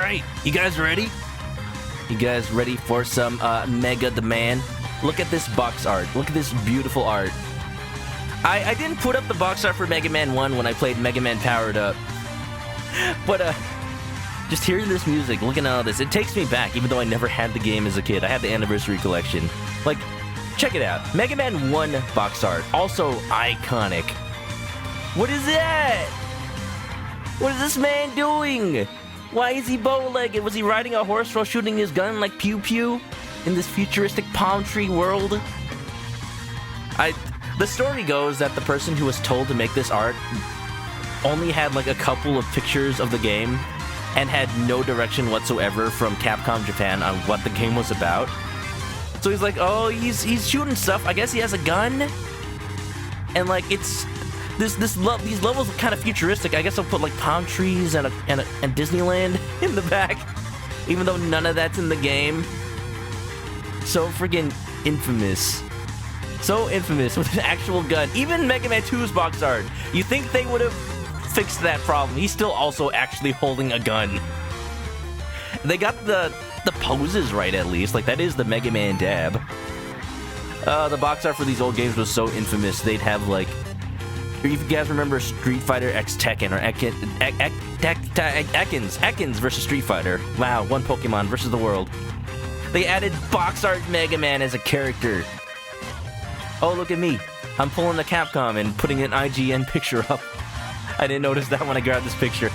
Alright, you guys ready? You guys ready for some Mega the Man? Look at this box art. Look at this beautiful art. I didn't put up the box art for Mega Man 1 when I played Mega Man Powered Up. But, just hearing this music, looking at all this, it takes me back, even though I never had the game as a kid. I had the Anniversary Collection. Like, check it out. Mega Man 1 box art. Also iconic. What is that? What is this man doing? Why is he bow-legged? Was he riding a horse while shooting his gun like Pew Pew? In this futuristic palm tree world? The story goes that the person who was told to make this art only had like a couple of pictures of the game and had no direction whatsoever from Capcom Japan on what the game was about. So he's like, oh, he's shooting stuff. I guess he has a gun? And like, it's... These levels are kind of futuristic. I guess I'll put like palm trees and Disneyland in the back, even though none of that's in the game. So friggin' infamous. So infamous with an actual gun. Even Mega Man 2's box art. You think they would have fixed that problem? He's still also actually holding a gun. They got the poses right at least. Like that is the Mega Man dab. The box art for these old games was so infamous. They'd have like. If you guys remember Street Fighter X Tekken or Ekans versus Street Fighter. Wow, one Pokemon versus the world. They added box art Mega Man as a character. Oh, look at me. I'm pulling the Capcom and putting an IGN picture up. I didn't notice that when I grabbed this picture.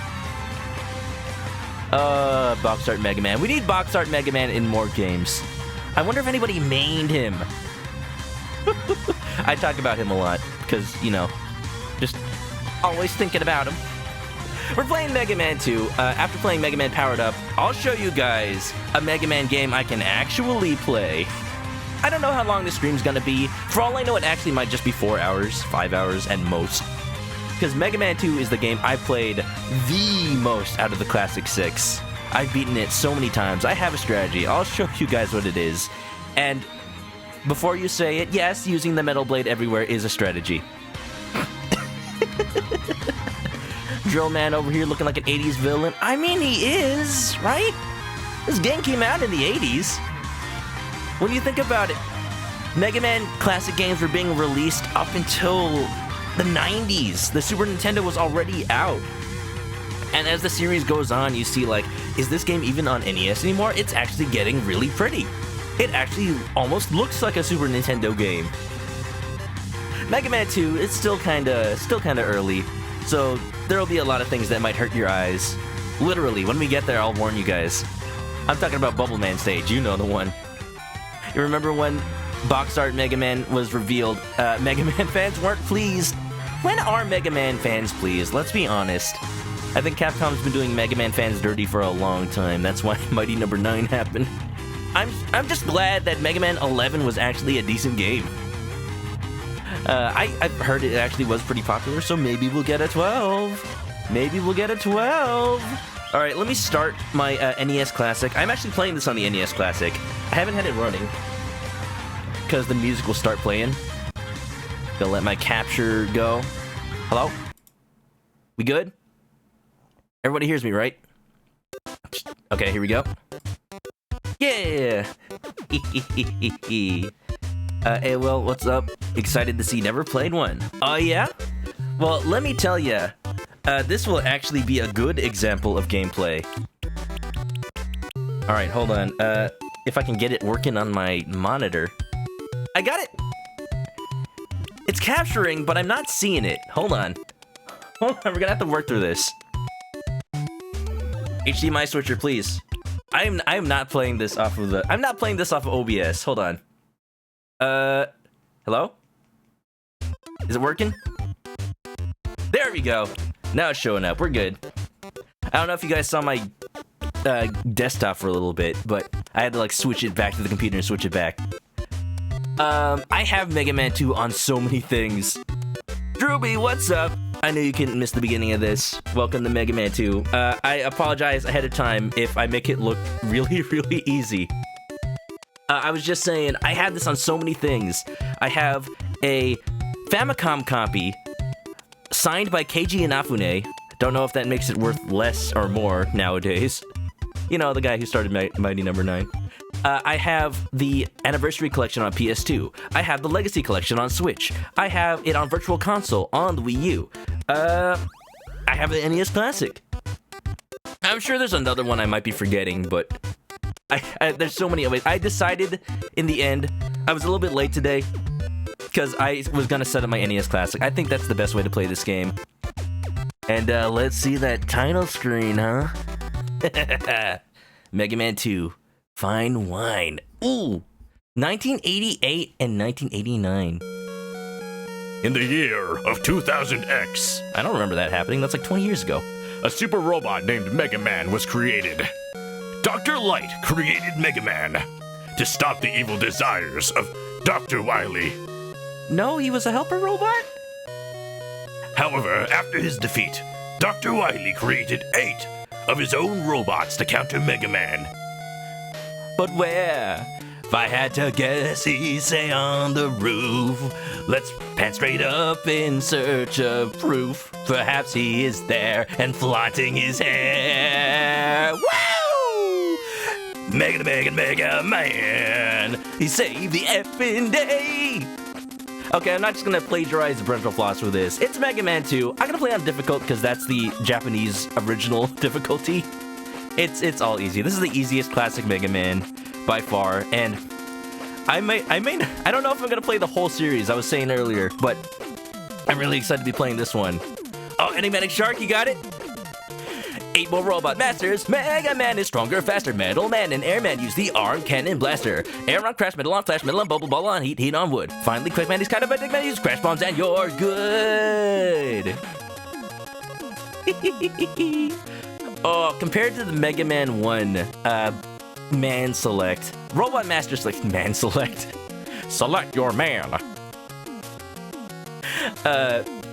Box art Mega Man. We need box art Mega Man in more games. I wonder if anybody mained him. I talk about him a lot because, you know, just always thinking about him. We're playing Mega Man 2. After playing Mega Man Powered Up, I'll show you guys a Mega Man game I can actually play. I don't know how long this stream's gonna be. For all I know, it actually might just be 4 hours, 5 hours at most. Because Mega Man 2 is the game I played the most out of the Classic 6. I've beaten it so many times. I have a strategy. I'll show you guys what it is. And before you say it, yes, using the Metal Blade everywhere is a strategy. Drill Man over here looking like an 80s villain. I mean, he is, right? This game came out in the 80s. When you think about it, Mega Man classic games were being released up until the 90s. The Super Nintendo was already out. And as the series goes on, you see, like, is this game even on NES anymore? It's actually getting really pretty. It actually almost looks like a Super Nintendo game. Mega Man 2 is still kinda early, so there'll be a lot of things that might hurt your eyes. Literally, when we get there, I'll warn you guys. I'm talking about Bubble Man stage, you know the one. You remember when box art Mega Man was revealed? Mega Man fans weren't pleased. When are Mega Man fans pleased? Let's be honest. I think Capcom's been doing Mega Man fans dirty for a long time. That's why Mighty Number 9 happened. I'm just glad that Mega Man 11 was actually a decent game. I've heard it actually was pretty popular, so maybe we'll get a 12. Maybe we'll get a 12. Alright, let me start my NES Classic. I'm actually playing this on the NES Classic. I haven't had it running, because the music will start playing. Gonna let my capture go. Hello? We good? Everybody hears me, right? Okay, here we go. Yeah! Hey, well, what's up? Excited to see Never Played One. Oh, yeah? Well, let me tell ya. This will actually be a good example of gameplay. Alright, hold on. If I can get it working on my monitor. I got it! It's capturing, but I'm not seeing it. Hold on. Hold on, we're gonna have to work through this. HDMI switcher, please. I am not playing this off of I'm not playing this off of OBS. Hold on. Hello? Is it working? There we go. Now it's showing up. We're good. I don't know if you guys saw my desktop for a little bit, but I had to like switch it back to the computer and switch it back. I have Mega Man 2 on so many things. Drewby, what's up? I know you couldn't miss the beginning of this. Welcome to Mega Man 2. I apologize ahead of time if I make it look really, really easy. I was just saying, I had this on so many things. I have a Famicom copy signed by Keiji Inafune. Don't know if that makes it worth less or more nowadays. You know, the guy who started Mighty Number 9. I have the Anniversary Collection on PS2. I have the Legacy Collection on Switch. I have it on Virtual Console on the Wii U. I have the NES Classic. I'm sure there's another one I might be forgetting, but there's so many of it. I decided in the end, I was a little bit late today, because I was going to set up my NES Classic. I think that's the best way to play this game. And let's see that title screen, huh? Mega Man 2. Fine Wine. Ooh! 1988 and 1989. In the year of 2000X, I don't remember that happening. That's like 20 years ago. a super robot named Mega Man was created. Dr. Light created Mega Man to stop the evil desires of Dr. Wily. No, he was a helper robot? However, after his defeat, Dr. Wily created 8 of his own robots to counter Mega Man. But where? If I had to guess, he'd say on the roof. Let's pan straight up in search of proof. Perhaps he is there and flaunting his hair. Woo! Mega Man! He saved the effing day! Okay, I'm not just gonna plagiarize the parental floss with this. It's Mega Man 2. I'm gonna play on difficult because that's the Japanese original difficulty. It's all easy. This is the easiest classic Mega Man by far, and I don't know if I'm gonna play the whole series, I was saying earlier, but I'm really excited to be playing this one. Oh, Enigmatic Shark, you got it? 8 more robot masters. Mega Man is stronger, faster. Metal Man and Airman use the arm cannon blaster. Air on crash, metal on flash, metal on bubble, ball on heat, heat on wood. Finally, Quick Man is kind of a dick man, use crash bombs and you're good. Oh, compared to the Mega Man 1, Man Select. Robot Master Select, Man Select. Select your man.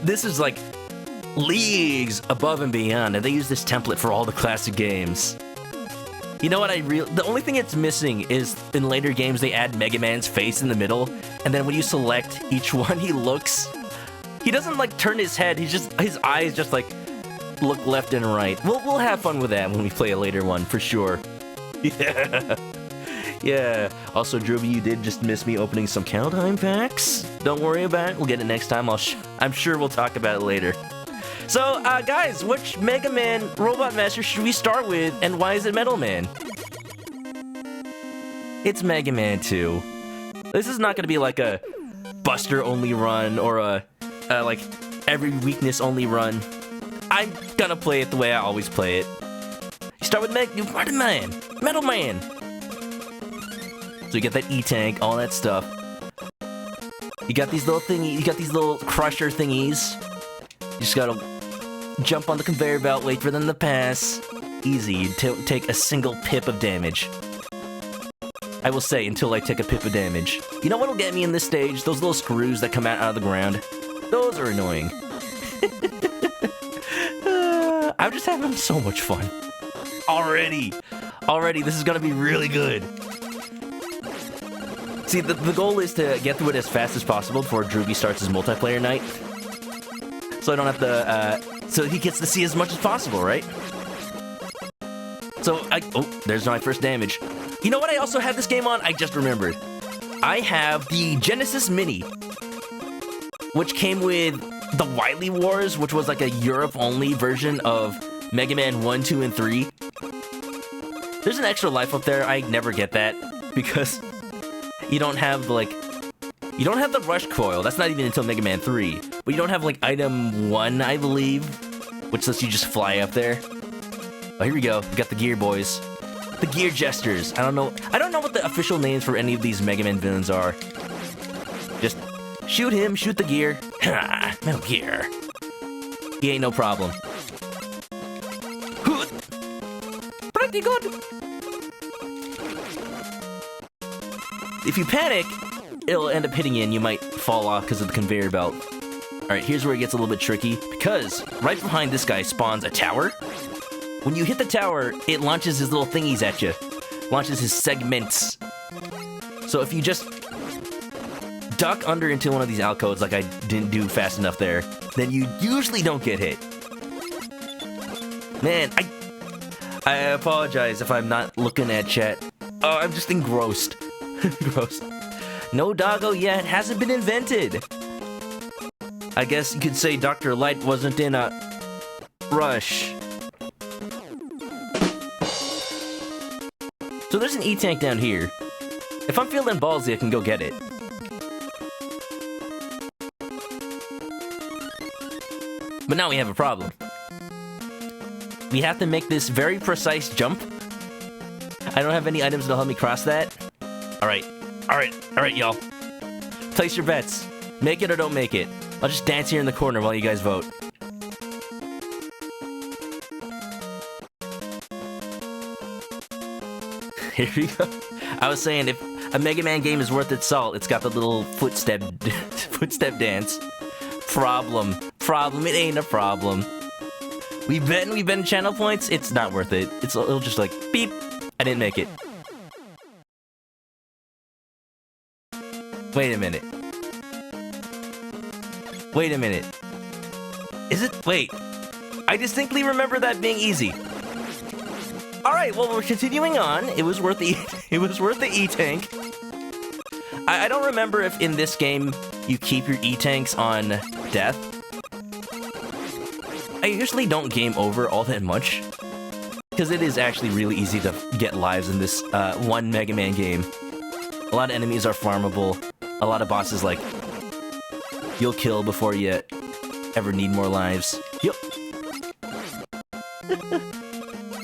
This is like leagues above and beyond, and they use this template for all the classic games. You know what the only thing it's missing is in later games they add Mega Man's face in the middle, and then when you select each one, he doesn't like turn his head, his eyes just like look left and right. We'll have fun with that when we play a later one, for sure. Yeah. Also, Droby, you did just miss me opening some Kaldheim packs. Don't worry about it. We'll get it next time. I'm sure we'll talk about it later. So, guys, which Mega Man Robot Master should we start with, and why is it Metal Man? It's Mega Man 2. This is not going to be like a Buster-only run, or a, like, every weakness-only run. I'm gonna play it the way I always play it. You start with Metal Man! So you get that E-Tank, all that stuff. You got these little thingies, you got these little crusher thingies. You just gotta jump on the conveyor belt, wait for them to pass. Easy, you take a single pip of damage. I will say, until I take a pip of damage. You know what'll get me in this stage? Those little screws that come out of the ground. Those are annoying. I'm just having so much fun. Already, this is gonna be really good. See, the goal is to get through it as fast as possible before Droopy starts his multiplayer night. So I don't have to, so he gets to see as much as possible, right? So, oh, there's my first damage. You know what I also had this game on? I just remembered. I have the Genesis Mini, which came with the Wily Wars, which was like a Europe-only version of Mega Man 1, 2, and 3. There's an extra life up there. I never get that because you don't have the Rush Coil. That's not even until Mega Man 3. But you don't have like item 1, I believe, which lets you just fly up there. Oh, here we go. We got the Gear Boys. The Gear Jesters. I don't know what the official names for any of these Mega Man villains are. Just shoot him, shoot the gear. Metal Gear. He ain't no problem. Pretty good. If you panic, it'll end up hitting you and you might fall off because of the conveyor belt. Alright, here's where it gets a little bit tricky, because right behind this guy spawns a tower. When you hit the tower, it launches his little thingies at you. Launches his segments. So if you just duck under into one of these alcoves like I didn't do fast enough there, then you usually don't get hit. Man, I apologize if I'm not looking at chat. Oh, I'm just engrossed. Gross. No doggo yet hasn't been invented. I guess you could say Dr. Light wasn't in a rush. So there's an E-tank down here. If I'm feeling ballsy, I can go get it. But now we have a problem. We have to make this very precise jump. I don't have any items that'll help me cross that. Alright, y'all. Place your bets. Make it or don't make it. I'll just dance here in the corner while you guys vote. Here we go. I was saying, if a Mega Man game is worth its salt, it's got the little footstep dance. Problem. It ain't a problem. We bet channel points. It's not worth it. It'll just like beep. I didn't make it. Wait a minute. Is it? Wait. I distinctly remember that being easy. Alright, well, we're continuing on. It was worth the E-tank. I don't remember if in this game you keep your E-tanks on death. I usually don't game over all that much, because it is actually really easy to get lives in this one Mega Man game. A lot of enemies are farmable. A lot of bosses, like, you'll kill before you ever need more lives. Yup.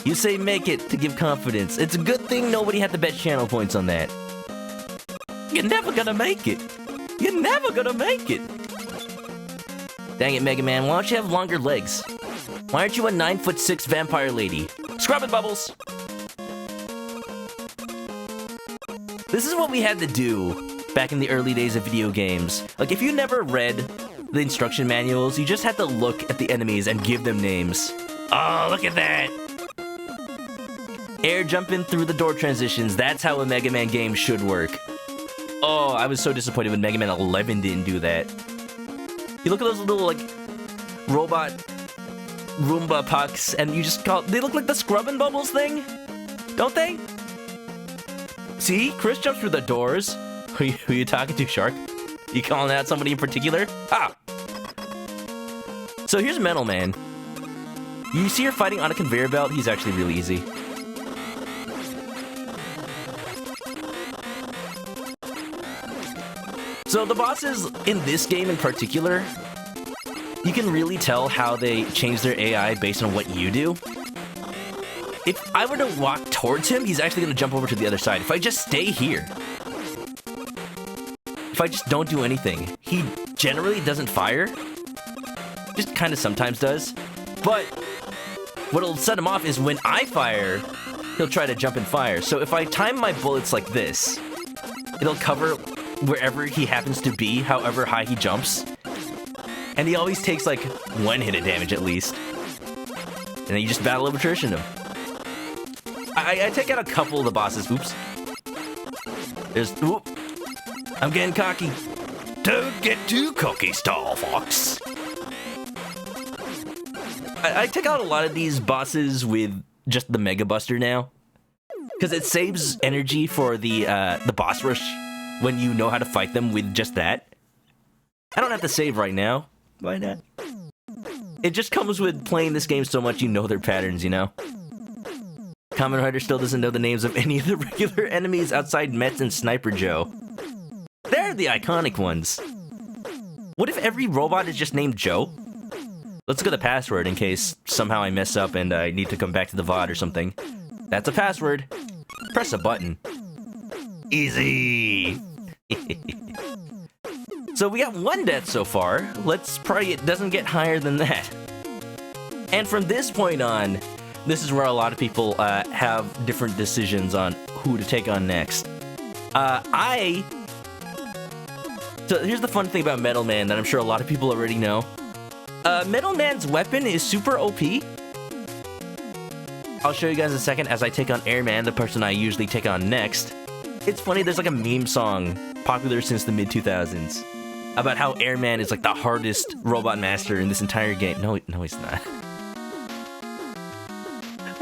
You say make it to give confidence. It's a good thing nobody had to bet channel points on that. You're never gonna make it. You're never gonna make it. Dang it, Mega Man, why don't you have longer legs? Why aren't you a 9'6" vampire lady? Scrubbing bubbles! This is what we had to do back in the early days of video games. Like, if you never read the instruction manuals, you just had to look at the enemies and give them names. Oh, look at that! Air jumping through the door transitions, that's how a Mega Man game should work. Oh, I was so disappointed when Mega Man 11 didn't do that. You look at those little, like, robot Roomba pucks, and you just call... They look like the Scrubbin' Bubbles thing? Don't they? See? Chris jumps through the doors. Who you talking to, Shark? You calling out somebody in particular? Ah! So here's Metal Man. You see her fighting on a conveyor belt? He's actually really easy. So the bosses in this game in particular, you can really tell how they change their AI based on what you do. If I were to walk towards him, he's actually going to jump over to the other side. If I just stay here, if I just don't do anything, he generally doesn't fire. Just kind of sometimes does. But what'll set him off is when I fire, he'll try to jump and fire. So if I time my bullets like this, it'll cover wherever he happens to be, however high he jumps. And he always takes like one hit of damage at least. And then you just battle of attrition him. I take out a couple of the bosses. Oops. Oop. I'm getting cocky. Don't get too cocky, Star Fox. I take out a lot of these bosses with just the Mega Buster now, because it saves energy for the boss rush when you know how to fight them with just that. I don't have to save right now. Why not? It just comes with playing this game so much you know their patterns, you know? Kamen Rider still doesn't know the names of any of the regular enemies outside Mets and Sniper Joe. They're the iconic ones. What if every robot is just named Joe? Let's look at the password in case somehow I mess up and I need to come back to the VOD or something. That's a password. Press a button. Easy! So we got one death so far. Let's pray it doesn't get higher than that. And from this point on, this is where a lot of people have different decisions on who to take on next. So here's the fun thing about Metal Man that I'm sure a lot of people already know. Metal Man's weapon is super OP. I'll show you guys in a second as I take on Airman, the person I usually take on next. It's funny, there's like a meme song popular since the mid-2000s about how Airman is like the hardest robot master in this entire game. No, he's not.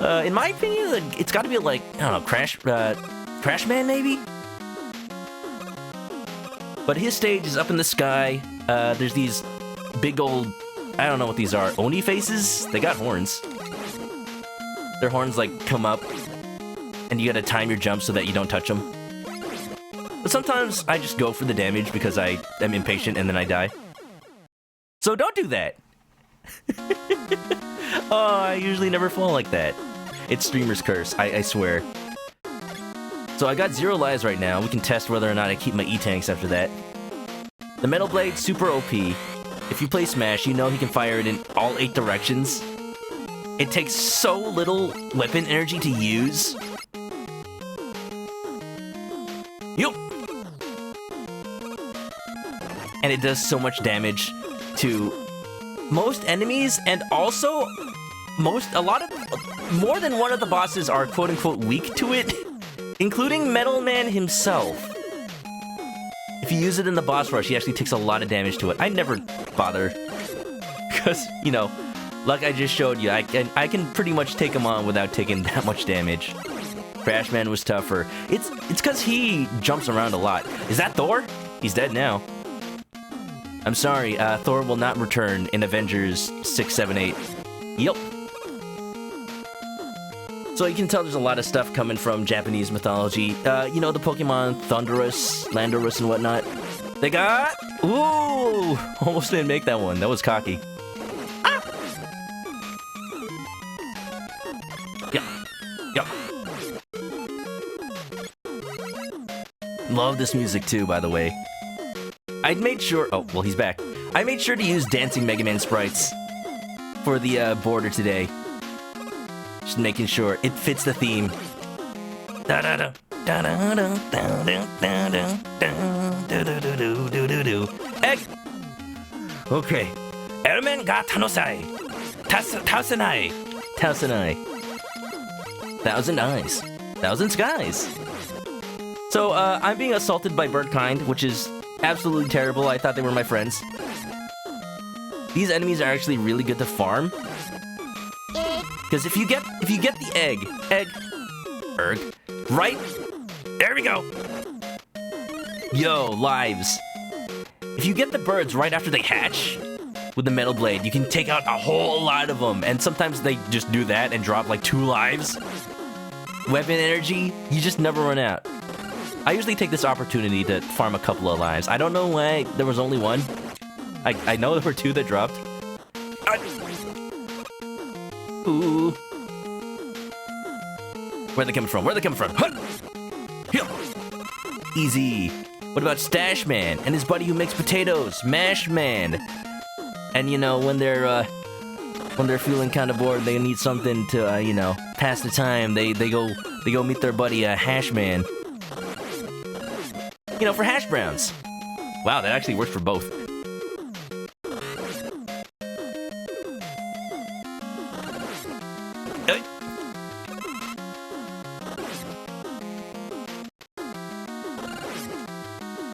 In my opinion, it's got to be like, I don't know, Crash Man maybe? But his stage is up in the sky. There's these big old, I don't know what these are, Oni faces? They got horns. Their horns like come up, and you gotta time your jump so that you don't touch them. But sometimes I just go for the damage because I am impatient and then I die. So don't do that! Oh, I usually never fall like that. It's streamer's curse, I swear. So I got 0 lives right now. We can test whether or not I keep my E-tanks after that. The Metal Blade's super OP. If you play Smash, you know he can fire it in all 8 directions. It takes so little weapon energy to use. Yup! And it does so much damage to most enemies, and also more than one of the bosses are quote-unquote weak to it, including Metal Man himself. If you use it in the boss rush, he actually takes a lot of damage to it. I never bother, because, you know, like I just showed you, I can pretty much take him on without taking that much damage. Crash Man was tougher. It's because he jumps around a lot. Is that Thor? He's dead now. I'm sorry, Thor will not return in Avengers 6, 7, 8. Yup. So you can tell there's a lot of stuff coming from Japanese mythology. You know, the Pokemon Thundurus, Landorus, and whatnot. They got... Ooh! Almost didn't make that one. That was cocky. Ah! Yup. Love this music too, by the way. I made sure... Oh, well, he's back. I made sure to use dancing Mega Man sprites for the border today. Just making sure it fits the theme. Egg! Okay. Element ga tanosai. Tausenai. 1,000 eyes. 1,000 skies. So, I'm being assaulted by Birdkind, which is absolutely terrible. I thought they were my friends. These enemies are actually really good to farm. Because if you get the egg, right? There we go. Yo, lives. If you get the birds right after they hatch with the Metal Blade, you can take out a whole lot of them. And sometimes they just do that and drop like 2 lives. Weapon energy, you just never run out. I usually take this opportunity to farm a couple of lives. I don't know why there was only 1. I know there were 2 that dropped. Ooh. Where are they coming from? Huh! Here. Easy. What about Stash Man and his buddy who makes potatoes, Mash Man? And you know, when they're feeling kind of bored, they need something to you know, pass the time. They go meet their buddy Hash Man. You know, for hash browns. Wow, that actually works for both.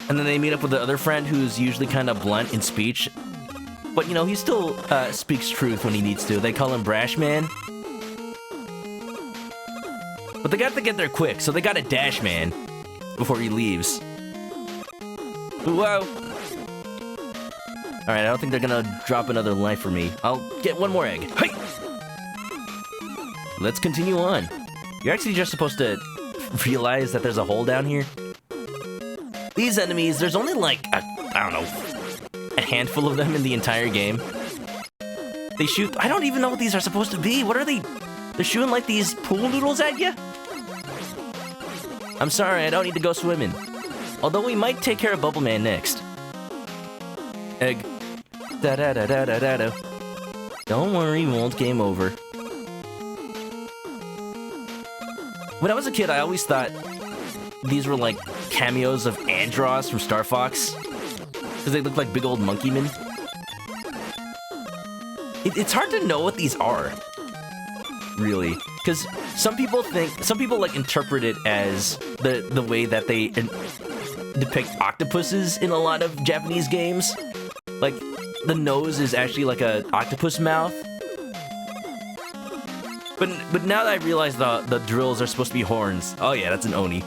And then they meet up with the other friend who's usually kind of blunt in speech. But, you know, he still speaks truth when he needs to. They call him Brash Man. But they got to get there quick, so they got a Dash Man before he leaves. Whoa! Alright, I don't think they're gonna drop another life for me. I'll get 1 more egg. Hey! Let's continue on. You're actually just supposed to realize that there's a hole down here. These enemies, there's only like, I don't know, a handful of them in the entire game. They shoot... I don't even know what these are supposed to be. What are they? They're shooting like these pool noodles at you? I'm sorry, I don't need to go swimming. Although we might take care of Bubble Man next. Egg. Da-da-da-da-da-da-da. Don't worry, won't game over. When I was a kid, I always thought these were like cameos of Andross from Star Fox. Because they look like big old monkey men. It's hard to know what these are. Really. Because some people like interpret it as the way that they depict octopuses in a lot of Japanese games. Like, the nose is actually like a octopus mouth. But now that I realize the drills are supposed to be horns. Oh yeah, that's an Oni.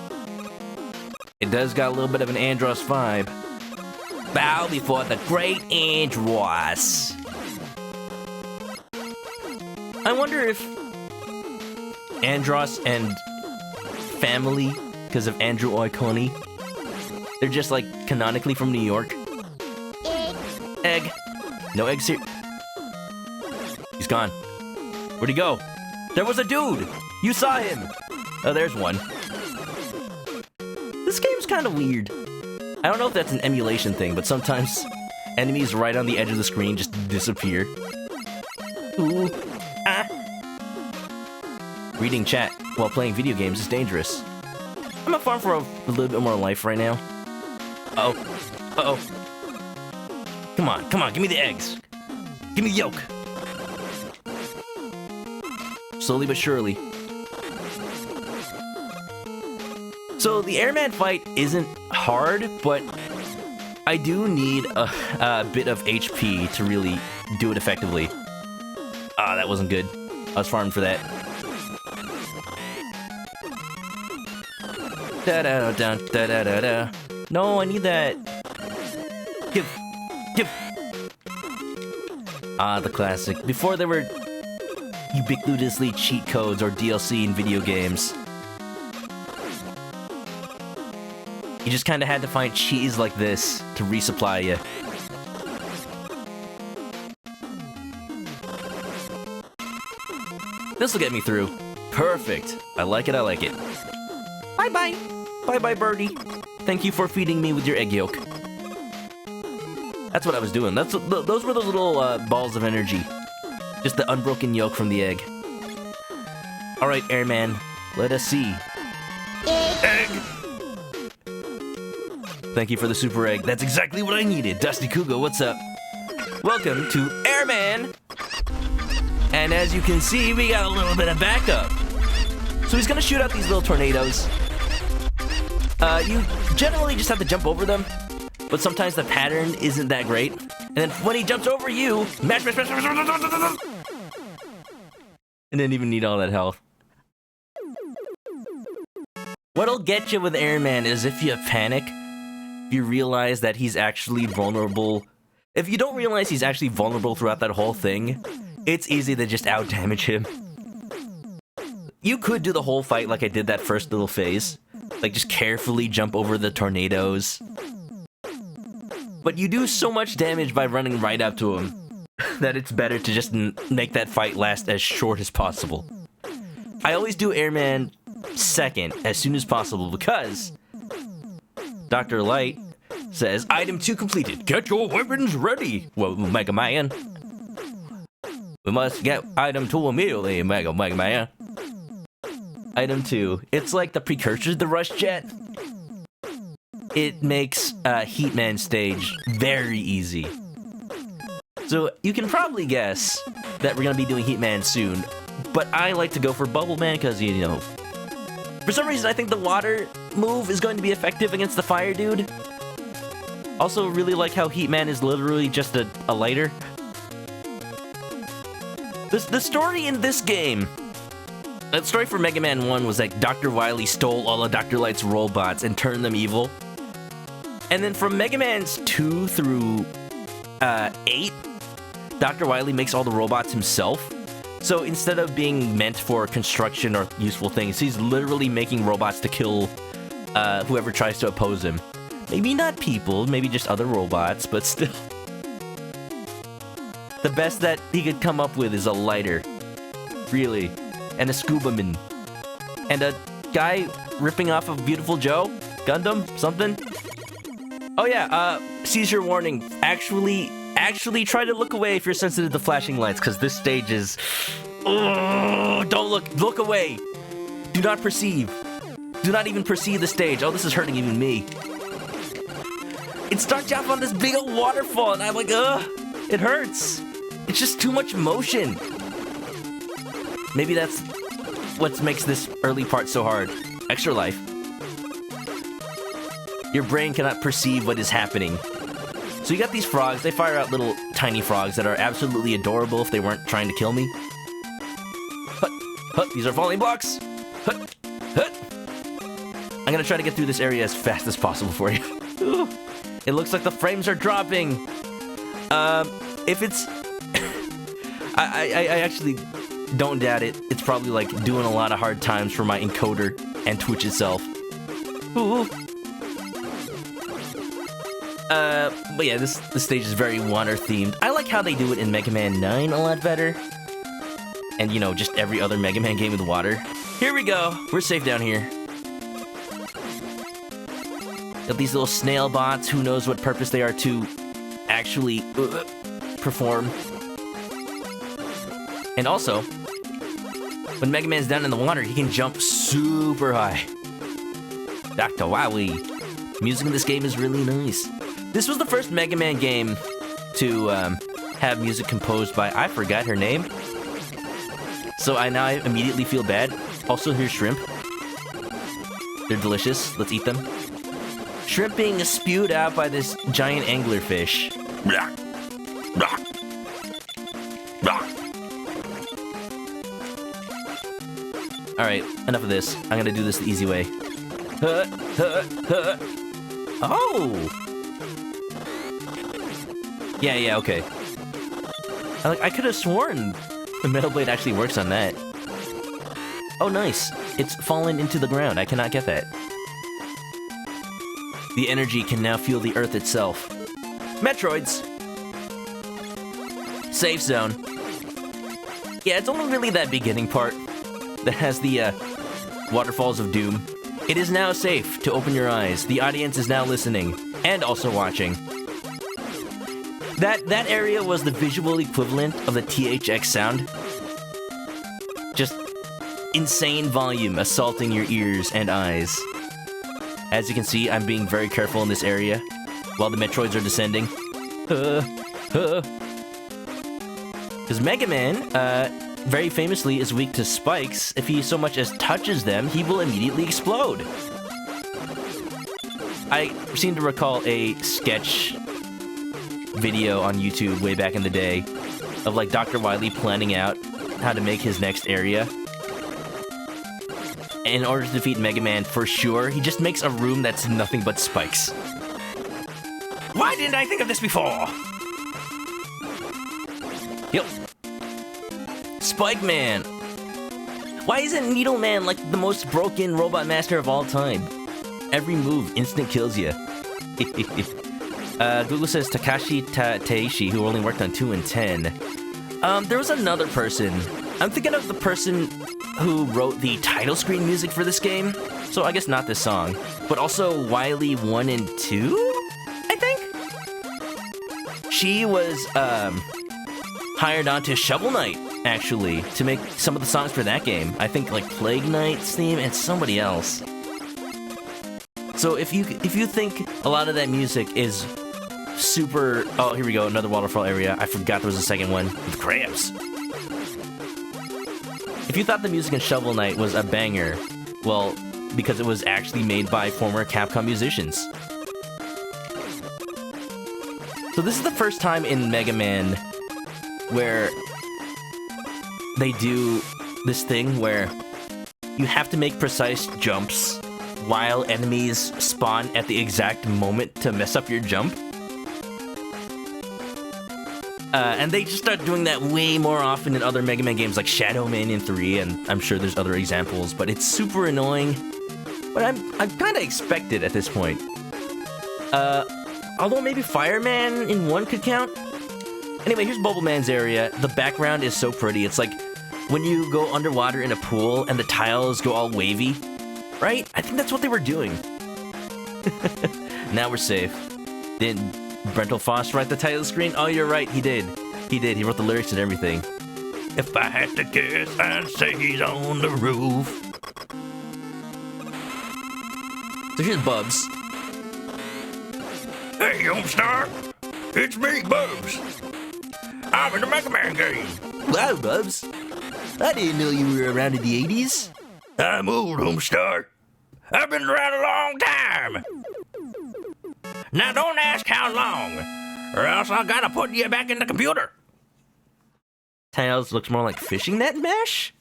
It does got a little bit of an Andros vibe. Bow before the great Andros. I wonder if Andros and family, because of Andrew Oikoni, they're just like canonically from New York. Egg. No eggs here. He's gone. Where'd he go? There was a dude! You saw him! Oh, there's one. This game's kind of weird. I don't know if that's an emulation thing, but sometimes enemies right on the edge of the screen just disappear. Ooh. Ah. Reading chat while playing video games is dangerous. I'm gonna farm for a little bit more life right now. Uh-oh. Uh-oh. Come on, give me the eggs. Give me the yolk. Slowly but surely. So the airman fight isn't hard, but I do need a bit of HP to really do it effectively. Ah, that wasn't good. I was farming for that. Da-da-da-da-da-da-da. No, I need that. Give. Ah, the classic. Before there were ubiquitously cheat codes or DLC in video games, you just kind of had to find cheese like this to resupply you. This will get me through. Perfect. I like it, I like it. Bye-bye. Bye-bye, birdie. Thank you for feeding me with your egg yolk. That's what I was doing. Those were those little balls of energy. Just the unbroken yolk from the egg. Alright, airman. Let us see. Egg! Thank you for the super egg. That's exactly what I needed. Dusty Kugo, what's up? Welcome to Airman! And as you can see, we got a little bit of backup. So he's gonna shoot out these little tornadoes. You generally just have to jump over them, but sometimes the pattern isn't that great. And then when he jumps over you, mash, and didn't even need all that health. What'll get you with Airman is if you panic, if you realize that he's actually vulnerable. If you don't realize he's actually vulnerable throughout that whole thing, it's easy to just out-damage him. You could do the whole fight like I did that first little phase. Like, just carefully jump over the tornadoes. But you do so much damage by running right up to him that it's better to just make that fight last as short as possible. I always do Airman second as soon as possible because Dr. Light says, Item 2 completed. Get your weapons ready. Well, Mega Man. We must get Item 2 immediately, Mega Man. Item 2. It's like the precursor to the Rush Jet. It makes Heatman stage very easy. So you can probably guess that we're gonna be doing Heatman soon, but I like to go for Bubble Man because, you know, for some reason I think the water move is going to be effective against the fire dude. Also really like how Heatman is literally just a lighter. The story in this game, the story for Mega Man 1 was that Dr. Wily stole all of Dr. Light's robots and turned them evil. And then from Mega Man's 2 through 8, Dr. Wily makes all the robots himself. So instead of being meant for construction or useful things, he's literally making robots to kill whoever tries to oppose him. Maybe not people, maybe just other robots, but still. The best that he could come up with is a lighter. Really. And a scuba man. And a guy ripping off of Beautiful Joe? Gundam? Something? Oh yeah, seizure warning. Actually try to look away if you're sensitive to flashing lights, because this stage is... Oh, don't look away. Do not perceive. Do not even perceive the stage. Oh, this is hurting even me. It starts off on this big old waterfall, and I'm like, ugh, it hurts. It's just too much motion. Maybe that's what makes this early part so hard. Extra life. Your brain cannot perceive what is happening. So you got these frogs. They fire out little tiny frogs that are absolutely adorable if they weren't trying to kill me. But Huh, these are falling blocks. Huh, huh. I'm gonna try to get through this area as fast as possible for you. Ooh, it looks like the frames are dropping. If it's... I actually don't doubt it. It's probably like doing a lot of hard times for my encoder and Twitch itself. Ooh. But yeah, this stage is very water themed. I like how they do it in Mega Man 9 a lot better. And you know, just every other Mega Man game with water. Here we go. We're safe down here. Got these little snail bots. Who knows what purpose they are to actually perform. And also, when Mega Man's down in the water, he can jump super high. Dr. Wily. Music in this game is really nice. This was the first Mega Man game to have music composed by, I forgot her name. So I immediately feel bad. Also, here's shrimp. They're delicious. Let's eat them. Shrimp being spewed out by this giant anglerfish. Alright, enough of this. I'm gonna do this the easy way. Oh! Yeah, okay. I could have sworn the Metal Blade actually works on that. Oh, nice. It's fallen into the ground. I cannot get that. The energy can now fuel the Earth itself. Metroids! Safe zone. Yeah, it's only really that beginning part that has the Waterfalls of Doom. It is now safe to open your eyes. The audience is now listening and also watching. That area was the visual equivalent of the THX sound. Just insane volume assaulting your ears and eyes. As you can see, I'm being very careful in this area while the Metroids are descending. Because Mega Man, very famously, is weak to spikes. If he so much as touches them, he will immediately explode. I seem to recall a sketch video on YouTube way back in the day of like Dr. Wily planning out how to make his next area. In order to defeat Mega Man, for sure, he just makes a room that's nothing but spikes. Why didn't I think of this before? Yep. Spike Man. Why isn't Needle Man like the most broken robot master of all time? Every move instant kills you. Google says Takashi Taishi, who only worked on 2 and 10. There was another person. I'm thinking of the person who wrote the title screen music for this game. So I guess not this song. But also Wily 1 and 2, I think? She was hired onto Shovel Knight, actually, to make some of the songs for that game. I think like Plague Knight's theme and somebody else. So if you think a lot of that music is super... Oh, here we go, another waterfall area. I forgot there was a second one with crabs. If you thought the music in Shovel Knight was a banger, well, because it was actually made by former Capcom musicians. So this is the first time in Mega Man where they do this thing where you have to make precise jumps while enemies spawn at the exact moment to mess up your jump. And they just start doing that way more often in other Mega Man games like Shadow Mania 3, and I'm sure there's other examples, but it's super annoying. But I'm kind of expected at this point. Although maybe Fireman in 1 could count. Anyway, here's Bubble Man's area. The background is so pretty. It's like when you go underwater in a pool and the tiles go all wavy. Right? I think that's what they were doing. Now we're safe. Didn't Brental Foss write the title screen? Oh, you're right, he did. He did, he wrote the lyrics and everything. If I had to guess, I'd say he's on the roof. So here's Bubs. Hey, Homestar! It's me, Bubs! I'm in the Mega Man game! Wow, Bubs. I didn't know you were around in the 80s. I'm old, Homestar. I've been around a long time! Now don't ask how long, or else I gotta put you back in the computer. Tails looks more like fishing net mesh?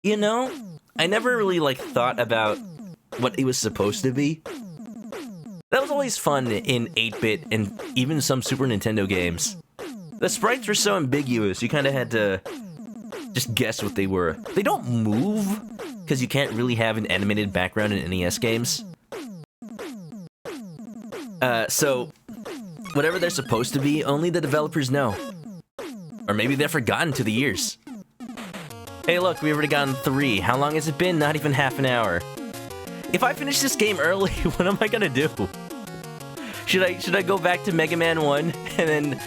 You know, I never really, like, thought about what it was supposed to be. That was always fun in 8-bit and even some Super Nintendo games. The sprites were so ambiguous, you kind of had to just guess what they were. They don't move, because you can't really have an animated background in NES games. So, whatever they're supposed to be, only the developers know. Or maybe they're forgotten to the years. Hey look, we've already gotten 3. How long has it been? Not even half an hour. If I finish this game early, what am I gonna do? Should I go back to Mega Man 1 and then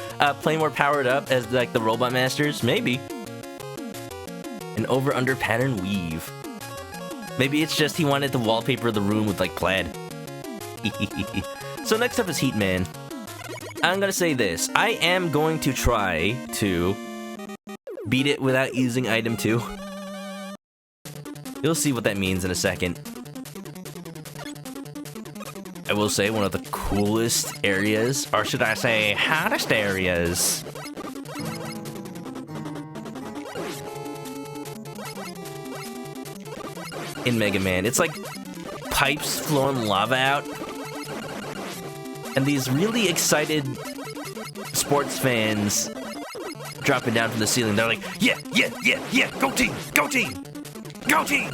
play more powered up as like the Robot Masters? Maybe. An over-under pattern weave. Maybe it's just he wanted to wallpaper the room with like plaid. So next up is Heat Man. I'm gonna say this. I am going to try to beat it without using item 2. You'll see what that means in a second. I will say one of the coolest areas, or should I say hottest areas, in Mega Man. It's like pipes flowing lava out. And these really excited sports fans dropping down from the ceiling. They're like, yeah, yeah, yeah, yeah, go team, go team, go team.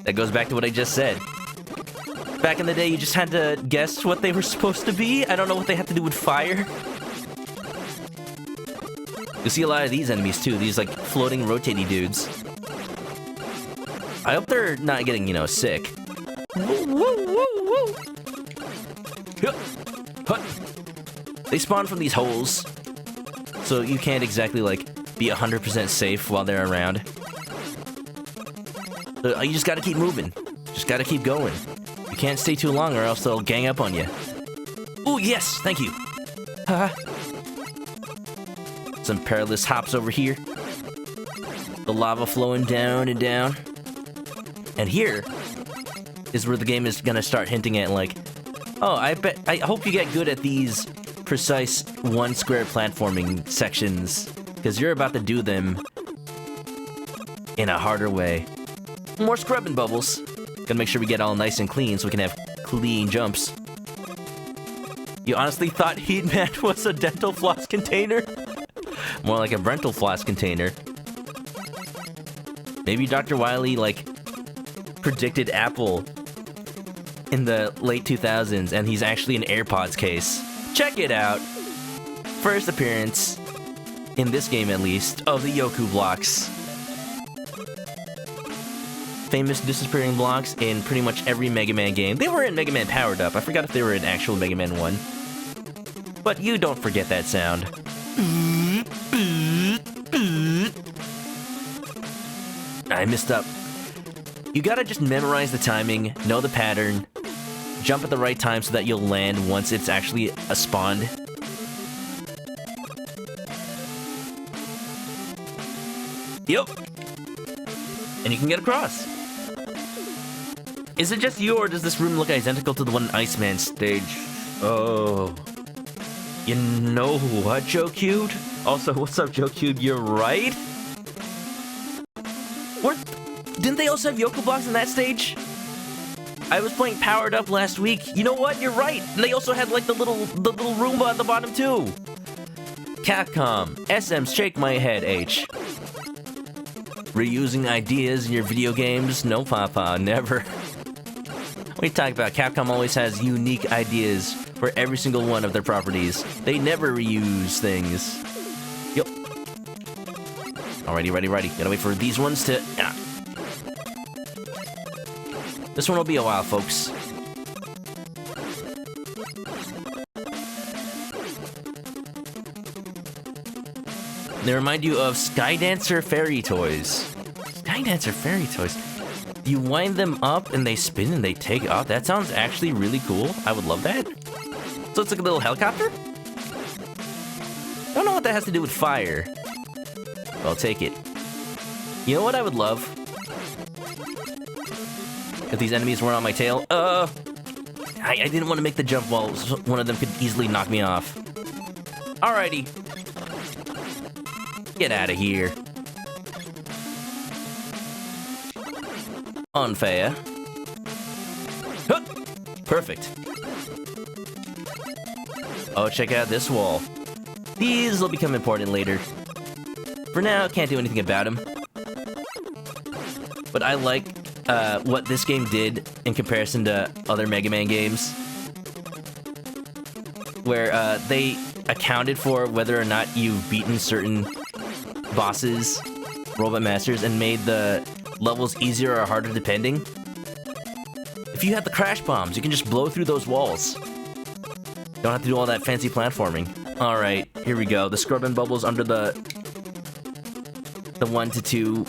That goes back to what I just said. Back in the day, you just had to guess what they were supposed to be. I don't know what they had to do with fire. You see a lot of these enemies too, these like floating, rotating dudes. I hope they're not getting, you know, sick. Woo, woo, woo, woo. They spawn from these holes, so you can't exactly like be 100% safe while they're around. So you just gotta keep moving. Just gotta keep going. You can't stay too long or else they'll gang up on you. Ooh, yes, thank you. Some perilous hops over here. The lava flowing down and down. And here is where the game is gonna start hinting at like, oh, I hope you get good at these precise one square platforming sections, because you're about to do them in a harder way. More scrubbing bubbles. Gotta make sure we get all nice and clean so we can have clean jumps. You honestly thought Heat Man was a dental floss container? More like a rental floss container. Maybe Dr. Wily, like, predicted Apple in the late 2000s, and he's actually an AirPods case. Check it out! First appearance, in this game at least, of the Yoku blocks. Famous disappearing blocks in pretty much every Mega Man game. They were in Mega Man Powered Up. I forgot if they were in actual Mega Man 1. But you don't forget that sound. I messed up. You gotta just memorize the timing, know the pattern, jump at the right time so that you'll land once it's actually spawned. Yep. And you can get across. Is it just you, or does this room look identical to the one in Iceman stage? Oh. You know what, Joe Cubed? Also, what's up, Joe Cubed? You're right? Didn't they also have Yoku blocks in that stage? I was playing Powered Up last week. You know what? You're right. And they also had like the little Roomba at the bottom too. Capcom, SM's shake my head, H. Reusing ideas in your video games? No, Papa, never. What are you talking about? Capcom always has unique ideas for every single one of their properties. They never reuse things. Yup. Alrighty, ready. Gotta wait for these ones to... This one will be a while, folks. They remind you of Skydancer fairy toys. Skydancer fairy toys. You wind them up and they spin and they take off. That sounds actually really cool. I would love that. So it's like a little helicopter? Don't know what that has to do with fire. But I'll take it. You know what I would love? If these enemies weren't on my tail. I didn't want to make the jump while one of them could easily knock me off. Alrighty. Get out of here. Unfair. Huh! Perfect. Oh, check out this wall. These will become important later. For now, can't do anything about them. But I like what this game did in comparison to other Mega Man games, where they accounted for whether or not you've beaten certain bosses, Robot Masters, and made the levels easier or harder depending. If you have the crash bombs, you can just blow through those walls. Don't have to do all that fancy platforming. Alright, here we go. The scrubbing bubbles under the 1 to 2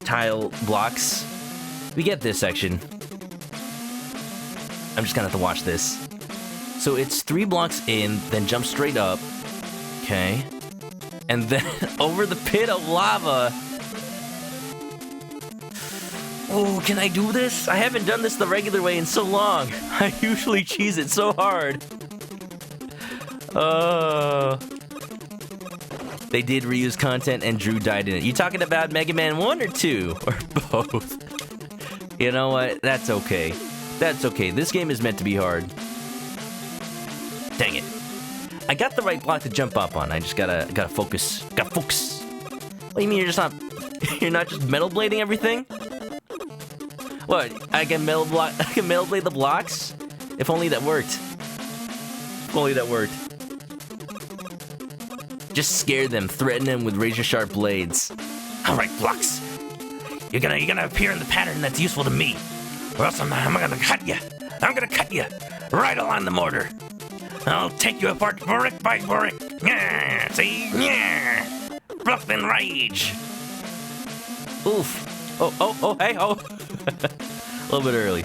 tile blocks. We get this section. I'm just gonna have to watch this. So it's 3 blocks in, then jump straight up. Okay. And then over the pit of lava. Oh, can I do this? I haven't done this the regular way in so long. I usually cheese it so hard. They did reuse content and Drew died in it. You talking about Mega Man 1 or 2? Or both? You know what? That's okay. That's okay. This game is meant to be hard. Dang it. I got the right block to jump up on. I just gotta focus. Gotta focus. What do you mean you're just not... You're not just metal blading everything? What? I can metal blade the blocks? If only that worked. If only that worked. Just scare them, threaten them with razor-sharp blades. Alright, blocks. You're gonna appear in the pattern that's useful to me. Or else I'm gonna cut you. I'm gonna cut you right along the mortar. I'll take you apart brick by brick. Yeah, see? Yeah. Brooklyn Rage. Oof. Oh, hey, oh. A little bit early.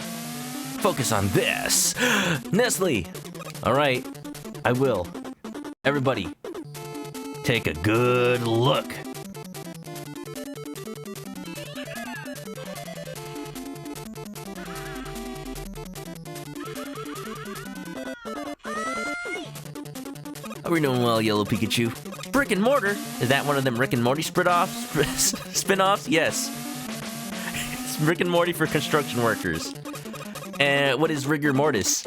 Focus on this. Nestle. Alright, I will. Everybody, take a good look. Are we doing well, Yellow Pikachu? Brick and Mortar? Is that one of them Rick and Morty spin-offs? Yes. It's Rick and Morty for construction workers. And what is rigor mortis?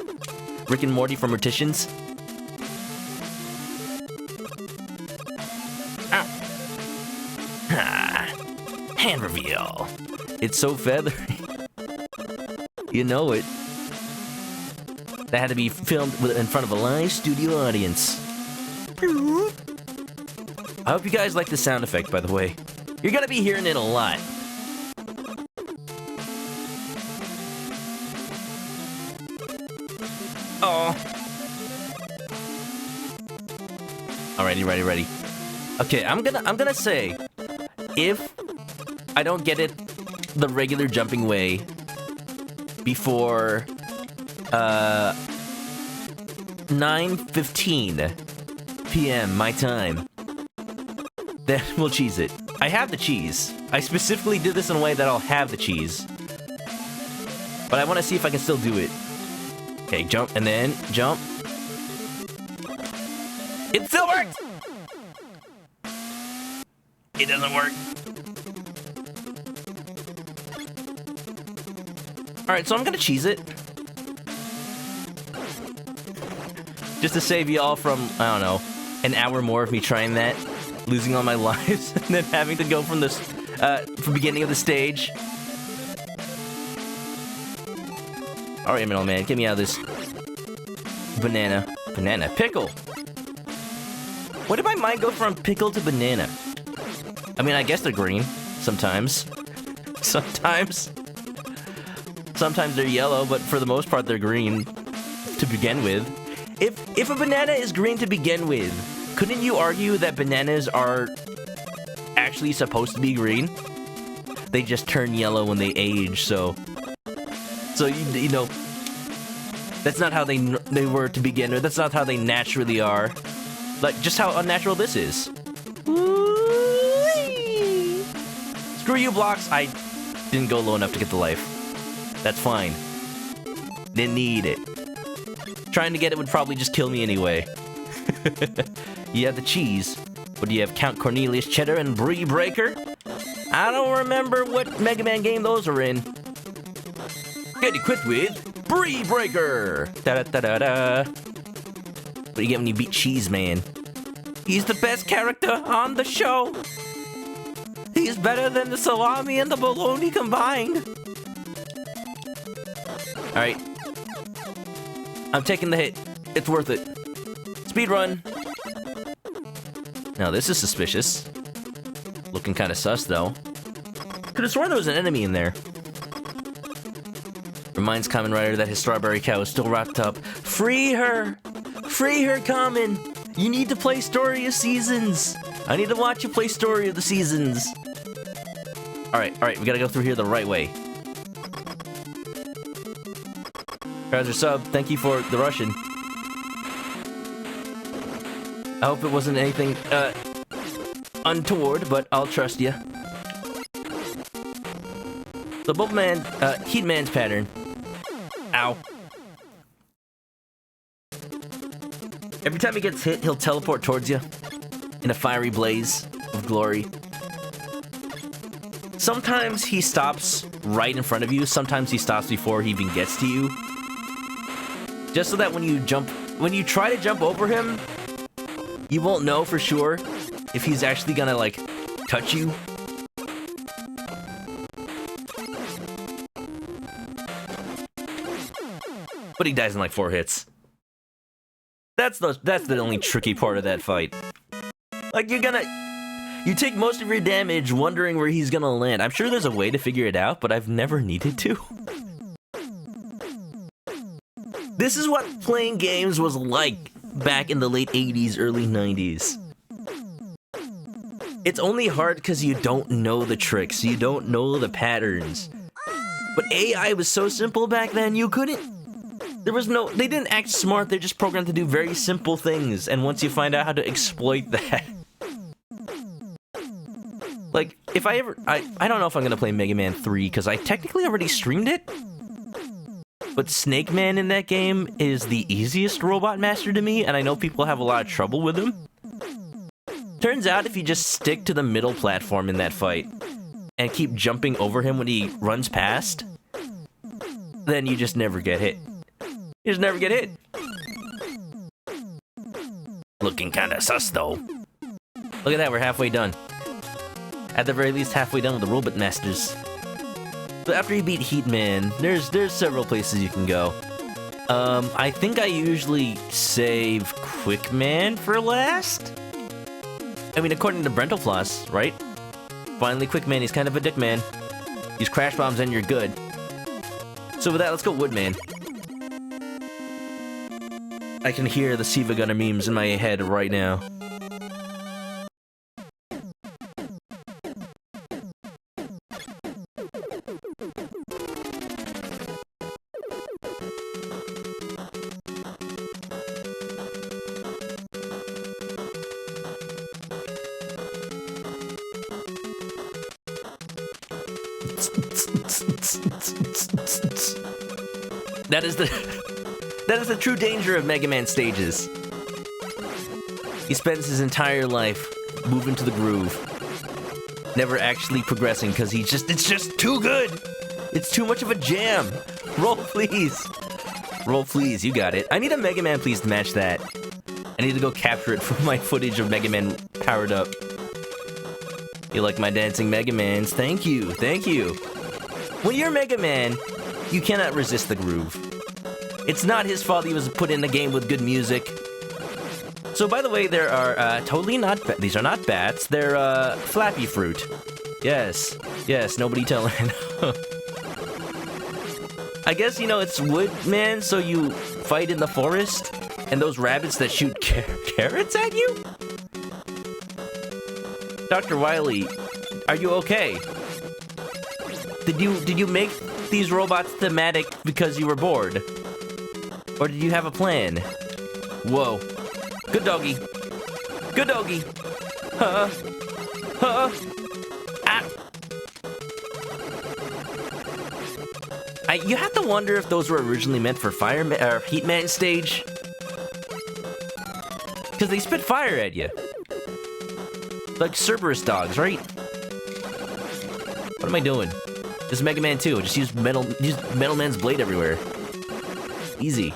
Rick and Morty for morticians? Hand reveal. It's so feathery. You know it. That had to be filmed in front of a live studio audience. I hope you guys like the sound effect, by the way. You're gonna be hearing it a lot. Oh. Alrighty, ready. Okay, I'm gonna say, if I don't get it the regular jumping way before 9:15 p.m. my time, then we'll cheese it. I have the cheese. I specifically did this in a way that I'll have the cheese. But I want to see if I can still do it. Okay, jump, and then jump. It still worked! It doesn't work. Alright, so I'm gonna cheese it. Just to save y'all from, I don't know, an hour more of me trying that, losing all my lives, and then having to go from this, from beginning of the stage. Alright, middle man, get me out of this banana. Pickle! What did my mind go from pickle to banana? I mean, I guess they're green. Sometimes. Sometimes they're yellow, but for the most part they're green to begin with. If a banana is green to begin with, couldn't you argue that bananas are actually supposed to be green? They just turn yellow when they age, so you know, that's not how they were to begin with. That's not how they naturally are. Like, just how unnatural this is. Whee! Screw you, blocks. I didn't go low enough to get the life. That's fine. Didn't need it. Trying to get it would probably just kill me anyway. You have the cheese. But do you have Count Cornelius Cheddar and Brie Breaker? I don't remember what Mega Man game those are in. Get equipped with Brie Breaker! Da-da-da-da-da. What do you get when you beat Cheese Man? He's the best character on the show! He's better than the salami and the bologna combined! Alright. I'm taking the hit. It's worth it. Speed run. Now this is suspicious. Looking kind of sus though. Could have sworn there was an enemy in there. Reminds Kamen Rider that his strawberry cow is still wrapped up. Free her! Free her, Kamen! You need to play Story of Seasons! I need to watch you play Story of the Seasons! Alright, we gotta go through here the right way. Browser sub, thank you for the Russian. I hope it wasn't anything, untoward, but I'll trust you. The Bulbman, Heatman's pattern. Ow. Every time he gets hit, he'll teleport towards you in a fiery blaze of glory. Sometimes he stops right in front of you, sometimes he stops before he even gets to you. Just so that when you try to jump over him, you won't know for sure if he's actually gonna, like, touch you. But he dies in like 4 hits. That's the only tricky part of that fight. Like, you take most of your damage wondering where he's gonna land. I'm sure there's a way to figure it out, but I've never needed to. This is what playing games was like back in the late 80s, early 90s. It's only hard because you don't know the tricks, you don't know the patterns. But AI was so simple back then, you couldn't... They didn't act smart, they're just programmed to do very simple things, and once you find out how to exploit that... Like, if I don't know if I'm gonna play Mega Man 3, because I technically already streamed it. But Snake Man in that game is the easiest Robot Master to me, and I know people have a lot of trouble with him. Turns out if you just stick to the middle platform in that fight, and keep jumping over him when he runs past, then you just never get hit. You just never get hit. Looking kinda sus though. Look at that, we're halfway done. At the very least, halfway done with the Robot Masters. But after you beat Heatman, there's several places you can go. I think I usually save Quickman for last? I mean, according to Brentalfloss, right? Finally, Quickman, he's kind of a dick man. Use crash bombs and you're good. So with that, let's go Woodman. I can hear the Siva Gunner memes in my head right now. That is the true danger of Mega Man stages. He spends his entire life moving to the groove, never actually progressing because it's just too good. It's too much of a jam. Roll please. Roll please, you got it. I need a Mega Man please to match that. I need to go capture it from my footage of Mega Man powered up. You like my dancing Mega Mans? Thank you, thank you. When you're Mega Man, you cannot resist the groove. It's not his fault he was put in the game with good music. So by the way, there are totally not these are not bats, they're Flappy Fruit. Yes, nobody telling. I guess, you know, it's Woodman, so you fight in the forest, and those rabbits that shoot carrots at you? Dr. Wily, are you okay? Did you make these robots thematic because you were bored? Or did you have a plan? Whoa. Good doggy. Good doggy. Ah. You have to wonder if those were originally meant for Heatman stage. Because they spit fire at you. Like Cerberus dogs, right? What am I doing? This is Mega Man 2. Just use Metal Man's blade everywhere. Easy.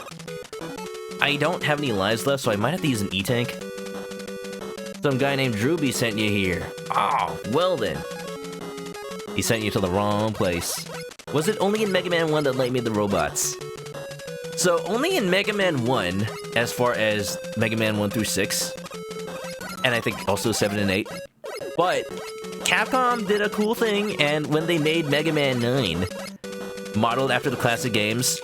I don't have any lives left, so I might have to use an E-Tank. Some guy named Drewby sent you here. Oh, well then. He sent you to the wrong place. Was it only in Mega Man 1 that Light made the robots? So, only in Mega Man 1, as far as Mega Man 1 through 6. And I think also 7 and 8. But Capcom did a cool thing, and when they made Mega Man 9, modeled after the classic games,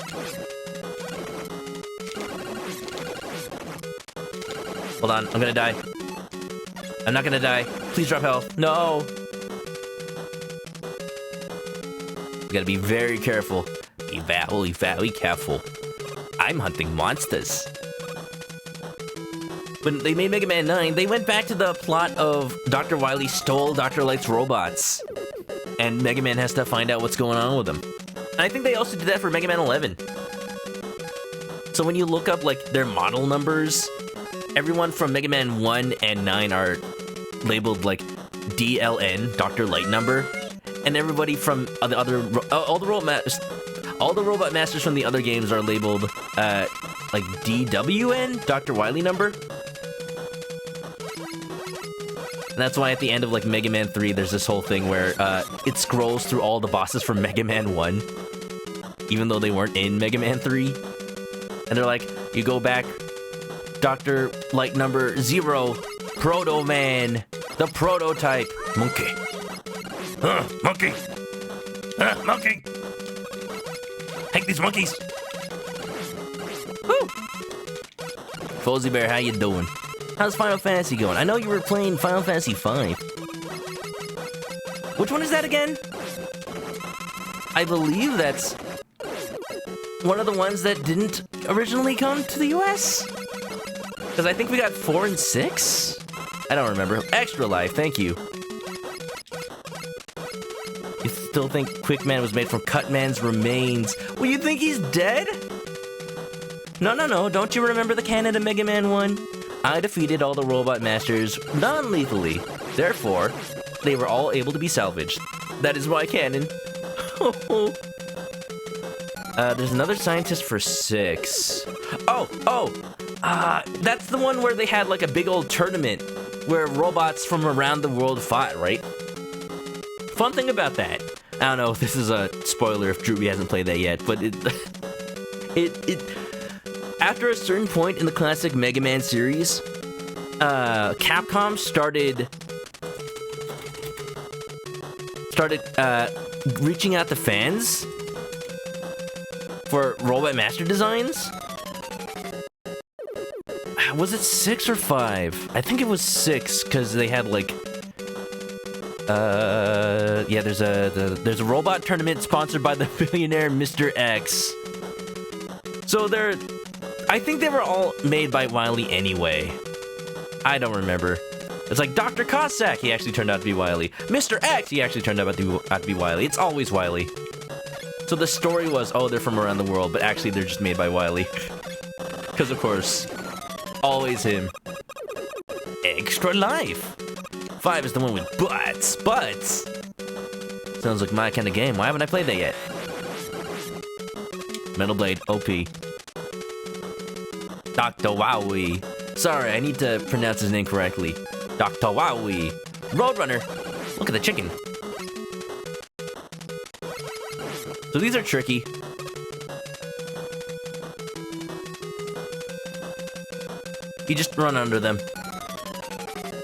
hold on, I'm gonna die. I'm not gonna die. Please drop health. No! You gotta be very careful. Be very, very careful. I'm hunting monsters. When they made Mega Man 9, they went back to the plot of Dr. Wily stole Dr. Light's robots. And Mega Man has to find out what's going on with them. And I think they also did that for Mega Man 11. So when you look up, like, their model numbers, everyone from Mega Man 1 and 9 are labeled, like, DLN, Dr. Light number. And everybody from the other... all the Robot Masters from the other games are labeled, like, DWN, Dr. Wily number. And that's why at the end of, like, Mega Man 3, there's this whole thing where, it scrolls through all the bosses from Mega Man 1, even though they weren't in Mega Man 3. And they're like, you go back, Dr. Light number 0, Proto Man, the prototype. Monkey. Monkey. Monkey. Take these monkeys. Woo! Fozzie Bear, how you doing? How's Final Fantasy going? I know you were playing Final Fantasy V. Which one is that again? I believe that's one of the ones that didn't originally come to the US? Because I think we got 4 and 6? I don't remember. Extra Life, thank you. You still think Quickman was made from Cutman's remains? Well, you think he's dead? No. Don't you remember the canon of Mega Man 1? I defeated all the Robot Masters non-lethally. Therefore, they were all able to be salvaged. That is my canon. There's another scientist for 6. That's the one where they had like a big old tournament where robots from around the world fought, right? Fun thing about that, I don't know if this is a spoiler if Drewby hasn't played that yet, but it after a certain point in the classic Mega Man series, Capcom started reaching out to fans for Robot Master designs. Was it 6 or 5? I think it was 6 because they had like, yeah. There's a robot tournament sponsored by the billionaire Mr. X. So I think they were all made by Wily anyway. I don't remember. It's like Dr. Cossack, he actually turned out to be Wily. Mr. X, he actually turned out to be Wily. It's always Wily. So the story was, oh, they're from around the world, but actually they're just made by Wily. Because of course, always him. Extra Life. 5 is the one with butts. Butts. Sounds like my kind of game. Why haven't I played that yet? Metal Blade, OP. Dr. Wowie. Sorry, I need to pronounce his name correctly. Dr. Wowie. Roadrunner. Look at the chicken. So these are tricky. You just run under them.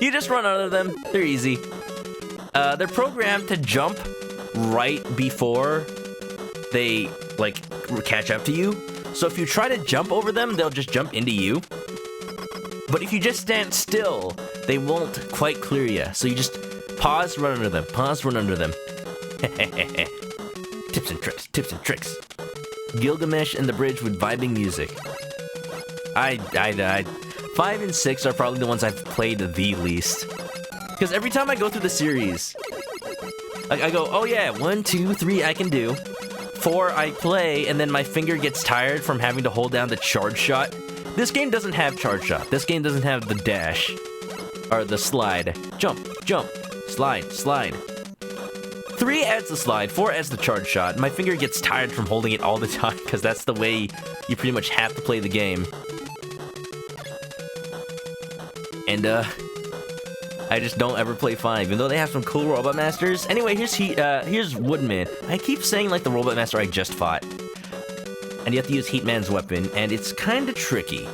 You just run under them. They're easy. They're programmed to jump right before they, like, catch up to you. So if you try to jump over them, they'll just jump into you. But if you just stand still, they won't quite clear you. So you just pause, run under them. Pause, run under them. Tips and tricks, tips and tricks. Gilgamesh and the Bridge with vibing music. I 5 and 6 are probably the ones I've played the least. Because every time I go through the series, I go, oh yeah, 1, 2, 3 I can do. 4 I play, and then my finger gets tired from having to hold down the charge shot. This game doesn't have charge shot. This game doesn't have the dash. Or the slide. Jump, jump, slide, slide. 3 adds the slide, 4 adds the charge shot. My finger gets tired from holding it all the time because that's the way you pretty much have to play the game. And, I just don't ever play 5, even though they have some cool Robot Masters. Anyway, here's Woodman. I keep saying, like, the Robot Master I just fought. And you have to use Heatman's weapon, and it's kinda tricky.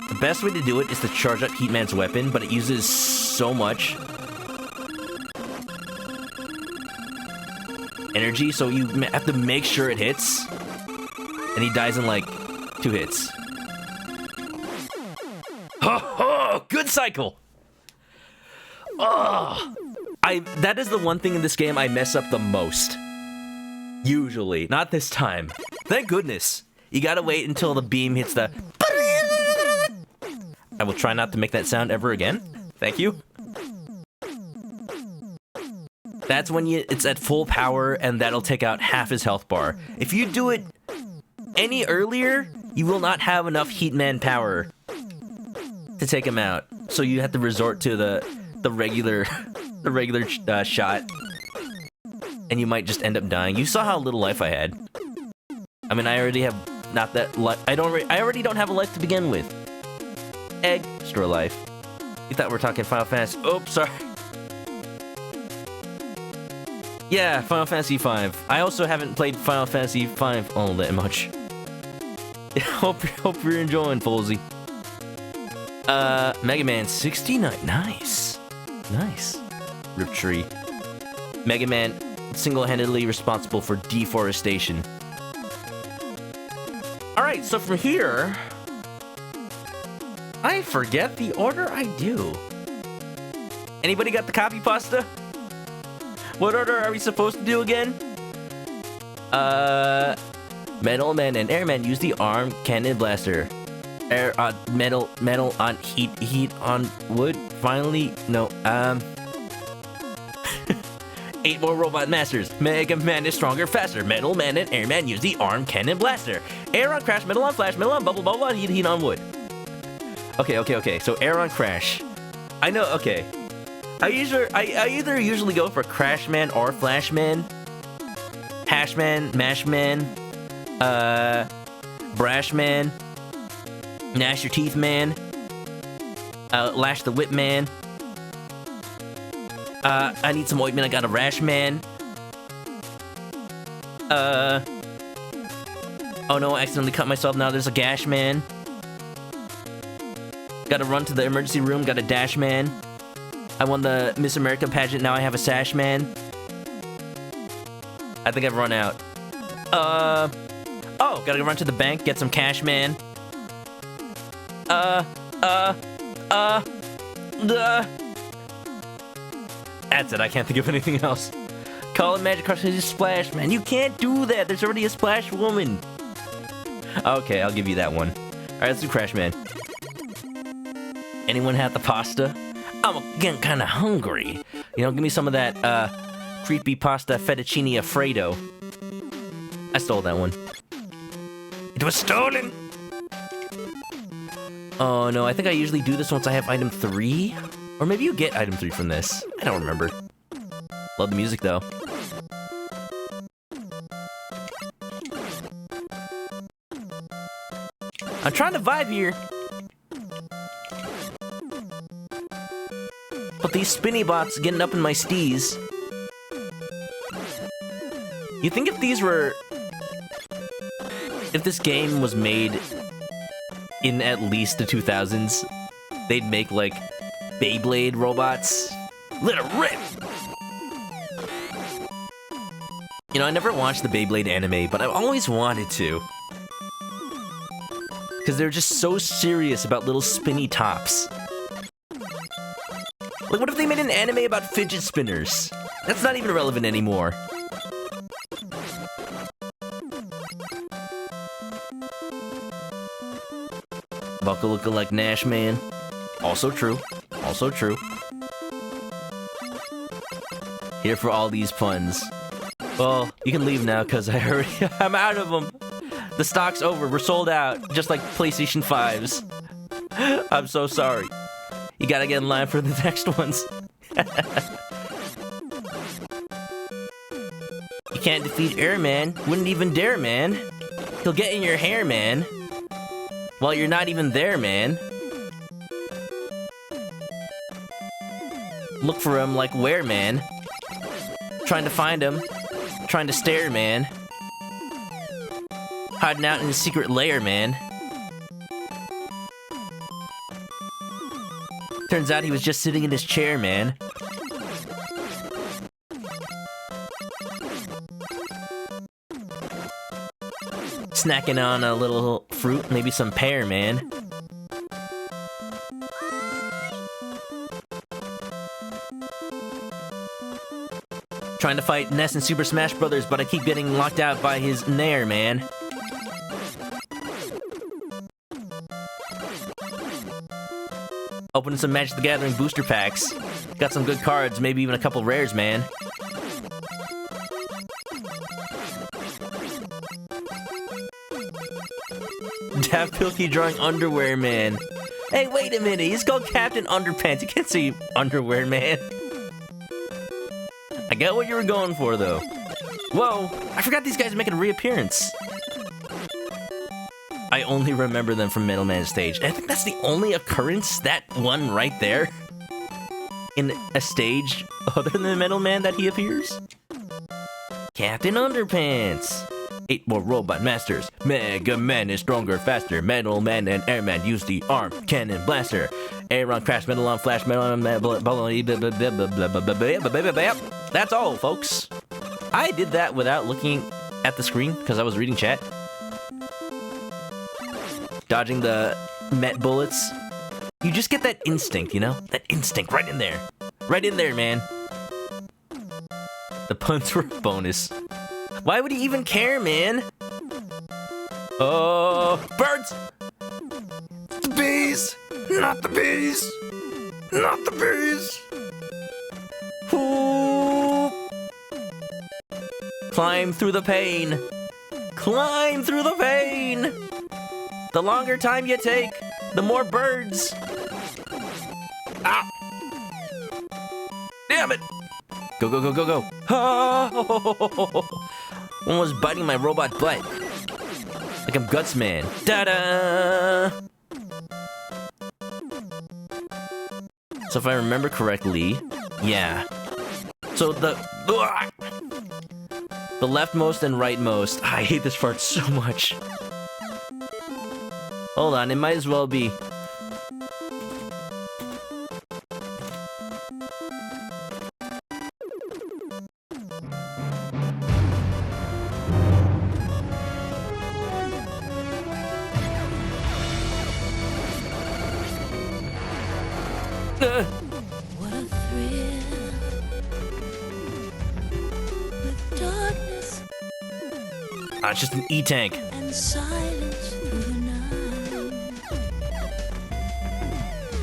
The best way to do it is to charge up Heatman's weapon, but it uses so much energy, so you have to make sure it hits. And he dies in, like, 2 hits. Ho ho! Good cycle! Oh! That is the one thing in this game I mess up the most. Usually. Not this time. Thank goodness. You gotta wait until the beam hits the... I will try not to make that sound ever again. Thank you. That's when it's at full power, and that'll take out half his health bar. If you do it any earlier, you will not have enough Heatman power to take him out. So you have to resort to the regular shot, and you might just end up dying. You saw how little life I had. I mean, I already have not that life. I already don't have a life to begin with. Extra life. You thought we were talking Final Fantasy? Oops, sorry. Yeah, Final Fantasy V. I also haven't played Final Fantasy V all that much. Hope you're enjoying, Folsey. Mega Man 69. Nice. Nice. Rip Tree. Mega Man single-handedly responsible for deforestation. Alright, so from here... I forget the order I do. Anybody got the copy pasta? What order are we supposed to do again? Metal Man and Airman use the arm cannon blaster. Air on metal on heat on wood. Finally, no, 8 more Robot Masters. Mega Man is stronger, faster. Metal Man and Airman use the arm cannon blaster. Air on crash, metal on flash, metal on bubble, bubble on heat on wood. Okay. So air on crash. I know. Okay. I either usually go for Crash Man or Flash Man. Hash Man, Mash Man, Brash Man, Gnash Your Teeth Man, Lash the Whip Man. I need some ointment. I got a Rash Man. Oh no! I accidentally cut myself. Now there's a Gash Man. Gotta run to the emergency room, got a Dash Man. I won the Miss America pageant, now I have a Sash Man. I think I've run out. Oh, gotta run to the bank, get some cash, man. That's it, I can't think of anything else. Call it Magic Crush Splash, man. You can't do that, there's already a Splash Woman. Okay, I'll give you that one. Alright, let's do Crash Man. Anyone have the pasta? I'm getting kind of hungry. You know, give me some of that, creepy pasta fettuccine Alfredo. I stole that one. It was stolen! Oh no, I think I usually do this once I have item 3. Or maybe you get item 3 from this. I don't remember. Love the music though. I'm trying to vibe here. But these spinny bots getting up in my steez. You think if these were... If this game was made in at least the 2000s, they'd make, like, Beyblade robots? Let it rip! You know, I never watched the Beyblade anime, but I've always wanted to. Because they're just so serious about little spinny tops. Like, what if they made an anime about fidget spinners? That's not even relevant anymore. Buckle looking like Nash Man. Also true. Also true. Here for all these puns. Well, you can leave now, because I'm out of them. The stock's over. We're sold out, just like PlayStation 5s. I'm so sorry. You gotta get in line for the next ones. You can't defeat Airman. Wouldn't even dare, man. He'll get in your hair, man. While you're not even there, man. Look for him like where, man? Trying to find him. Trying to stare, man. Hiding out in his secret lair, man. Turns out he was just sitting in his chair, man. Snacking on a little fruit, maybe some pear, man. Trying to fight Ness in Super Smash Bros., but I keep getting locked out by his Nair, man. Opening some Magic the Gathering booster packs. Got some good cards, maybe even a couple rares, man. Daft Pilkey drawing underwear, man. Hey, wait a minute, he's called Captain Underpants. You can't say underwear, man. I get what you were going for, though. Whoa, I forgot these guys are making a reappearance. I only remember them from Metal Man stage. I think that's the only occurrence, that one right there, in a stage other than Metal Man that he appears. Captain Underpants. 8 more Robot Masters. Mega Man is stronger, faster. Metal Man and Airman use the arm cannon blaster. Aeron crash, Metal on flash, Metal on... That's all, folks. I did that without looking at the screen because I was reading chat. Dodging the Met bullets. You just get that instinct, you know? That instinct right in there. Right in there, man. The puns were a bonus. Why would he even care, man? Oh, birds! The bees! Not the bees! Not the bees! Ooh. Climb through the pain. Climb through the pain! The longer time you take, the more birds. Ah! Damn it! Go, go, go, go, go. Oh! One was biting my robot butt. Like I'm Guts Man. Da-da! So if I remember correctly, yeah. So the leftmost and rightmost. I hate this part so much. Hold on, it might as well be. What a thrill with darkness It's just an E-tank. and silence through the night.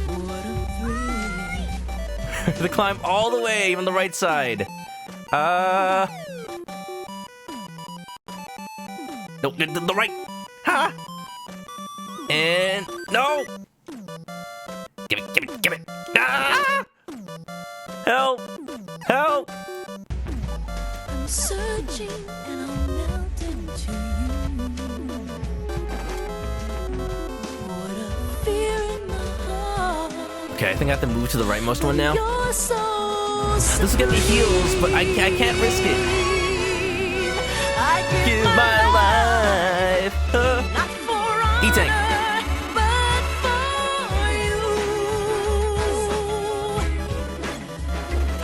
What a thrill. The climb all the way on the right side. No, the right. Ha! And no! Give it, give it, give it! Ah! Help! Help! I'm searching and I'll melt into you. What a fear in my heart. Okay, I think I have to move to the rightmost one now. You're so This is gonna be heals, but I can't risk it. I Give my life. not for E-tank. honor, but for you.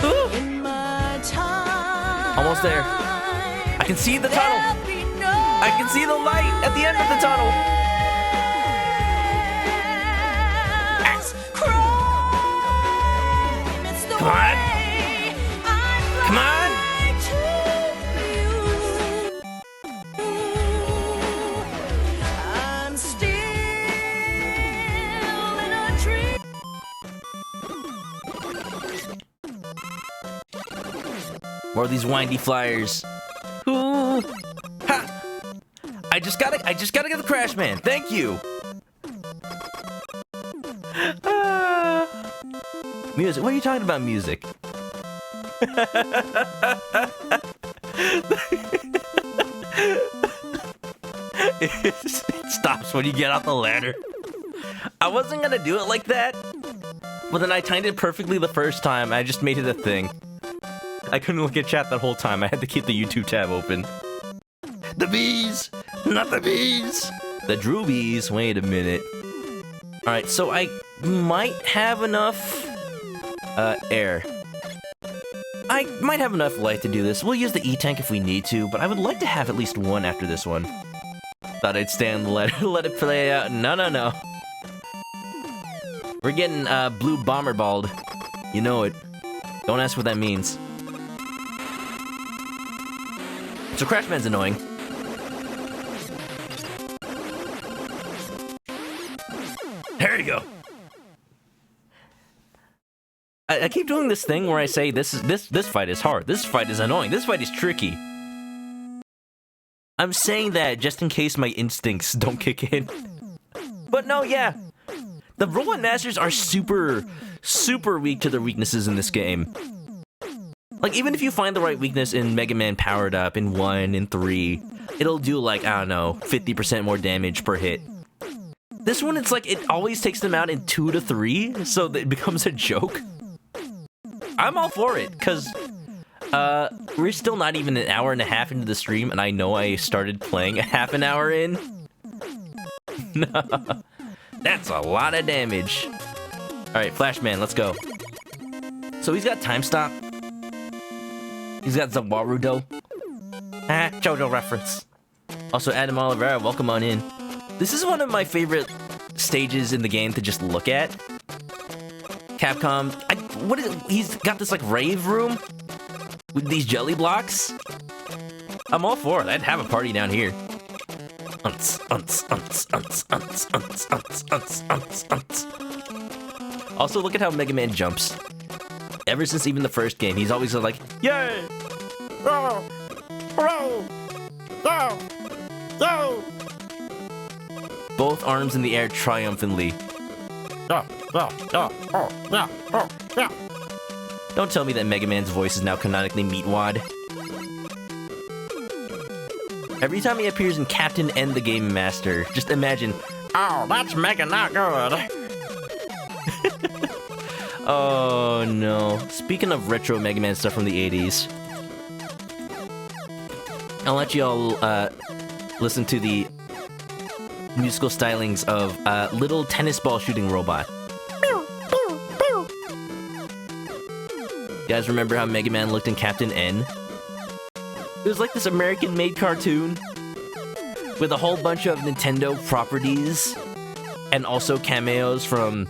Ooh, In my time, almost there. I can see the tunnel. there'll be no I can see the light at the end of the tunnel. less crime. It's the Come on. way I Come on. fly to you. I'm still in a dream. More of these windy flyers. Ooh. Ha! I just gotta get the Crash Man. Thank you. Ah. Music? What are you talking about, music? It stops when you get off the ladder. I wasn't gonna do it like that, but then I timed it perfectly the first time. I just made it a thing. I couldn't look at chat that whole time. I had to keep the YouTube tab open. The bees! Not the bees! The droobies. Wait a minute. Alright, so I might have enough air. I might have enough light to do this. We'll use the E-tank if we need to, but I would like to have at least one after this one. Thought I'd stay on the ladder, let it play out. No. We're getting blue bomber balled. You know it. Don't ask what that means. So Crashman's annoying. There you go. I keep doing this thing where I say this fight is hard. This fight is annoying. This fight is tricky. I'm saying that just in case my instincts don't kick in. But no, yeah. The Robot Masters are super weak to their weaknesses in this game. Like, even if you find the right weakness in Mega Man Powered Up in 1 and 3, it'll do, like, I don't know, 50% more damage per hit. This one, it's like, it always takes them out in 2 to 3, so that it becomes a joke. I'm all for it, because, we're still not even an hour and a half into the stream, and I know I started playing a half an hour in. That's a lot of damage. Alright, Flashman, let's go. So he's got Time Stop. He's got Zawarudo. Ah, JoJo reference. Also, Adam Oliveira, welcome on in. This is one of my favorite stages in the game to just look at. Capcom, what is it? He's got this, like, rave room with these jelly blocks. I'm all for it. I'd have a party down here. Also, look at how Mega Man jumps. Ever since even the first game, he's always like, yay! Oh! Oh! Oh! Oh! Both arms in the air triumphantly. Don't tell me that Mega Man's voice is now canonically Meatwad. Every time he appears in Captain N the Game Master, just imagine, oh, that's mega not good. Oh no. Speaking of retro Mega Man stuff from the 80s, I'll let you all listen to the musical stylings of Little Tennis Ball Shooting Robot. You guys remember how Mega Man looked in Captain N? It was like this American-made cartoon with a whole bunch of Nintendo properties and also cameos from...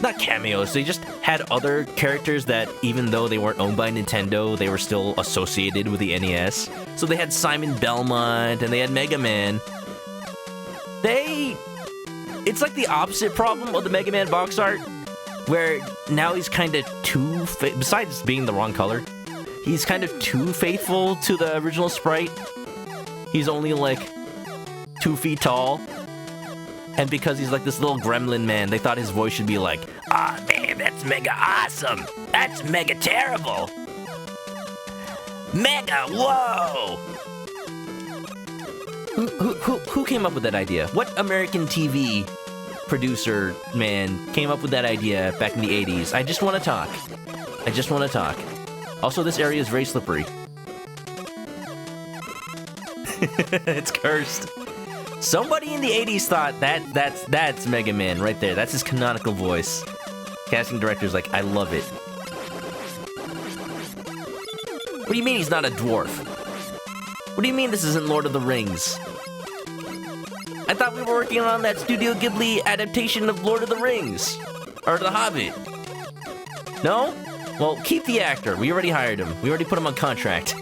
Not cameos, they just had other characters that, even though they weren't owned by Nintendo, they were still associated with the NES. So they had Simon Belmont, and they had Mega Man. It's like the opposite problem of the Mega Man box art, where now he's kind of too... Besides being the wrong color, he's kind of too faithful to the original sprite. He's only like 2 feet tall. And because he's like this little gremlin man, they thought his voice should be like, ah, man, that's mega awesome. That's mega terrible. Mega, whoa! Who came up with that idea? What American TV producer man came up with that idea back in the 80s? I just want to talk. I just want to talk. Also, this area is very slippery. It's cursed. Somebody in the 80s thought that's Mega Man right there. That's his canonical voice. Casting director's like, I love it. What do you mean he's not a dwarf? What do you mean this isn't Lord of the Rings? I thought we were working on that Studio Ghibli adaptation of Lord of the Rings. Or The Hobbit. No? Well, keep the actor. We already hired him. We already put him on contract.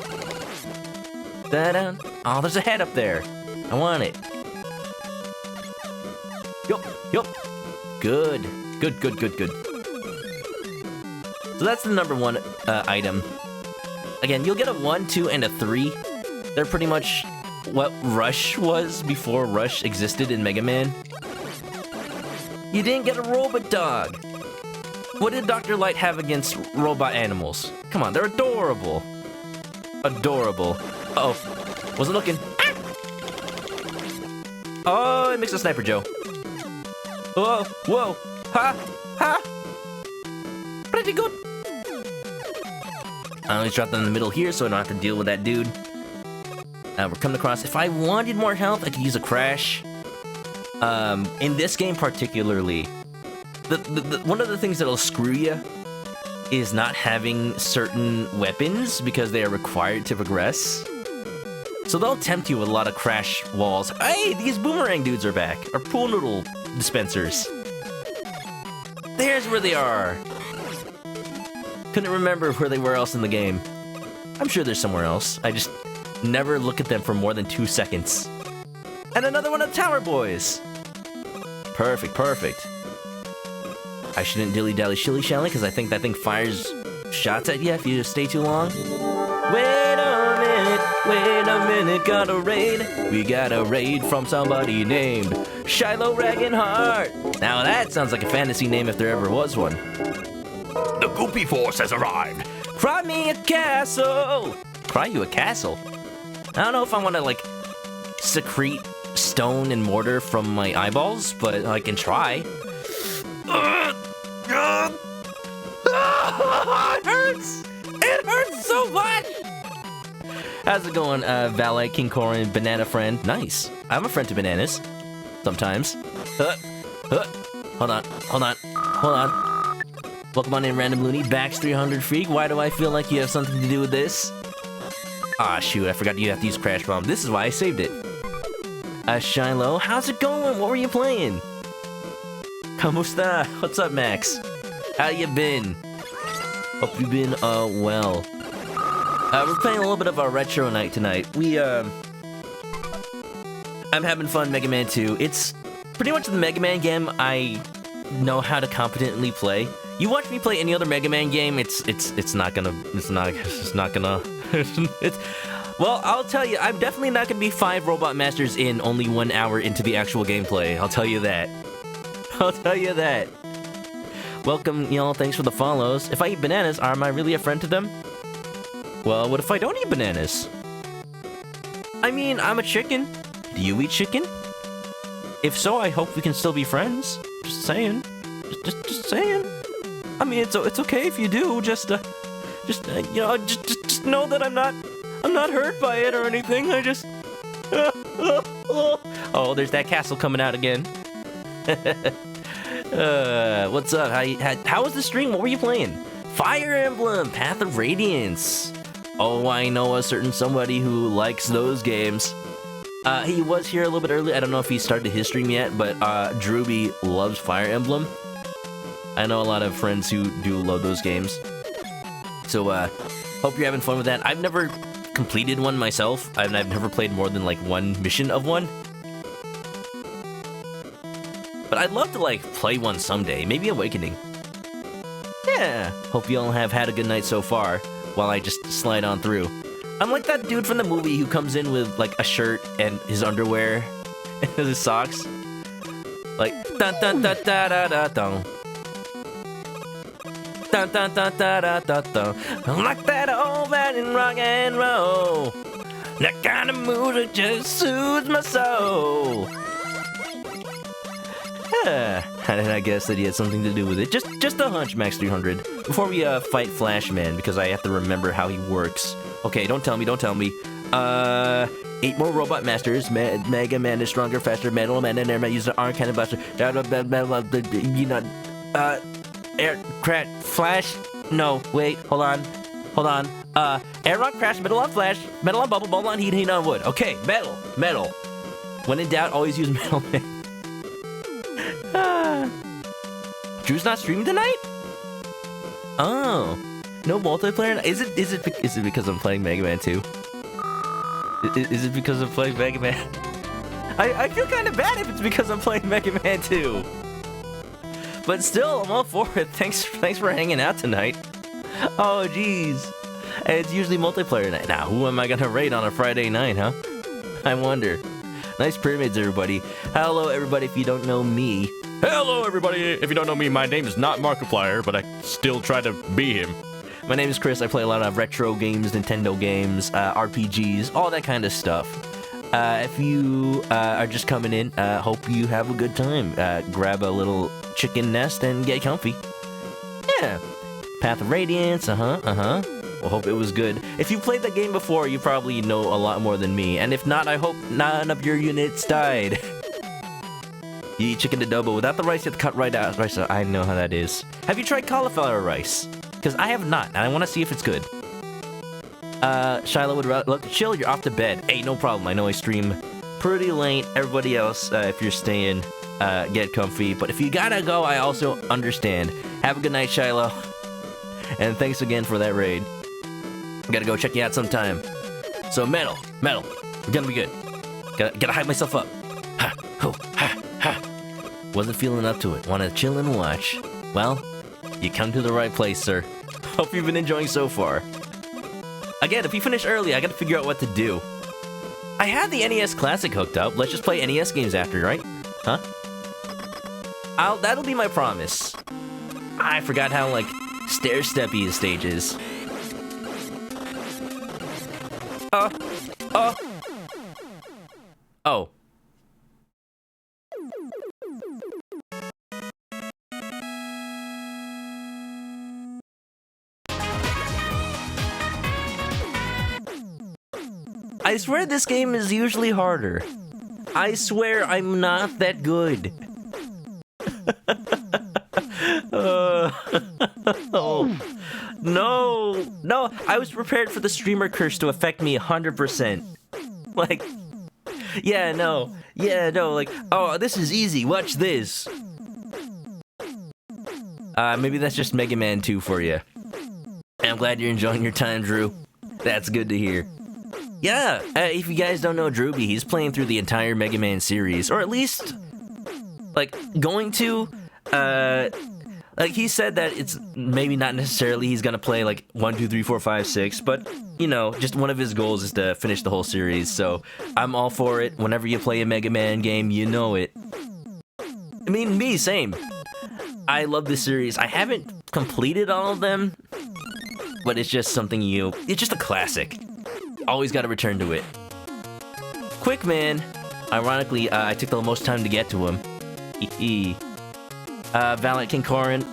Da-da. Oh, there's a head up there. I want it. Yup. Good. Good. So that's the number 1 item. Again, you'll get a 1, 2, and a 3. They're pretty much what Rush was before Rush existed in Mega Man. You didn't get a robot dog. What did Dr. Light have against robot animals? Come on, they're adorable. Adorable. Uh-oh. Wasn't looking. Ah! Oh, it makes a Sniper Joe. Whoa, whoa. Ha, ha. Pretty good. I always drop them in the middle here so I don't have to deal with that dude. We're coming across. If I wanted more health, I could use a crash. In this game particularly, one of the things that'll screw you is not having certain weapons because they are required to progress. So they'll tempt you with a lot of crash walls. Hey, these boomerang dudes are back. Or pool noodle dispensers. There's where they are. Couldn't remember where they were else in the game. I'm sure there's somewhere else. I just never look at them for more than 2 seconds. And another one of the Tower Boys. Perfect, perfect. I shouldn't dilly-dally shilly-shally because I think that thing fires shots at you if you stay too long. Wait a minute, got a raid. We got a raid from somebody named Shiloh Ragenheart. Now that sounds like a fantasy name if there ever was one. The Goopy Force has arrived. Cry me a castle. Cry you a castle? I don't know if I want to, like, secrete stone and mortar from my eyeballs, but I can try. It hurts! It hurts so much! How's it going, Valet, King Corin, Banana Friend? Nice. I'm a friend to bananas. Sometimes. Hold on. Welcome on in, Random Looney. Bax 300 Freak. Why do I feel like you have something to do with this? Ah, shoot, I forgot you have to use Crash Bomb. This is why I saved it. Shiloh, how's it going? What were you playing? Kamusta? What's up, Max? How you been? Hope you've been, well. We're playing a little bit of a retro night tonight. I'm having fun, Mega Man 2. It's pretty much the Mega Man game I know how to competently play. You watch me play any other Mega Man game, it's not gonna, well, I'll tell you, I'm definitely not gonna be 5 Robot Masters in only 1 hour into the actual gameplay. I'll tell you that. Welcome, y'all. Thanks for the follows. If I eat bananas, am I really a friend to them? Well, what if I don't eat bananas? I mean, I'm a chicken. Do you eat chicken? If so, I hope we can still be friends. Just saying. Just saying. I mean, it's okay if you do. Just know that I'm not hurt by it or anything. I just. Oh, there's that castle coming out again. What's up? How was the stream? What were you playing? Fire Emblem, Path of Radiance. Oh, I know a certain somebody who likes those games. He was here a little bit early. I don't know if he started his stream yet, but Drewby loves Fire Emblem. I know a lot of friends who do love those games. So, hope you're having fun with that. I've never completed one myself, and I've never played more than, like, one mission of one. But I'd love to, like, play one someday. Maybe Awakening. Yeah. Hope you all have had a good night so far, while I just slide on through. I'm like that dude from the movie who comes in with, like, a shirt and his underwear and his socks. Like, dun dun dun da da da dun. Dun dun dun da da da dun. Like that old man in rock and roll. That kind of mood that just soothes my soul. And I guess that he had something to do with it. Just a hunch, Max 300. Before we fight Flashman, because I have to remember how he works. Okay, don't tell me. 8 more Robot Masters. Mega Man is stronger, faster. Metal Man and Air Man use the Iron Cannon Blaster. Air crash Flash. No, wait, hold on. Air Rock Crash, Metal on Flash, Metal on Bubble, Bubble on Heat on Wood. Okay, Metal. When in doubt, always use Metal Man. Drew's not streaming tonight? Oh, no multiplayer. Is it because I'm playing Mega Man 2? Is it because I'm playing Mega Man? I feel kind of bad if it's because I'm playing Mega Man 2. But still, I'm all for it. Thanks for hanging out tonight. Oh, jeez. And it's usually multiplayer night. Now, who am I gonna raid on a Friday night, huh? I wonder. Nice pyramids, everybody. Hello, everybody. If you don't know me, Hello, everybody. If you don't know me, my name is not Markiplier, but I still try to be him. My name is Chris. I play a lot of retro games, Nintendo games, RPGs, all that kind of stuff. If you are just coming in, hope you have a good time. Grab a little chicken nest and get comfy. Yeah. Path of Radiance, Well, hope it was good. If you played that game before, you probably know a lot more than me. And if not, I hope none of your units died. You eat chicken adobo. Without the rice, you have to cut right out. Rice, I know how that is. Have you tried cauliflower rice? Because I have not, and I want to see if it's good. Shiloh would look chill. You're off to bed. Hey, no problem. I know I stream pretty late. Everybody else, if you're staying, get comfy. But if you gotta go, I also understand. Have a good night, Shiloh. And thanks again for that raid. I gotta go check you out sometime. So metal, we're gonna be good. Gotta hype myself up. Ha, ho, ha, ha. Wasn't feeling up to it. Wanna chill and watch? Well, you come to the right place, sir. Hope you've been enjoying so far. Again, if you finish early, I gotta figure out what to do. I had the NES Classic hooked up. Let's just play NES games after, right? Huh? That'll be my promise. I forgot how, like, stair-steppy his stage is. Oh. I swear this game is usually harder. I swear I'm not that good. Oh. No, I was prepared for the streamer curse to affect me 100%. Like, like, oh, this is easy, watch this. Maybe that's just Mega Man 2 for you. And I'm glad you're enjoying your time, Drew. That's good to hear. Yeah, if you guys don't know Drewby, he's playing through the entire Mega Man series, or at least, like, going to, like, he said that it's maybe not necessarily he's gonna play, like, 1, 2, 3, 4, 5, 6, but, you know, just one of his goals is to finish the whole series, so I'm all for it. Whenever you play a Mega Man game, you know it. I mean, me, same. I love this series. I haven't completed all of them, but it's just something it's just a classic. Always gotta return to it. Quick Man. Ironically, I took the most time to get to him. Valiant King Corrin,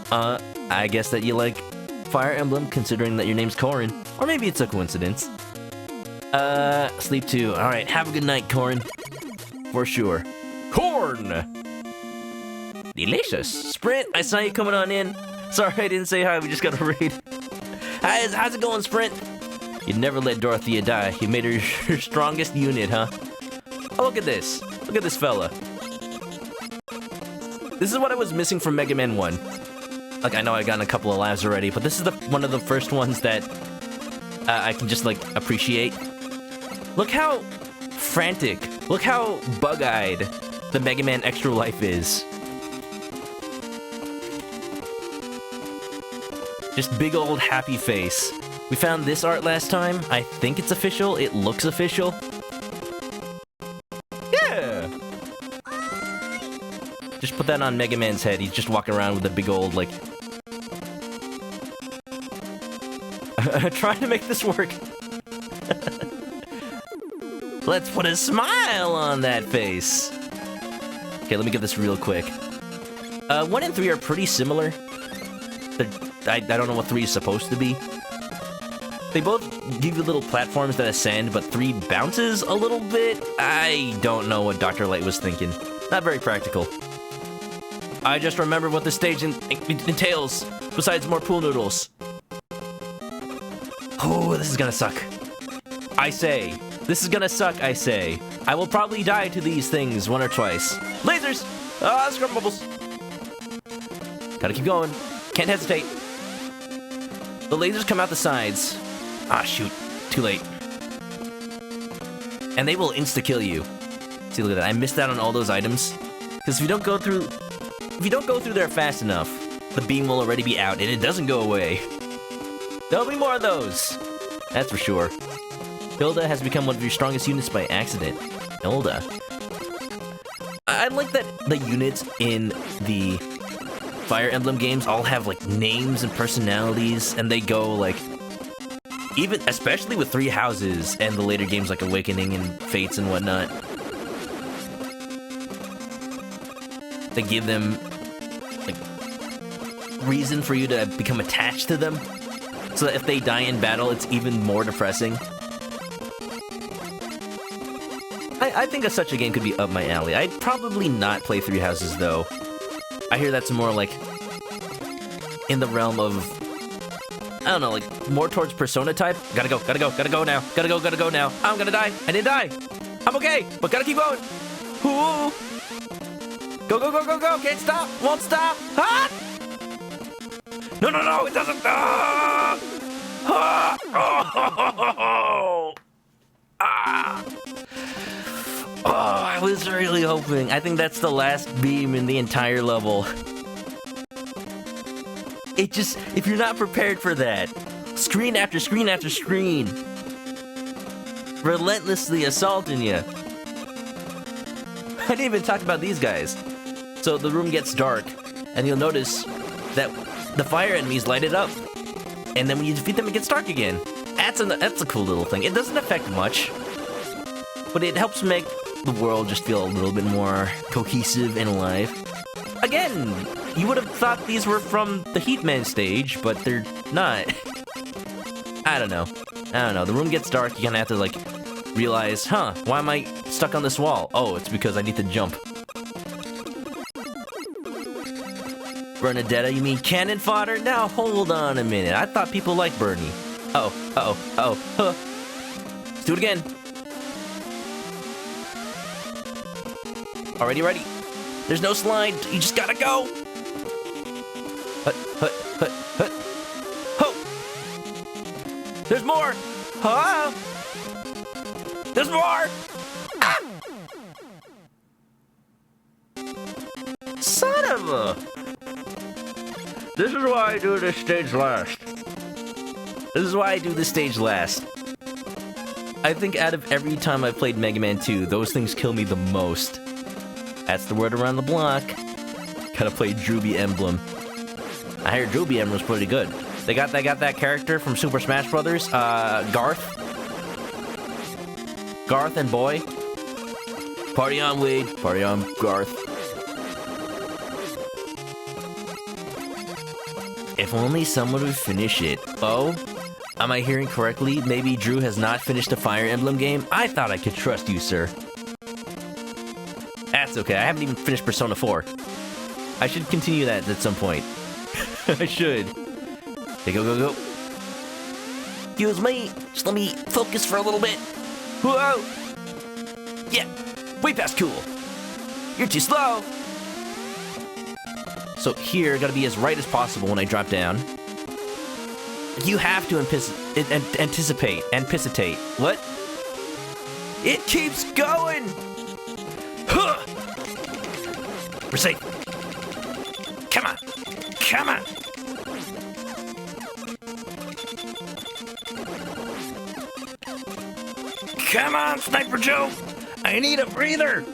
I guess that you like Fire Emblem, considering that your name's Corrin. Or maybe it's a coincidence. Sleep too. Alright, have a good night, Corrin. For sure. Corn! Delicious. Sprint, I saw you coming on in. Sorry I didn't say hi, we just got a raid. How's it going, Sprint? You'd never let Dorothea die. You made her your strongest unit, huh? Oh, look at this. Look at this fella. This is what I was missing from Mega Man 1. Like, I know I've gotten a couple of lives already, but this is one of the first ones that I can just, like, appreciate. Look how frantic, look how bug-eyed the Mega Man Extra Life is. Just big old happy face. We found this art last time. I think it's official. It looks official. Yeah! Just put that on Mega Man's head. He's just walking around with a big old, like... trying to make this work. Let's put a smile on that face. Okay, let me get this real quick. 1 and 3 are pretty similar. I don't know what 3 is supposed to be. They both give you little platforms that ascend, but 3 bounces a little bit? I don't know what Dr. Light was thinking. Not very practical. I just remember what the stage entails, besides more pool noodles. Oh, this is gonna suck. I say. This is gonna suck, I say. I will probably die to these things 1 or twice. Lasers! Ah, scrum bubbles. Gotta keep going. Can't hesitate. The lasers come out the sides. Ah, shoot. Too late. And they will insta-kill you. See, look at that. I missed out on all those items. Because if you don't go through there fast enough, the beam will already be out, and it doesn't go away. There'll be more of those. That's for sure. Hilda has become one of your strongest units by accident. Hilda. I like that the units in the Fire Emblem games all have like names and personalities, and they go like, even especially with Three Houses and the later games like Awakening and Fates and whatnot, they give them like reason for you to become attached to them, so that if they die in battle, it's even more depressing. I think such a game could be up my alley. I'd probably not play Three Houses though. I hear that's more like in the realm of, I don't know, like more towards Persona type. Gotta go now. Gotta go now. I'm gonna die. I didn't die. I'm okay, but gotta keep going. Ooh. Go. Can't stop. Won't stop. Ah! No, it doesn't. Ah! Ah! Ah! Oh, I was really hoping. I think that's the last beam in the entire level. It just, if you're not prepared for that, screen after screen after screen, relentlessly assaulting you. I didn't even talk about these guys. So the room gets dark, and you'll notice that the fire enemies light it up. And then when you defeat them, it gets dark again. That's a cool little thing. It doesn't affect much, but it helps make the world just feel a little bit more cohesive and alive. Again, you would have thought these were from the Heatman stage, but they're not. I don't know. The room gets dark, you're gonna have to, like, realize, why am I stuck on this wall? Oh, it's because I need to jump. Bernadetta, you mean cannon fodder? Now, hold on a minute. I thought people liked Bernie. Let's do it again. Already ready. There's no slide. You just gotta go. Hut. Ho! There's more. Huh? There's more. Ah! Son of a. This is why I do this stage last. I think out of every time I've played Mega Man 2, those things kill me the most. That's the word around the block. Gotta play Druby Emblem. I heard Druby Emblem's pretty good. They got that character from Super Smash Brothers, Garth and Boy. Party on, Wade. Party on, Garth. If only someone would finish it. Oh? Am I hearing correctly? Maybe Drew has not finished a Fire Emblem game? I thought I could trust you, sir. That's okay. I haven't even finished Persona 4. I should continue that at some point. I should. Okay, go. Excuse me. Just let me focus for a little bit. Whoa! Yeah, way past cool. You're too slow. So here, gotta be as right as possible when I drop down. You have to anticipate. What? It keeps going! Huh! We're safe. Come on. Come on, Sniper Joe. I need a breather.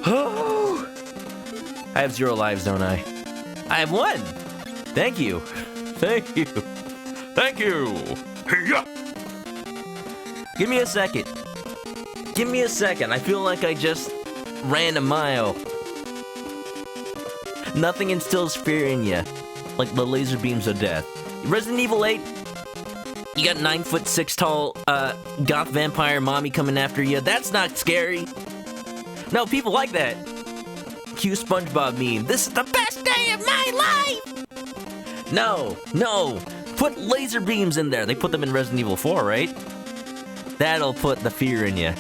Oh. I have 0 lives, don't I? I have 1. Thank you. Hey-ya! Give me a second. I feel like I just ran a mile. Nothing instills fear in you like the laser beams of death. Resident Evil 8, you got 9'6" tall goth vampire mommy coming after you. That's not scary. No, people like that. Cue SpongeBob meme. This is the best day of my life! No. Put laser beams in there. They put them in Resident Evil 4, right? That'll put the fear in you.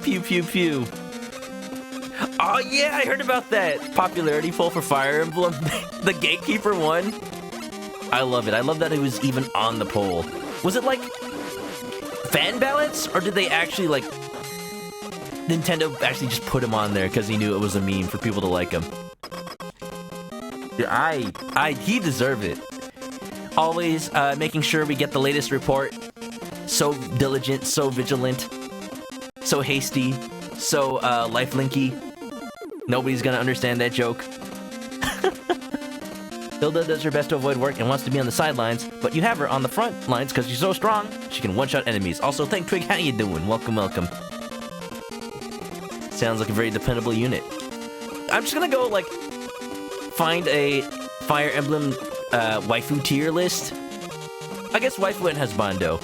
Pew, pew, pew. Oh yeah, I heard about that popularity poll for Fire Emblem. The Gatekeeper won. I love it. I love that it was even on the poll. Was it like fan ballots, or did they actually like Nintendo actually just put him on there because he knew it was a meme for people to like him? He deserved it. Always making sure we get the latest report. So diligent, so vigilant, so hasty. so lifelinky. Nobody's gonna understand that joke. Hilda does her best to avoid work and wants to be on the sidelines, but you have her on the front lines because she's so strong, she can one-shot enemies. Also, thank Twig, how you doing? Welcome, welcome. Sounds like a very dependable unit. I'm just gonna go, like, find a Fire Emblem waifu tier list. I guess waifu and husbando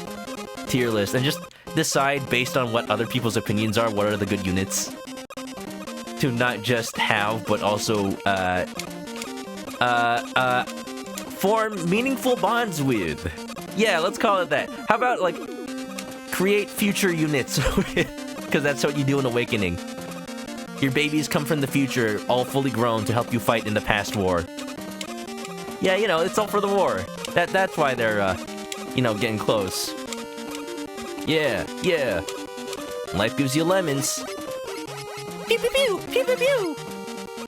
tier list, and just decide based on what other people's opinions are, what are the good units to not just have, but also, form meaningful bonds with. Yeah, let's call it that. How about, like, create future units? Because that's what you do in Awakening. Your babies come from the future, all fully grown, to help you fight in the past war. Yeah, you know, it's all for the war. That's why they're, you know, getting close. Yeah, yeah. Life gives you lemons. Pew pew pew, pew pew pew.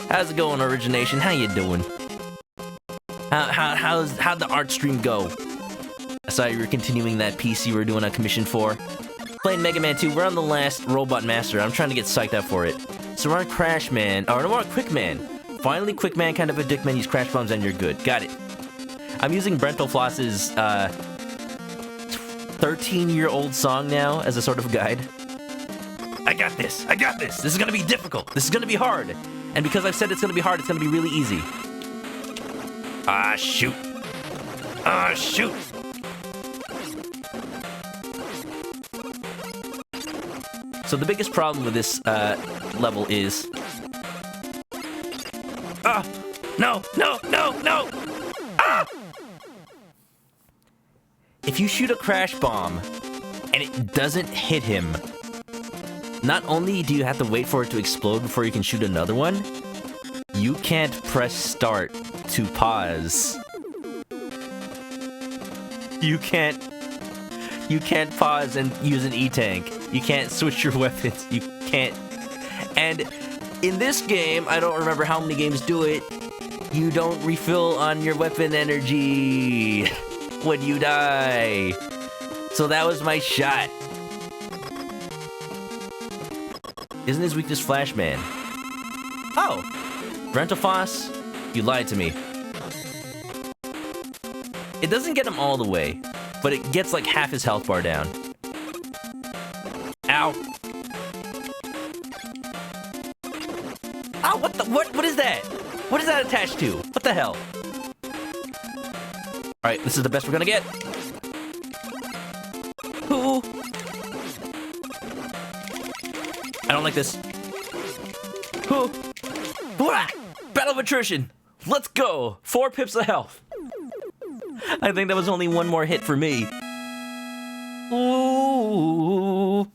How's it going, Origination? How you doing? How'd the art stream go? I saw you were continuing that piece you were doing a commission for. Playing Mega Man 2, we're on the last Robot Master. I'm trying to get psyched up for it. So we're on Crash Man, or no, we're on Quick Man. Finally, Quick Man, kind of a dick man, use Crash Bombs and you're good. Got it. I'm using Brental Floss's 13-year-old song now as a sort of guide. I got this, I got this. This is gonna be difficult. This is gonna be hard. And because I've said it's gonna be hard, it's gonna be really easy. Ah, shoot. Ah, shoot. So the biggest problem with this level is... Ah! No, no, no, no! Ah! If you shoot a Crash Bomb and it doesn't hit him, not only do you have to wait for it to explode before you can shoot another one, you can't press start to pause. You can't pause and use an E-Tank. You can't switch your weapons. You can't. And in this game, I don't remember how many games do it, you don't refill on your weapon energy when you die. So that was my shot. Isn't his weakness Flash Man? Oh! Brental Foss, you lied to me. It doesn't get him all the way, but it gets like half his health bar down. Ow. Ow, what is that? What is that attached to? What the hell? Alright, this is the best we're gonna get. Ooh. I don't like this. Ooh. Wah! Battle of attrition. Let's go. 4 pips of health. I think that was only one more hit for me. Ooh.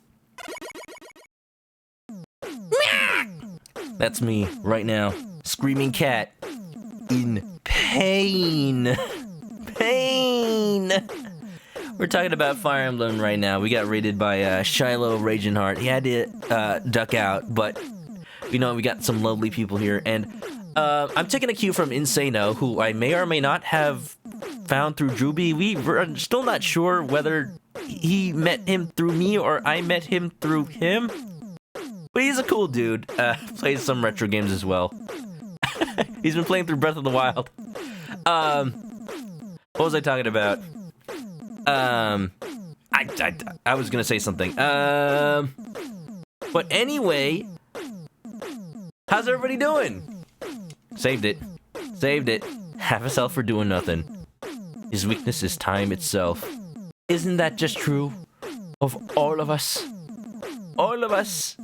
That's me right now. Screaming cat. In pain. Pain. We're talking about Fire Emblem right now. We got raided by Shiloh Ragenheart. He had to duck out, but you know, we got some lovely people here. And I'm taking a cue from Insano, who I may or may not have found through Drewby. We're still not sure whether he met him through me or I met him through him. But he's a cool dude. Plays some retro games as well. He's been playing through Breath of the Wild. What was I talking about? I was gonna say something. But anyway, how's everybody doing? Saved it. Saved it. Half a self for doing nothing. His weakness is time itself. Isn't that just true of all of us? All of us.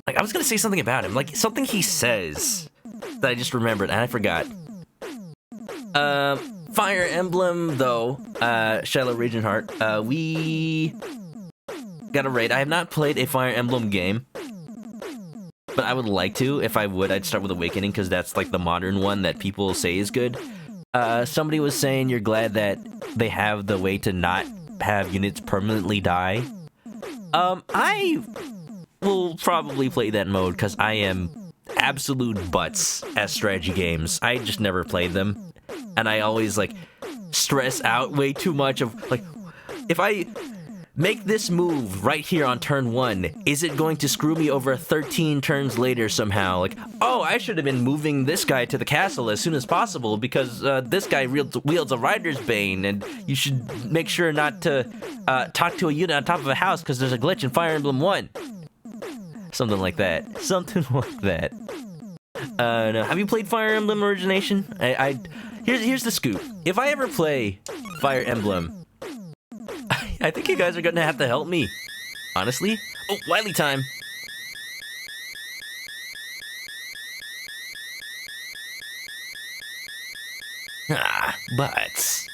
Like, I was gonna say something about him, like something he says that I just remembered and I forgot. Fire Emblem, though, Shiloh Ragenheart, we got a raid. I have not played a Fire Emblem game, but I would like to. If I would, I'd start with Awakening, because that's like the modern one that people say is good. Somebody was saying you're glad that they have the way to not have units permanently die. I will probably play that mode, because I am absolute butts at strategy games. I just never played them. And I always, like, stress out way too much of, like, if I make this move right here on turn 1. Is it going to screw me over 13 turns later somehow? Like, oh, I should have been moving this guy to the castle as soon as possible because this guy wields a Rider's Bane, and you should make sure not to talk to a unit on top of a house because there's a glitch in Fire Emblem 1. Something like that. Something like that. No. Have you played Fire Emblem Origination? Here's the scoop. If I ever play Fire Emblem, I think you guys are gonna have to help me. Honestly. Oh, Wily time. But...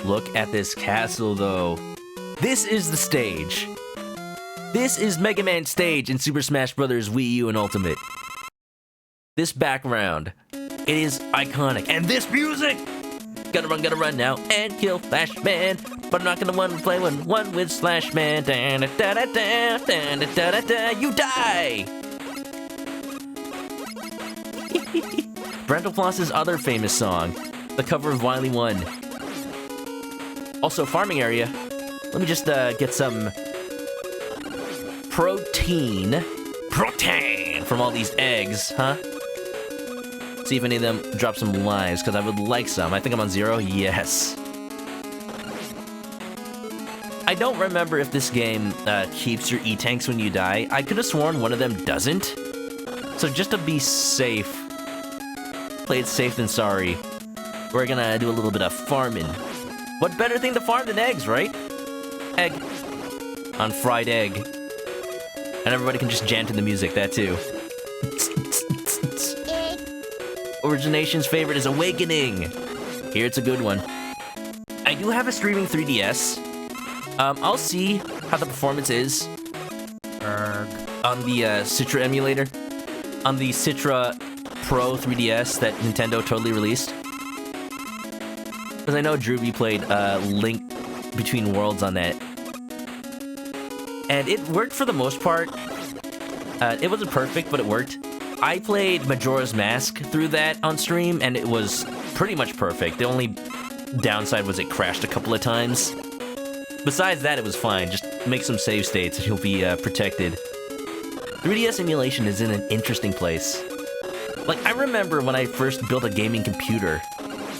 look at this castle, though. This is the stage. This is Mega Man's stage in Super Smash Bros. Wii U and Ultimate. This background, it is iconic. And this music! Gotta run now and kill Flash Man. But I'm not gonna play one with Slash Man. You die! Brendel Floss's other famous song, the cover of Wily 1. Also, farming area. Let me just get some protein from all these eggs, huh? See if any of them drop some lives, because I would like some. I think I'm on 0. Yes. I don't remember if this game keeps your E-tanks when you die. I could have sworn one of them doesn't. So just to be safe, play it safe than sorry, we're gonna do a little bit of farming. What better thing to farm than eggs, right? Egg. On fried egg. And everybody can just jam to the music, that too. Origination's favorite is Awakening. Here, it's a good one. I do have a streaming 3DS. I'll see how the performance is on the Citra emulator. On the Citra Pro 3DS that Nintendo totally released. Because I know Drewby played Link Between Worlds on that. And it worked for the most part. It wasn't perfect, but it worked. I played Majora's Mask through that on stream, and it was pretty much perfect. The only downside was it crashed a couple of times. Besides that, it was fine. Just make some save states and you'll be protected. 3DS emulation is in an interesting place. Like, I remember when I first built a gaming computer,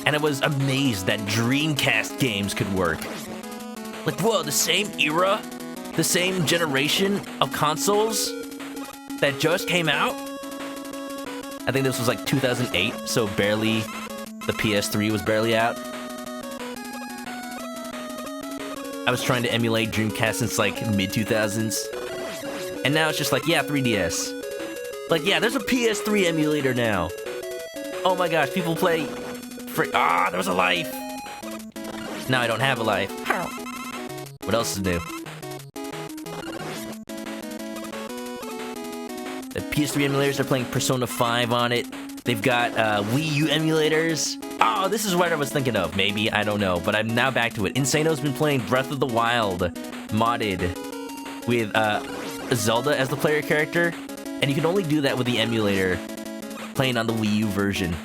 and I was amazed that Dreamcast games could work. Like, whoa, the same era? The same generation of consoles that just came out? I think this was like 2008, so barely, the PS3 was barely out. I was trying to emulate Dreamcast since like mid-2000s. And now it's just like, yeah, 3DS. Like, yeah, there's a PS3 emulator now. Oh my gosh, people play... there was a life! Now I don't have a life. What else is new? The PS3 emulators are playing Persona 5 on it. They've got Wii U emulators. Oh, this is what I was thinking of. Maybe, I don't know. But I'm now back to it. Insano's been playing Breath of the Wild modded with Zelda as the player character. And you can only do that with the emulator playing on the Wii U version.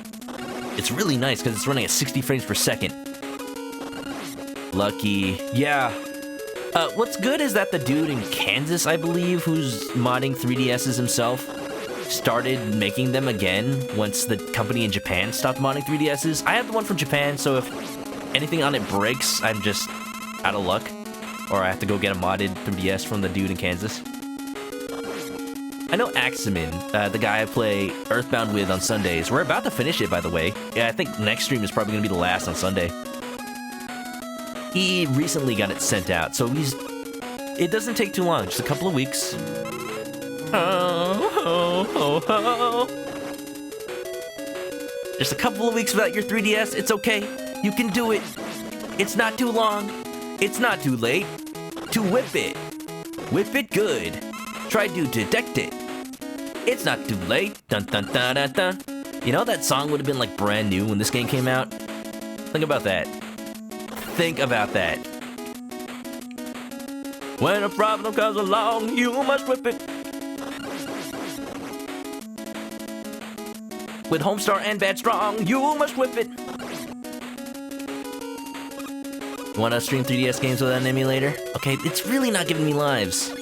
It's really nice because it's running at 60 frames per second. Lucky. Yeah. What's good is that the dude in Kansas, I believe, who's modding 3DSs himself, started making them again once the company in Japan stopped modding 3DSs. I have the one from Japan, so if anything on it breaks, I'm just out of luck. Or I have to go get a modded 3DS from the dude in Kansas. I know Aximin, the guy I play Earthbound with on Sundays. We're about to finish it, by the way. Yeah, I think next stream is probably going to be the last on Sunday. He recently got it sent out, so it doesn't take too long, just a couple of weeks. Just a couple of weeks without your 3DS, it's okay. You can do it. It's not too long. It's not too late to whip it. Whip it good. Try to detect it. It's not too late. Dun dun dun dun dun. You know that song would have been like brand new when this game came out? Think about that. Think about that. When a problem comes along, you must whip it. With Homestar and Bad Strong, you must whip it. You wanna stream 3DS games without an emulator? Okay, it's really not giving me lives.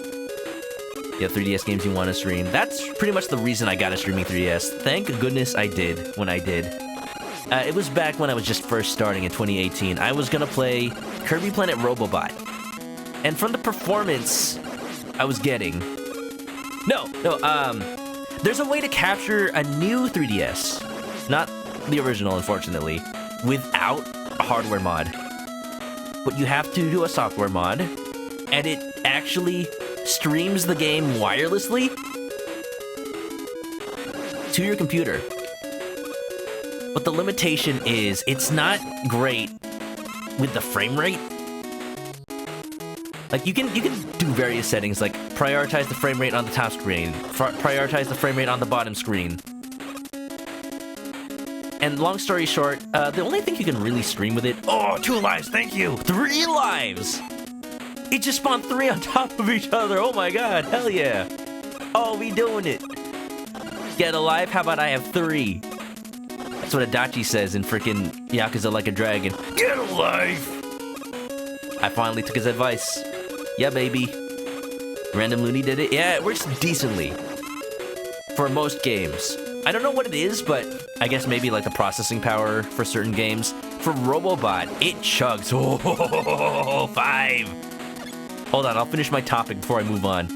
Yeah, 3DS games you wanna stream. That's pretty much the reason I got a streaming 3DS. Thank goodness I did when I did. It was back when I was just first starting in 2018. I was gonna play Kirby Planet Robobot. And from the performance I was getting... there's a way to capture a new 3DS. Not the original, unfortunately. Without a hardware mod. But you have to do a software mod. And it actually streams the game wirelessly to your computer. But the limitation is, it's not great with the frame rate. Like, you can do various settings, like prioritize the frame rate on the top screen, prioritize the frame rate on the bottom screen. And long story short, the only thing you can really stream with it... Oh, 2 lives, thank you! 3 lives! It just spawned 3 on top of each other, oh my god, hell yeah! Oh, we doing it! Get alive? How about I have 3? That's what Adachi says in frickin' Yakuza Like a Dragon. Get alive! I finally took his advice. Yeah, baby. Random Looney did it. Yeah, it works decently. For most games. I don't know what it is, but I guess maybe like the processing power for certain games. For Robobot, it chugs. Oh, 5. Hold on, I'll finish my topic before I move on.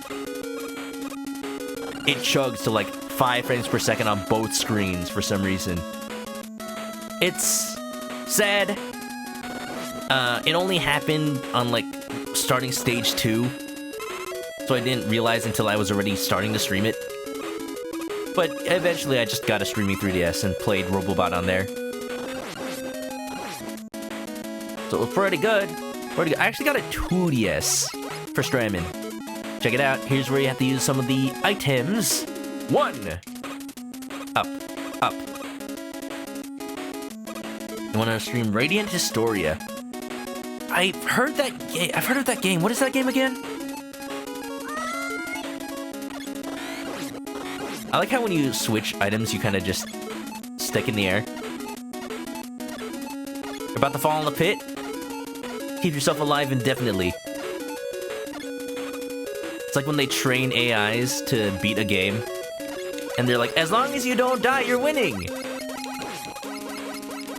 It chugs to like 5 frames per second on both screens for some reason. It's sad. It only happened on like starting stage 2, so I didn't realize until I was already starting to stream it. But eventually I just got a streaming 3DS and played Robobot on there. So it was pretty good. I actually got a 2DS for streaming. Check it out. Here's where you have to use some of the items. 1. Up. Up. You want to stream Radiant Historia? I've heard of that game. What is that game again? I like how when you switch items, you kind of just stick in the air. You're about to fall in the pit? Keep yourself alive indefinitely. It's like when they train AIs to beat a game. And they're like, as long as you don't die, you're winning!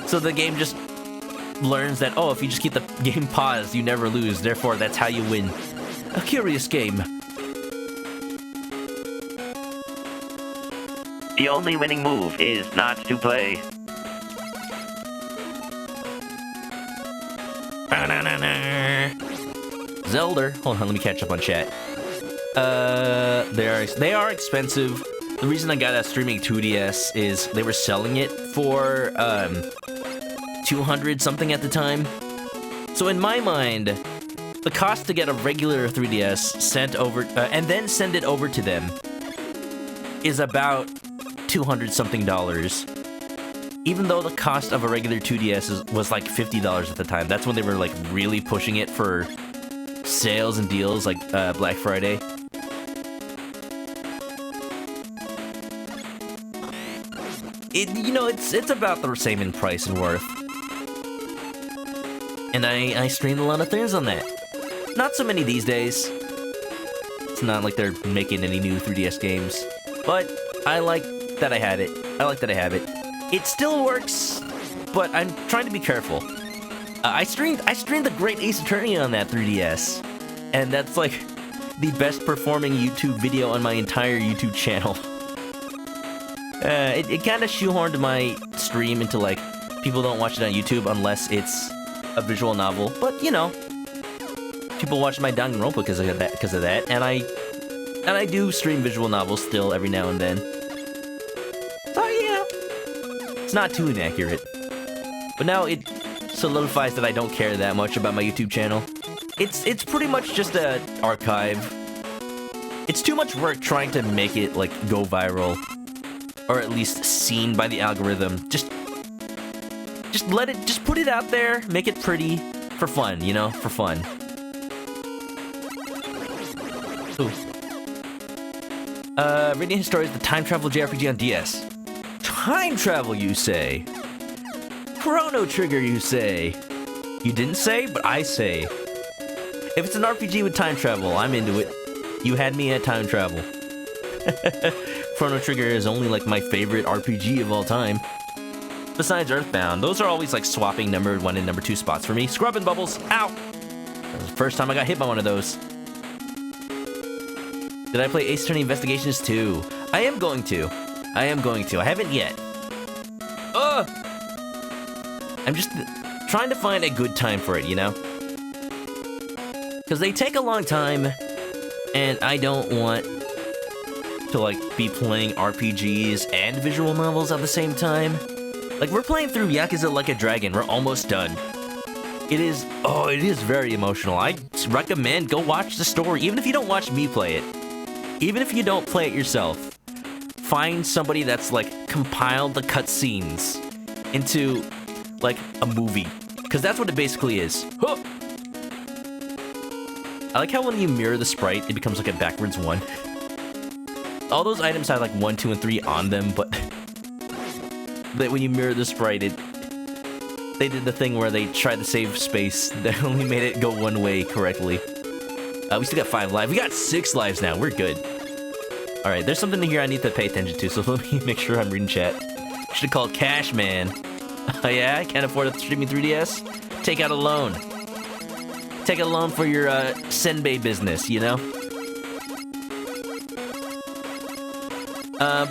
So the game just learns that, oh, if you just keep the game paused, you never lose. Therefore, that's how you win. A curious game. The only winning move is not to play. Zelda. Hold on, let me catch up on chat. They are expensive. The reason I got a streaming 2DS is they were selling it for 200 something at the time. So in my mind, the cost to get a regular 3DS sent over and then send it over to them is about 200 something dollars. Even though the cost of a regular 2DS was like $50 at the time. That's when they were like really pushing it for sales and deals like Black Friday. It's about the same in price and worth. And I streamed a lot of things on that. Not so many these days. It's not like they're making any new 3DS games. But I like that I had it. I like that I have it. It still works, but I'm trying to be careful. I streamed the Great Ace Attorney on that 3DS. And that's like the best performing YouTube video on my entire YouTube channel. It kind of shoehorned my stream into like, people don't watch it on YouTube unless it's a visual novel. But, you know, people watch my Danganronpa because of that, and I do stream visual novels still every now and then. So, you know, it's not too inaccurate. But now it solidifies that I don't care that much about my YouTube channel. It's pretty much just an archive. It's too much work trying to make it, like, go viral. Or at least seen by the algorithm. Just put it out there, make it pretty, for fun, you know, for fun. Ooh. Radiant Historia is the time travel JRPG on DS. Time travel, you say? Chrono Trigger, you say? You didn't say, but I say. If it's an RPG with time travel, I'm into it. You had me at time travel. Chrono Trigger is only like my favorite RPG of all time. Besides Earthbound, those are always like swapping number 1 and number 2 spots for me. Scrubbing bubbles, ow! That was the first time I got hit by one of those. Did I play Ace Attorney Investigations 2? I am going to. I haven't yet. Ugh! I'm just trying to find a good time for it, you know? Because they take a long time, and I don't want to, like, be playing RPGs and visual novels at the same time. Like, we're playing through Yakuza Like a Dragon. We're almost done. It is very emotional. I recommend go watch the story, even if you don't watch me play it. Even if you don't play it yourself. Find somebody that's, like, compiled the cutscenes into, like, a movie. Because that's what it basically is. Huh! I like how when you mirror the sprite, it becomes like a backwards 1. All those items have like 1, 2, and 3 on them, but when you mirror the sprite, they did the thing where they tried to save space that only made it go one way correctly. We still got 5 lives. We got 6 lives now. We're good. All right, there's something here I need to pay attention to, so let me make sure I'm reading chat. Should have called Cash Man. Oh yeah, I can't afford a streaming 3DS? Take out a loan. Take a loan for your senbei business, you know?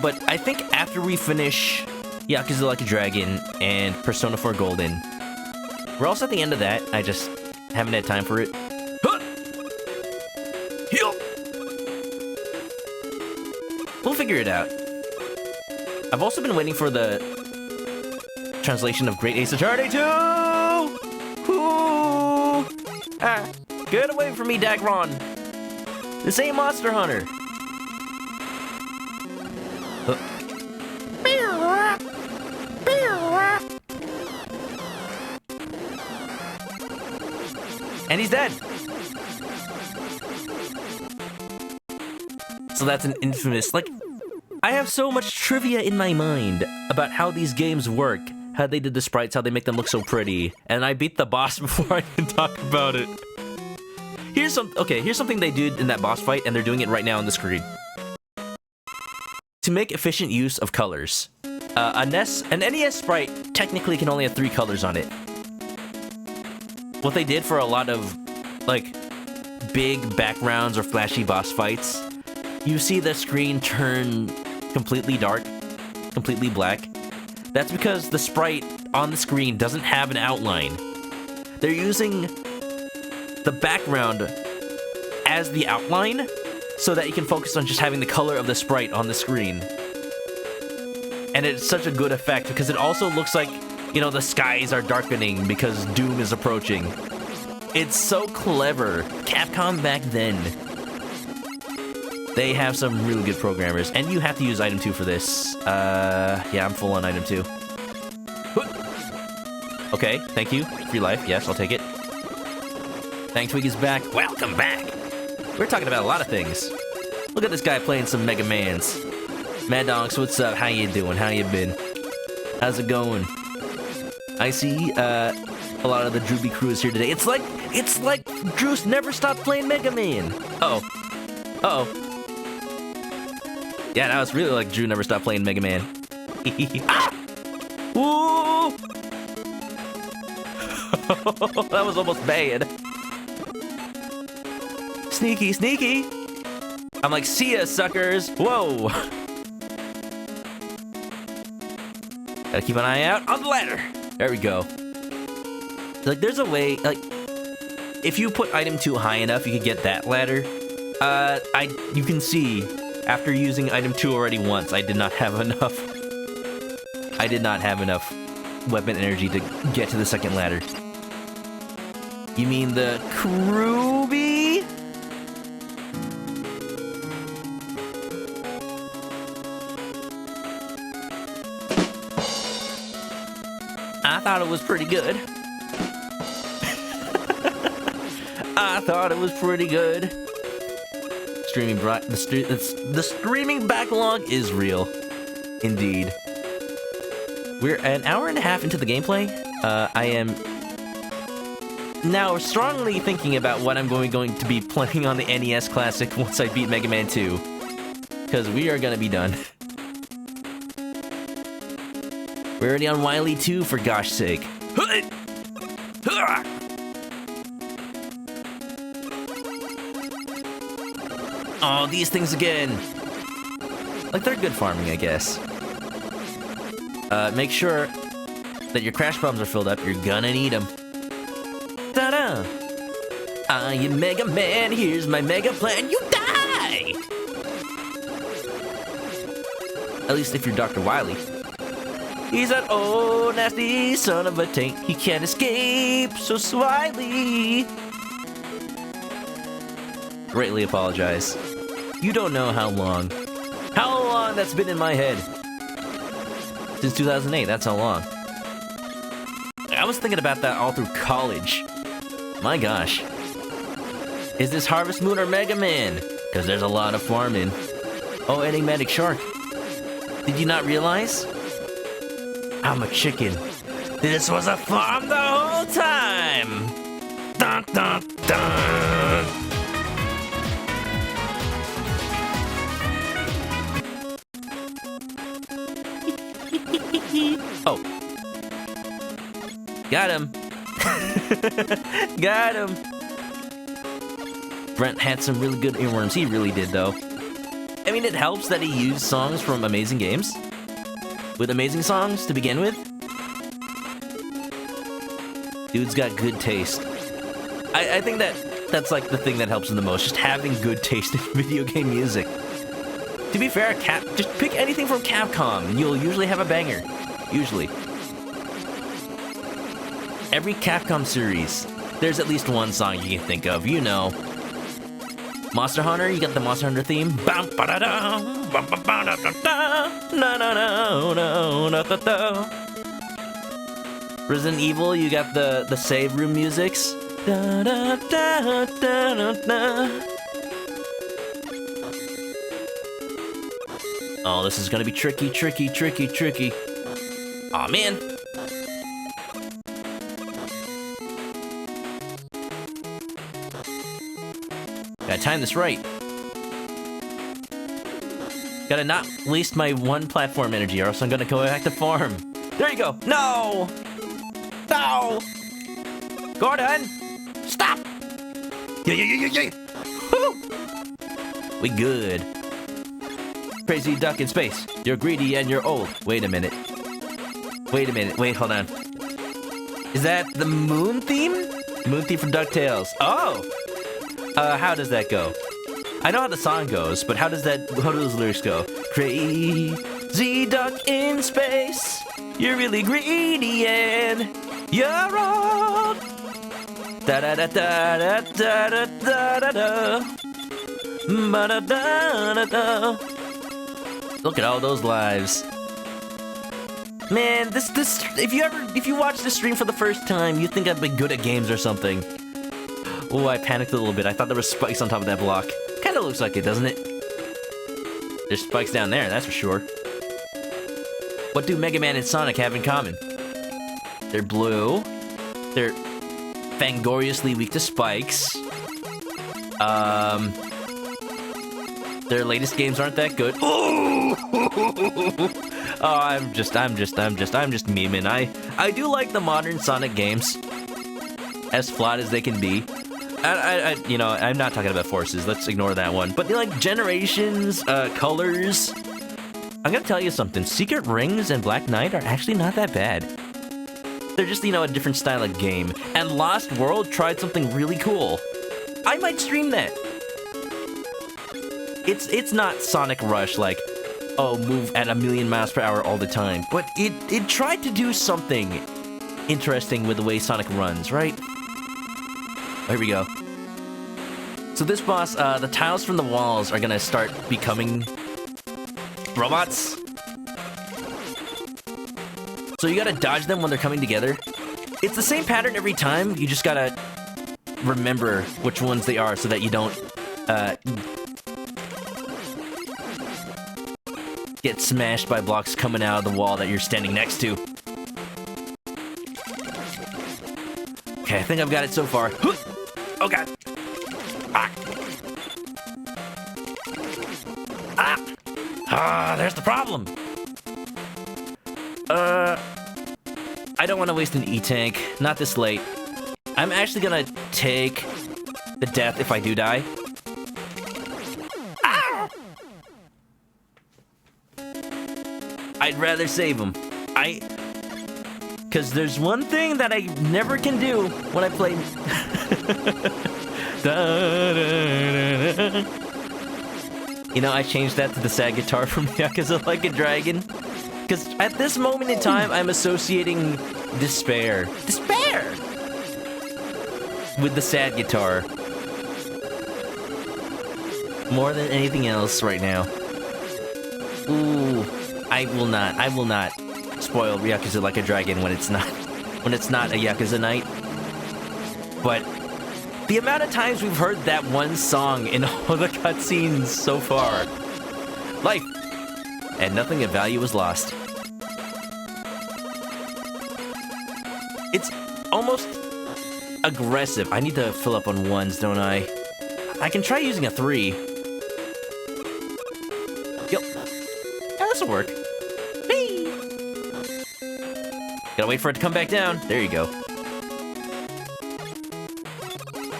But I think after we finish Yakuza Like a Dragon and Persona 4 Golden, we're also at the end of that. I just haven't had time for it. Huh! Heal! We'll figure it out. I've also been waiting for the translation of Great Ace Attorney 2! Ooh! Ah, get away from me, Dagron! This ain't Monster Hunter! And he's dead! So that's an infamous, like, I have so much trivia in my mind about how these games work, how they did the sprites, how they make them look so pretty, and I beat the boss before I can talk about it. Here's something they did in that boss fight, and they're doing it right now on the screen. To make efficient use of colors. An NES sprite technically can only have 3 colors on it. What they did for a lot of, like, big backgrounds or flashy boss fights, you see the screen turn completely dark, completely black. That's because the sprite on the screen doesn't have an outline. They're using the background as the outline so that you can focus on just having the color of the sprite on the screen. And it's such a good effect because it also looks like, you know, the skies are darkening because Doom is approaching. It's so clever. Capcom back then. They have some really good programmers, and you have to use item 2 for this. Yeah, I'm full on item 2. Okay, thank you. Free life, yes, I'll take it. Thank Twig is back. Welcome back! We're talking about a lot of things. Look at this guy playing some Mega Mans. Mad Dogs, what's up? How you doing? How you been? How's it going? I see, a lot of the Drewby crew is here today. It's like Drew's never stopped playing Mega Man. Uh-oh. Uh-oh. Yeah, now it's really like Drew never stopped playing Mega Man. Ah! Ooh! That was almost bad. Sneaky, sneaky! I'm like, see ya, suckers! Whoa! Gotta keep an eye out on the ladder! There we go. Like, there's a way, like, if you put item 2 high enough, you can get that ladder. You can see, after using item 2 already once, I did not have enough. I did not have enough weapon energy to get to the second ladder. You mean the Kruby? I thought it was pretty good. I thought it was pretty good. The streaming backlog is real, indeed. We're an hour and a half into the gameplay. I am now strongly thinking about what I'm going to be playing on the NES Classic once I beat Mega Man 2. Because we are gonna be done. We're already on Wily 2, for gosh sake. Oh, these things again. Like, they're good farming, I guess. Make sure that your crash bombs are filled up. You're gonna need them. Ta-da! I am Mega Man, here's my mega plan, you die! At least if you're Dr. Wily. He's an old nasty son of a tank. He can't escape, so slyly. Greatly apologize. You don't know how long that's been in my head. Since 2008, that's how long. I was thinking about that all through college. My gosh. Is this Harvest Moon or Mega Man? Because there's a lot of farming. Oh, enigmatic shark. Did you not realize? I'm a chicken. This was a farm the whole time! Dun, dun, dun. Oh. Got him. Got him. Brent had some really good earworms. He really did, though. I mean, it helps that he used songs from amazing games. With amazing songs to begin with. Dude's got good taste. I think that's like the thing that helps him the most. Just having good taste in video game music. To be fair, just pick anything from Capcom and you'll usually have a banger. Usually. Every Capcom series, there's at least one song you can think of, you know. Monster Hunter, you got the Monster Hunter theme. Resident Evil, you got the save room musics. Oh, this is gonna be tricky. Aw, man. Gotta time this right. Gotta not waste my one platform energy or else I'm gonna go back to farm. There you go. No! No! Gordon! Stop! Yeah. Woo! We good. Crazy duck in space. You're greedy and you're old. Wait a minute. Wait, hold on. Is that the moon theme? Moon theme from DuckTales. Oh! How does that go? I know how the song goes, but how do those lyrics go? Crazy duck in space. You're really greedy and you're old. Da da da da da da da da da da da da. Look at all those lives. Man, this if you watch this stream for the first time, you think I've been good at games or something. Oh, I panicked a little bit. I thought there were spikes on top of that block. Kinda looks like it, doesn't it? There's spikes down there, that's for sure. What do Mega Man and Sonic have in common? They're blue. They're fangoriously weak to spikes. Their latest games aren't that good. Ooh! Oh, I'm just memeing. I do like the modern Sonic games. As flawed as they can be. You know, I'm not talking about forces. Let's ignore that one. But like Generations, Colors. I'm gonna tell you something. Secret Rings and Black Knight are actually not that bad. They're just, you know, a different style of game. And Lost World tried something really cool. I might stream that. It's not Sonic Rush like, oh, move at 1,000,000 miles per hour all the time. But it tried to do something interesting with the way Sonic runs, right? Here we go. So this boss, the tiles from the walls are gonna start becoming robots. So you gotta dodge them when they're coming together. It's the same pattern every time, you just gotta remember which ones they are so that you don't, get smashed by blocks coming out of the wall that you're standing next to. Okay, I think I've got it so far. Oh god. Ah. Ah, there's the problem. I don't want to waste an E-tank. Not this late. I'm actually gonna take the death if I do die. Ah! I'd rather save him. Because there's one thing that I never can do when I play... You know, I changed that to the sad guitar from Yakuza Like a Dragon. Because at this moment in time, I'm associating despair. Despair! With the sad guitar. More than anything else right now. Ooh, I will not spoil Yakuza Like a Dragon when it's not a Yakuza night. But the amount of times we've heard that one song in all the cutscenes so far. Life. And nothing of value was lost. It's almost aggressive. I need to fill up on ones, don't I? I can try using a 3. Yep. Yeah, this'll work. Whee! Gotta wait for it to come back down. There you go.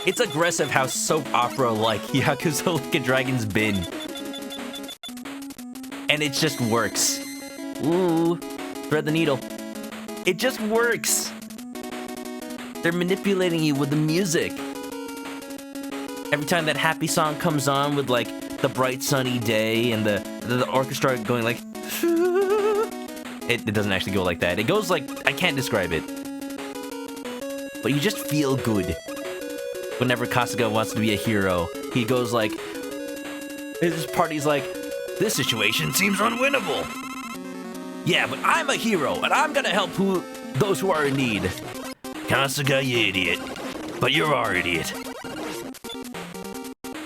It's aggressive how soap opera-like Yakuza Like a Dragon's been. And it just works. Ooh, thread the needle. It just works. They're manipulating you with the music. Every time that happy song comes on with like the bright sunny day and the orchestra going like... It doesn't actually go like that. It goes like... I can't describe it. But you just feel good. Whenever Kasuga wants to be a hero, he goes like... His party's like... This situation seems unwinnable. Yeah, but I'm a hero, and I'm gonna help those who are in need. Kasuga, you idiot. But you're our idiot.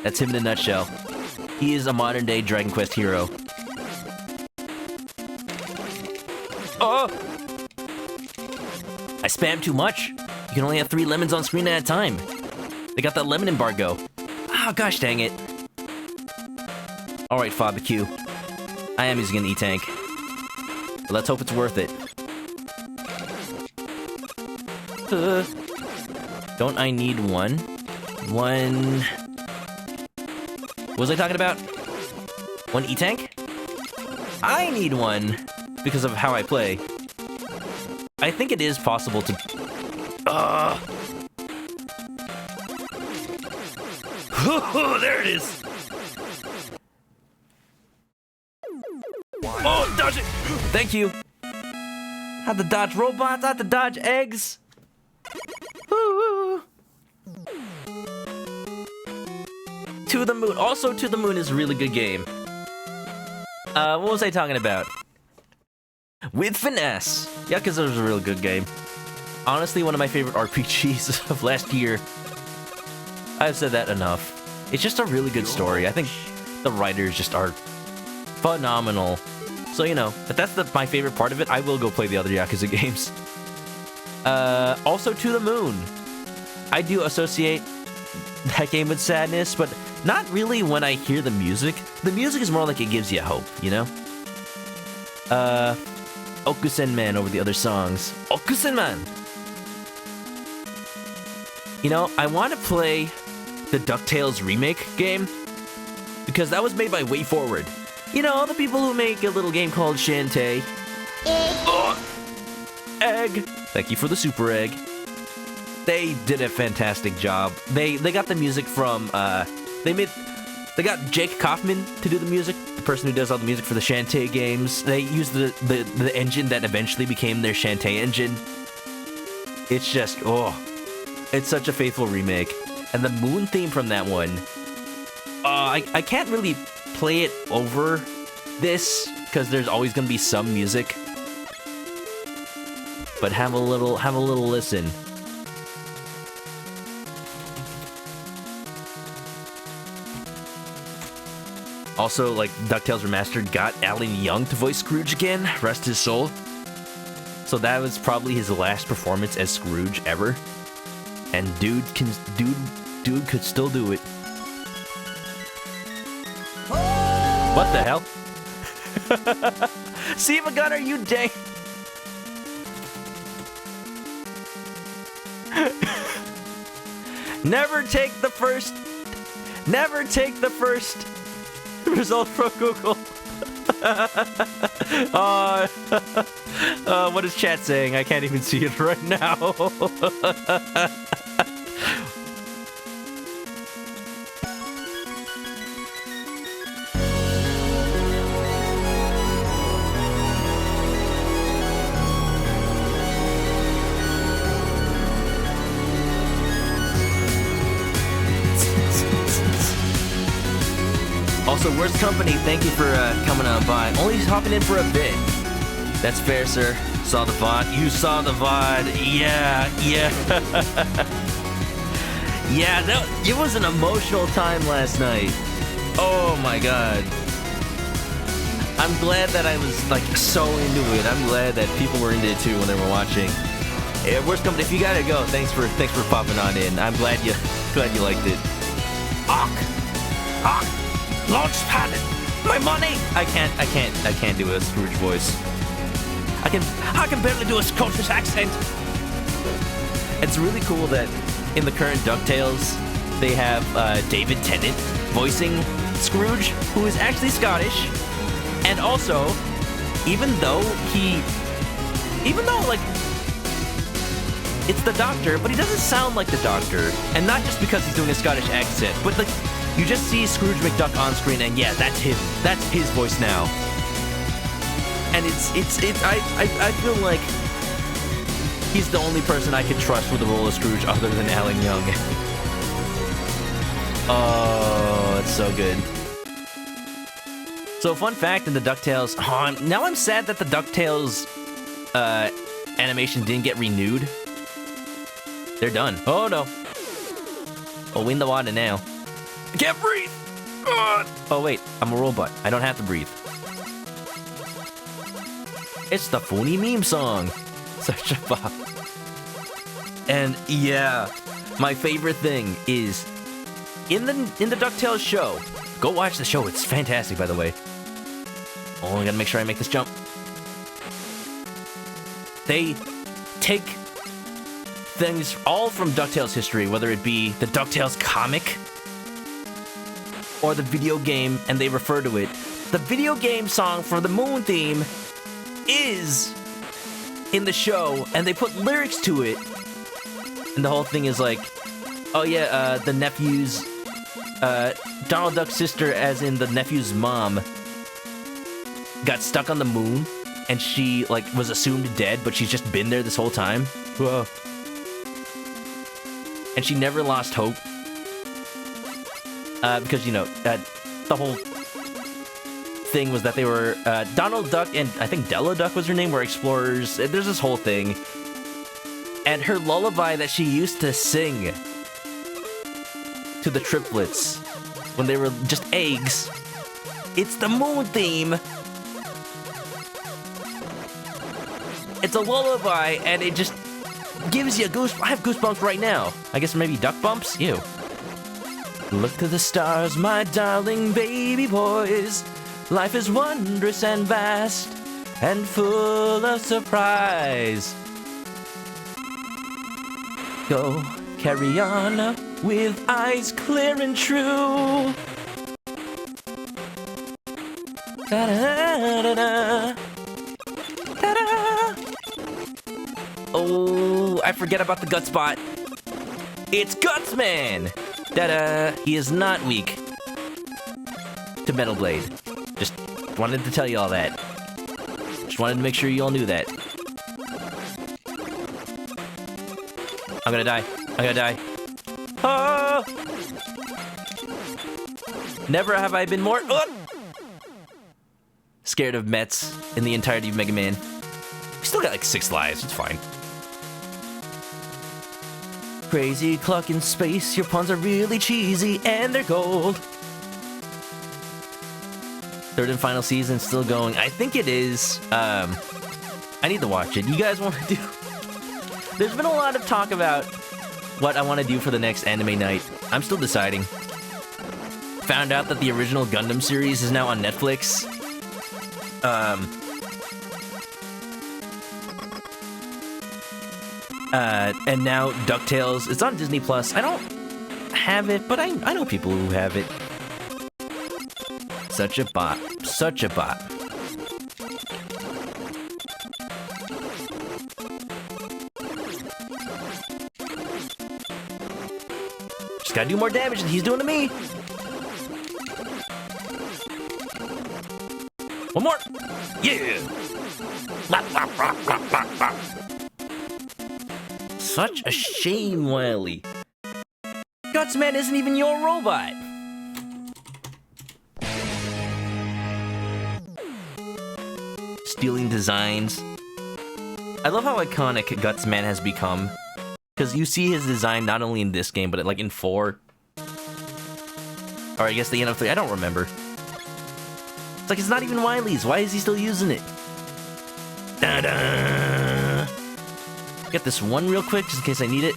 That's him in a nutshell. He is a modern-day Dragon Quest hero. Oh! I spammed too much. You can only have 3 lemons on screen at a time. They got that lemon embargo. Oh, gosh dang it. Alright, Fabiq. I am using an E-tank. But let's hope it's worth it. Don't I need one? One... What was I talking about? One E-tank? I need one because of how I play. I think it is possible to... There it is! Oh, dodge it! Thank you! Had to dodge robots, had to dodge eggs! Woo! To the Moon. Also, To the Moon is a really good game. What was I talking about? With Finesse! Yakuza was a really good game. Honestly, one of my favorite RPGs of last year. I've said that enough. It's just a really good story. I think the writers just are phenomenal. So, you know, if that's my favorite part of it, I will go play the other Yakuza games. Also, To the Moon. I do associate that game with sadness, but not really when I hear the music. The music is more like it gives you hope, you know? Okusenman over the other songs. Okusenman! You know, I want to play the DuckTales remake game, because that was made by WayForward. You know, the people who make a little game called Shantae. Egg! Thank you for the super egg. They did a fantastic job. They got the music from, they got Jake Kaufman to do the music, the person who does all the music for the Shantae games. They used the engine that eventually became their Shantae engine. It's just, it's such a faithful remake. And the moon theme from that one, I can't really play it over this, because there's always gonna be some music. But have a little listen. Also, like, DuckTales Remastered got Alan Young to voice Scrooge again, rest his soul. So that was probably his last performance as Scrooge ever. And dude could still do it. What the hell? Siva Gunner, you dang. Never take the first result from Google. What is chat saying? I can't even see it right now. Also, Worst Company, thank you for coming on by. Only hopping in for a bit. That's fair, sir. Saw the VOD. You saw the VOD. Yeah. Yeah, it was an emotional time last night. Oh my god. I'm glad that I was like so into it. I'm glad that people were into it too when they were watching. Worst Company, if you gotta go, thanks for popping on in. I'm glad you liked it. Launchpad! My money! I can't do a Scrooge voice. I can barely do a Scottish accent. It's really cool that in the current DuckTales, they have David Tennant voicing Scrooge, who is actually Scottish. And also, even though like, it's the Doctor, but he doesn't sound like the Doctor. And not just because he's doing a Scottish accent, but like, you just see Scrooge McDuck on screen, and yeah, that's him. That's his voice now. And I feel like he's the only person I can trust with the role of Scrooge other than Alan Young. Oh, it's so good. So, fun fact in the DuckTales... now I'm sad that the DuckTales animation didn't get renewed. They're done. Oh, no. Oh, we in the water now. I can't breathe! Oh, wait. I'm a robot. I don't have to breathe. It's the phony meme song. Such a bop. And, yeah. My favorite thing is... In the DuckTales show... Go watch the show. It's fantastic, by the way. Oh, I gotta make sure I make this jump. They take things all from DuckTales history, whether it be the DuckTales comic or the video game, and they refer to it. The video game song for the Moon theme is in the show, and they put lyrics to it. And the whole thing is like, oh yeah, the nephew's, Donald Duck's sister, as in the nephew's mom, got stuck on the moon, and she, like, was assumed dead, but she's just been there this whole time. Whoa. And she never lost hope. Because, you know, the whole thing was that they were, Donald Duck and I think Della Duck was her name, were explorers. There's this whole thing. And her lullaby that she used to sing to the triplets when they were just eggs, it's the Moon theme. It's a lullaby, and it just gives you goosebumps. I have goosebumps right now. I guess maybe duck bumps? Ew. Look to the stars, my darling baby boys. Life is wondrous and vast, and full of surprise. Go, carry on, with eyes clear and true. Da-da-da-da. Da-da. Oh, I forget about the gut spot. It's Gutsman! Da-da! He is not weak to Metal Blade. Just wanted to tell you all that. Just wanted to make sure you all knew that. I'm gonna die. I'm gonna die. Oh! Never have I been more scared of Mets in the entirety of Mega Man. We still got like 6 lives. It's fine. Crazy clock in space, your puns are really cheesy, and they're gold. Third and final season still going. I think it is. I need to watch it. You guys want to do... There's been a lot of talk about what I want to do for the next anime night. I'm still deciding. Found out that the original Gundam series is now on Netflix. And now DuckTales, it's on Disney Plus. I don't have it, but I know people who have it. Such a bot. Such a bot. Just gotta do more damage than he's doing to me. One more. Yeah. Such a shame, Wily. Gutsman isn't even your robot. Stealing designs. I love how iconic Gutsman has become. Because you see his design not only in this game, but like in 4. Or I guess the end of 3, I don't remember. It's like it's not even Wily's. Why is he still using it? Da-da! Get this one real quick, just in case I need it.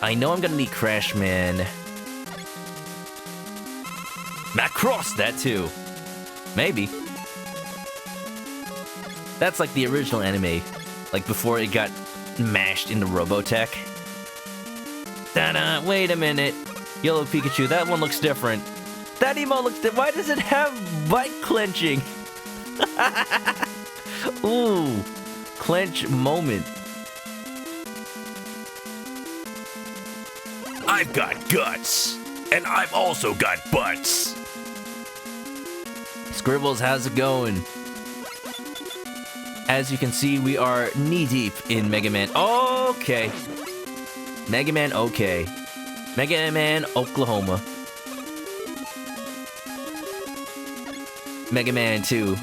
I know I'm gonna need Crashman. Macross, that too. Maybe. That's like the original anime. Like before it got mashed into Robotech. Da-da! Wait a minute. Yellow Pikachu, that one looks different. That emo looks different. Why does it have bite clenching? Ooh. Clench moment. I've got guts, and I've also got butts. Scribbles, how's it going? As you can see, we are knee-deep in Mega Man. Okay. Mega Man, okay. Mega Man, Oklahoma. Mega Man 2.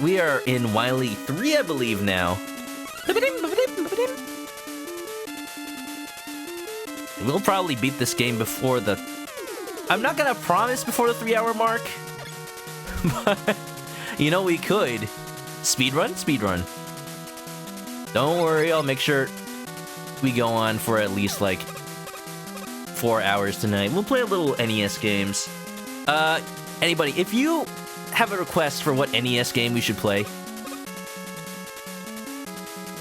We are in Wily 3, I believe, now. We'll probably beat this game before the... I'm not gonna promise before the 3-hour mark. But, you know, we could. Speedrun? Speedrun. Don't worry, I'll make sure we go on for at least, like, 4 hours tonight. We'll play a little NES games. Anybody, if you have a request for what NES game we should play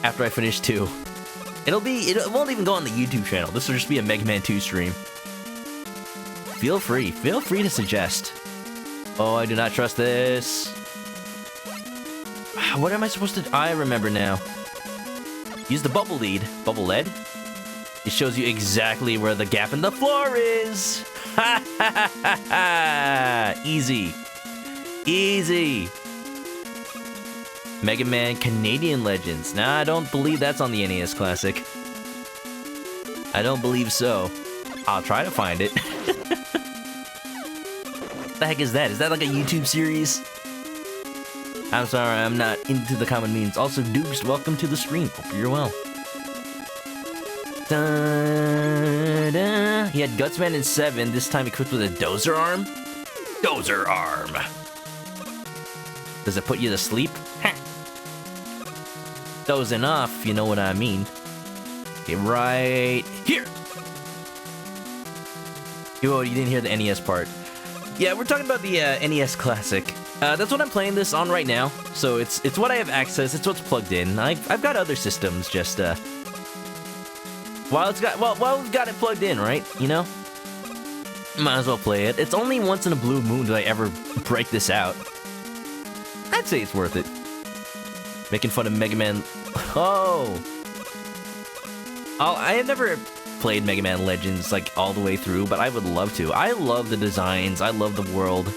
after I finish 2, it won't even go on the YouTube channel. This will just be a Mega Man 2 stream. Feel free to suggest. Oh, I do not trust this. What am I supposed to... I remember now. Use the bubble lead. Bubble lead? It shows you exactly where the gap in the floor is. Ha ha ha ha! Easy. Easy. Mega Man Canadian Legends. Nah, I don't believe that's on the NES Classic. I don't believe so. I'll try to find it. What the heck is that? Is that like a YouTube series? I'm sorry, I'm not into the common memes. Also, Dukes, welcome to the stream. Hope you're well. Da-da. He had Gutsman in 7, this time equipped with a dozer arm? Dozer arm. Does it put you to sleep? Dozing off, you know what I mean. Okay, right here. Oh, you didn't hear the NES part. Yeah, we're talking about the NES Classic. That's what I'm playing this on right now. So it's what I have access. It's what's plugged in. I've got other systems. Just while we've got it plugged in, right? You know, might as well play it. It's only once in a blue moon do I ever break this out. I'd say it's worth it. Making fun of Mega Man. Oh, I have never played Mega Man Legends like all the way through, but I would love to. I love the designs. I love the world.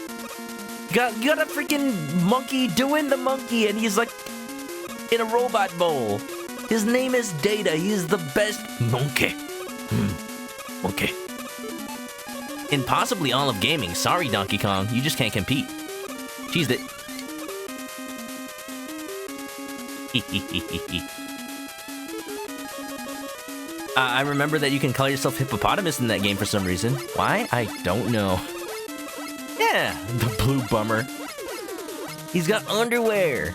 You got a freaking monkey doing the monkey, and he's like in a robot bowl. His name is Data. He's the best monkey. Okay. In possibly all of gaming. Sorry, Donkey Kong. You just can't compete. Cheesed it. I remember that you can call yourself Hippopotamus in that game for some reason. Why? I don't know. Yeah, the blue bummer. He's got underwear.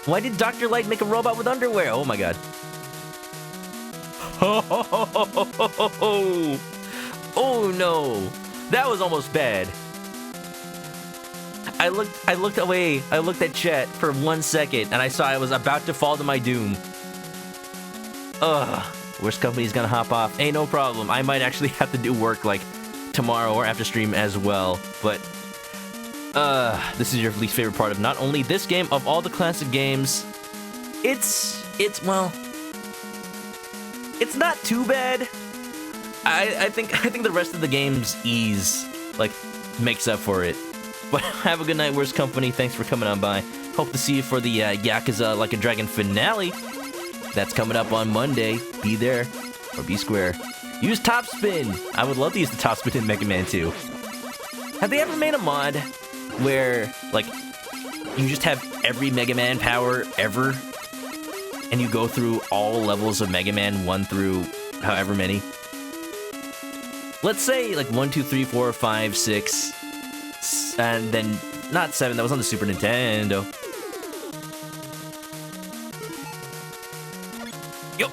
Why did Dr. Light make a robot with underwear? Oh my god. Oh no, that was almost bad. I looked away. I looked at chat for 1 second, and I saw I was about to fall to my doom. Ugh. Worst company's gonna hop off. Hey, no problem. I might actually have to do work like tomorrow or after stream as well. But this is your least favorite part of not only this game, of all the classic games. Well, it's not too bad. I think the rest of the game's ease like makes up for it. But have a good night, Worst Company. Thanks for coming on by. Hope to see you for the Yakuza Like a Dragon finale. That's coming up on Monday. Be there or be square. Use Top Spin. I would love to use the Top Spin in Mega Man 2. Have they ever made a mod where like you just have every Mega Man power ever, and you go through all levels of Mega Man 1 through however many? Let's say like 1, 2, 3, 4, 5, 6, and then not 7. That was on the Super Nintendo. Yo.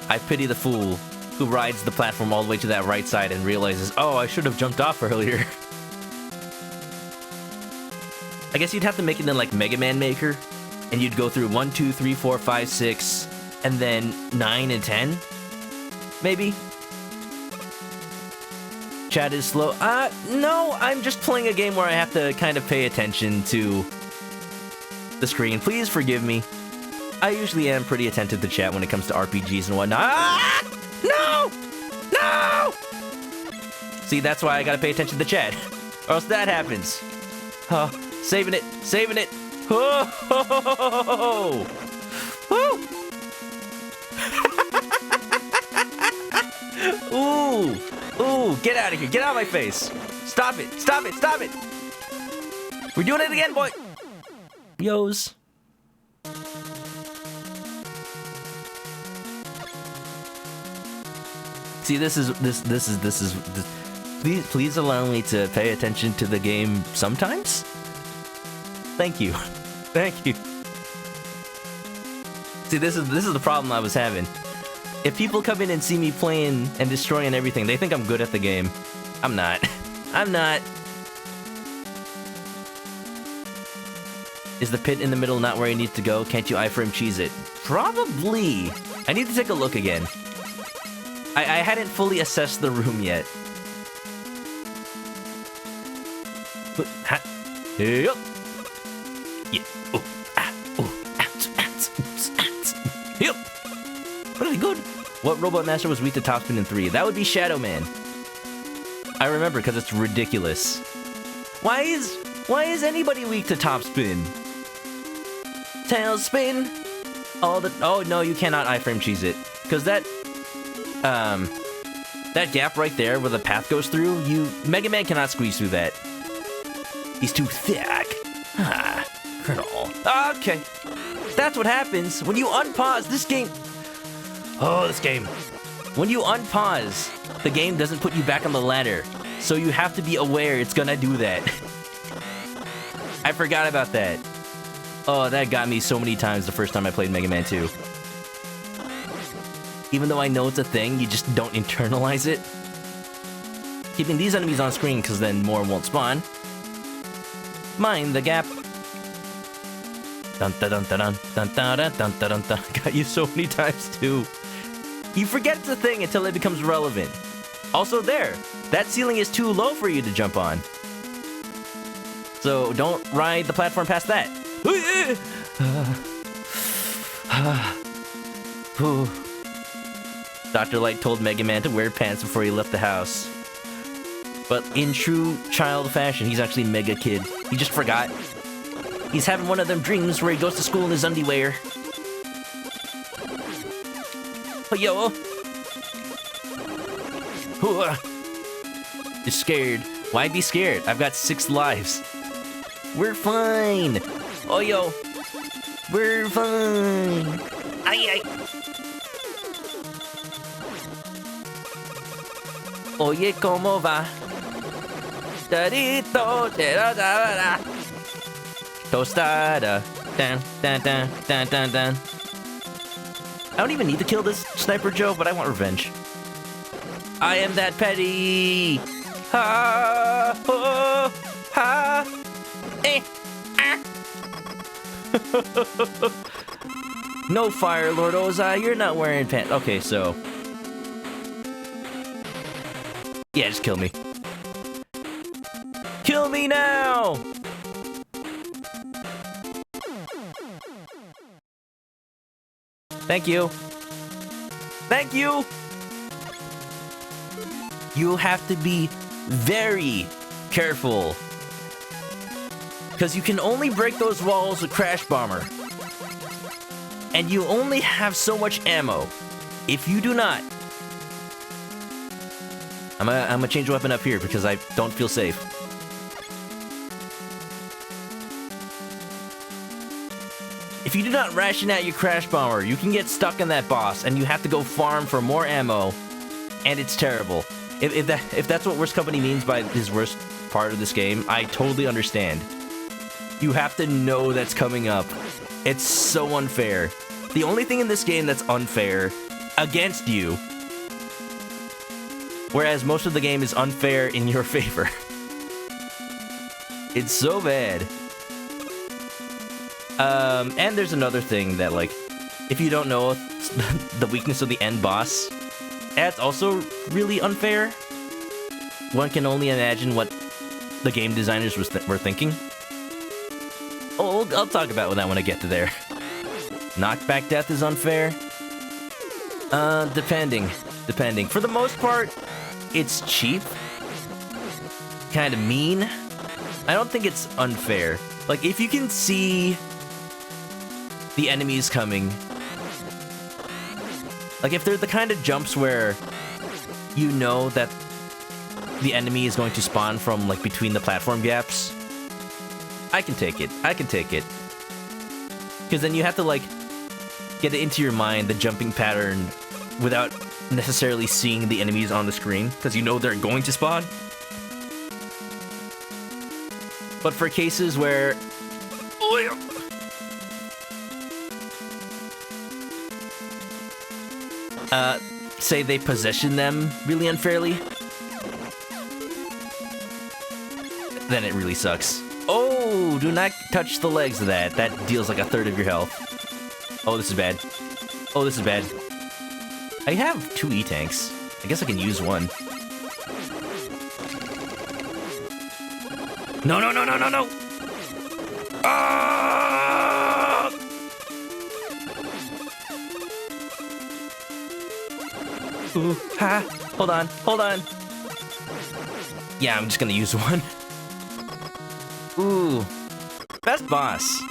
I pity the fool who rides the platform all the way to that right side and realizes, oh, I should have jumped off earlier. I guess you'd have to make it in like Mega Man Maker, and you'd go through 1, 2, 3, 4, 5, 6, and then 9 and 10, maybe. Chat is slow. No, I'm just playing a game where I have to kind of pay attention to the screen. Please forgive me. I usually am pretty attentive to chat when it comes to RPGs and whatnot. Ah! No! No! See, that's why I gotta pay attention to the chat. Or else that happens. Oh, saving it, saving it. Oh! Woo! Ooh! Ooh, get out of here. Get out of my face. Stop it. Stop it. Stop it. We're doing it again, boy. Yos. See, this is please allow me to pay attention to the game sometimes. Thank you. Thank you. See, this is the problem I was having. If people come in and see me playing and destroying everything, they think I'm good at the game. I'm not. I'm not. Is the pit in the middle not where you need to go? Can't you iframe cheese it? Probably. I need to take a look again. I hadn't fully assessed the room yet. Yup. Yeah. Oh. Ah. Oh. Yup. Pretty good. What Robot Master was weak to Topspin in 3? That would be Shadow Man. I remember because it's ridiculous. Why is anybody weak to Topspin? Tailspin. Oh no, you cannot iframe cheese it, because that gap right there where the path goes through, Mega Man cannot squeeze through that. He's too thick. Ah, Colonel. Okay, that's what happens when you unpause this game. Oh, this game. When you unpause, the game doesn't put you back on the ladder, so you have to be aware it's gonna do that. I forgot about that. Oh, that got me so many times the first time I played Mega Man 2. Even though I know it's a thing, you just don't internalize it. Keeping these enemies on screen, because then more won't spawn. Mind the gap. Dun dun dun dun dun dun dun dun dun dun. Got you so many times too. You forget it's a thing until it becomes relevant. Also there, that ceiling is too low for you to jump on. So don't ride the platform past that. Dr. Light told Mega Man to wear pants before he left the house. But in true child fashion, he's actually Mega Kid. He just forgot. He's having one of them dreams where he goes to school in his underwear. Oh, yo. You're scared. Why be scared? I've got 6 lives. We're fine. Oh, yo. We're fine. Ay, ay. Oye, ¿cómo va? Dadito, tostada. Dan, dan, dan, dan, dan, dan. I don't even need to kill this Sniper Joe, but I want revenge. I am that petty! Ha! Oh! Ha! Eh! Ah! No fire, Lord Ozai, you're not wearing pants. Okay, so... yeah, just kill me. Kill me now! Thank you. Thank you! You have to be very careful. Because you can only break those walls with Crash Bomber. And you only have so much ammo. If you do not... I'm gonna change the weapon up here because I don't feel safe. If you do not ration out your Crash Bomber, you can get stuck in that boss and you have to go farm for more ammo. And it's terrible. If that's what Worst Company means by his worst part of this game, I totally understand. You have to know that's coming up. It's so unfair. The only thing in this game that's unfair against you, whereas most of the game is unfair in your favor. It's so bad. And there's another thing that, like, if you don't know the weakness of the end boss, that's also really unfair. One can only imagine what the game designers were thinking. Oh, I'll talk about that when I get to there. Knockback death is unfair. Depending. For the most part, it's cheap. Kind of mean. I don't think it's unfair. Like, if you can see the enemies coming, like, if they're the kind of jumps where you know that the enemy is going to spawn from, like, between the platform gaps, I can take it. Because then you have to, like, get it into your mind, the jumping pattern, without necessarily seeing the enemies on the screen, because you know they're going to spawn. But for cases where... say they position them really unfairly, then it really sucks. Oh, do not touch the legs of that. That deals like a third of your health. Oh, this is bad. Oh, this is bad. I have 2 E-tanks. I guess I can use one. No, no, no, no, no, no! Ah! Ooh, ha! Hold on, hold on! Yeah, I'm just gonna use one. Ooh. Best boss.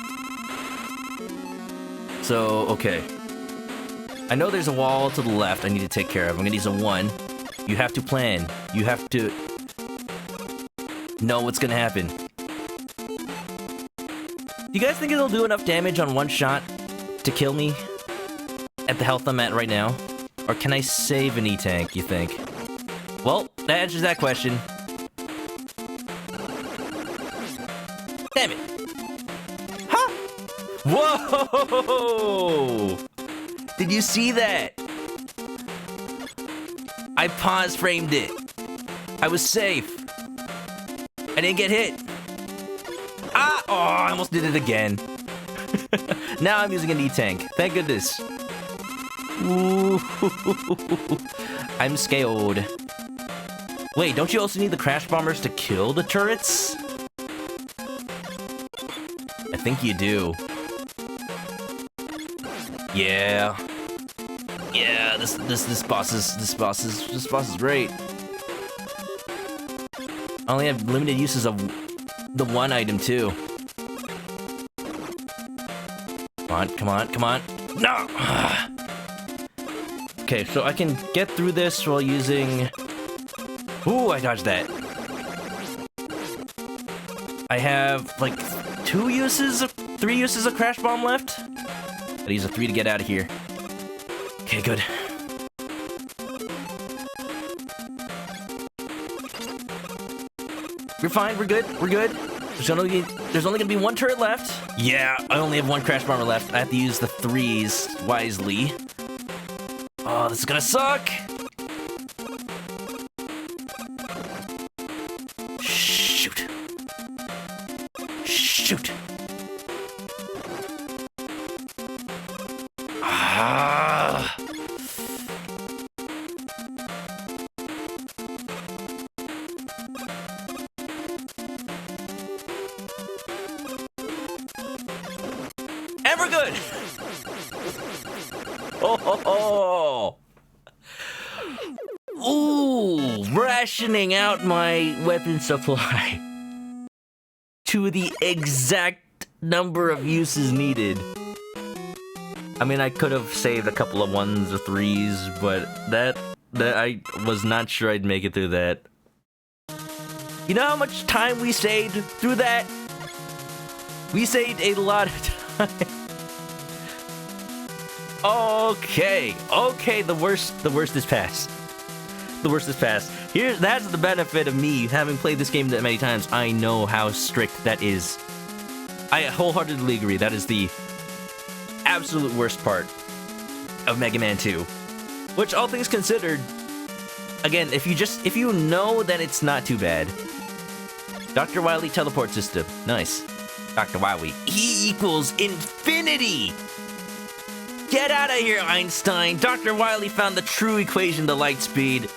So, okay. I know there's a wall to the left I need to take care of. I'm gonna use a 1. You have to plan. You have to know what's gonna happen. Do you guys think it'll do enough damage on one shot to kill me at the health I'm at right now? Or can I save an E-tank, you think? Well, that answers that question. Damn it. Huh? Whoa! Did you see that? I pause framed it. I was safe. I didn't get hit. Ah! Oh, I almost did it again. Now I'm using an E-tank. Thank goodness. Ooh. I'm scared. Wait, don't you also need the Crash Bombers to kill the turrets? I think you do. Yeah. Yeah, this boss is great. I only have limited uses of the one item too. Come on, come on, come on. No! Okay, so I can get through this while using... Ooh, I dodged that. I have, like, 3 uses of Crash Bomb left. Gotta use a 3 to get out of here. Okay, good. We're fine, we're good, we're good. There's only gonna be 1 turret left. Yeah, I only have 1 Crash Bomber left. I have to use the 3s wisely. Oh, this is gonna suck! Shoot. Shoot. Ah. And we're good! Oh, ho, ho. Ooh, rationing out my weapon supply to the exact number of uses needed. I mean, I could have saved a couple of 1s or 3s, but that I was not sure I'd make it through that. You know how much time we saved through that? We saved a lot of time. Okay, the worst is past. The worst is past. That's the benefit of me having played this game that many times. I know how strict that is. I wholeheartedly agree. That is the absolute worst part of Mega Man 2. Which, all things considered, again, if you know that it's not too bad. Dr. Wily teleport system. Nice. Dr. Wily. E equals infinity! Get out of here, Einstein! Dr. Wily found the true equation to light speed.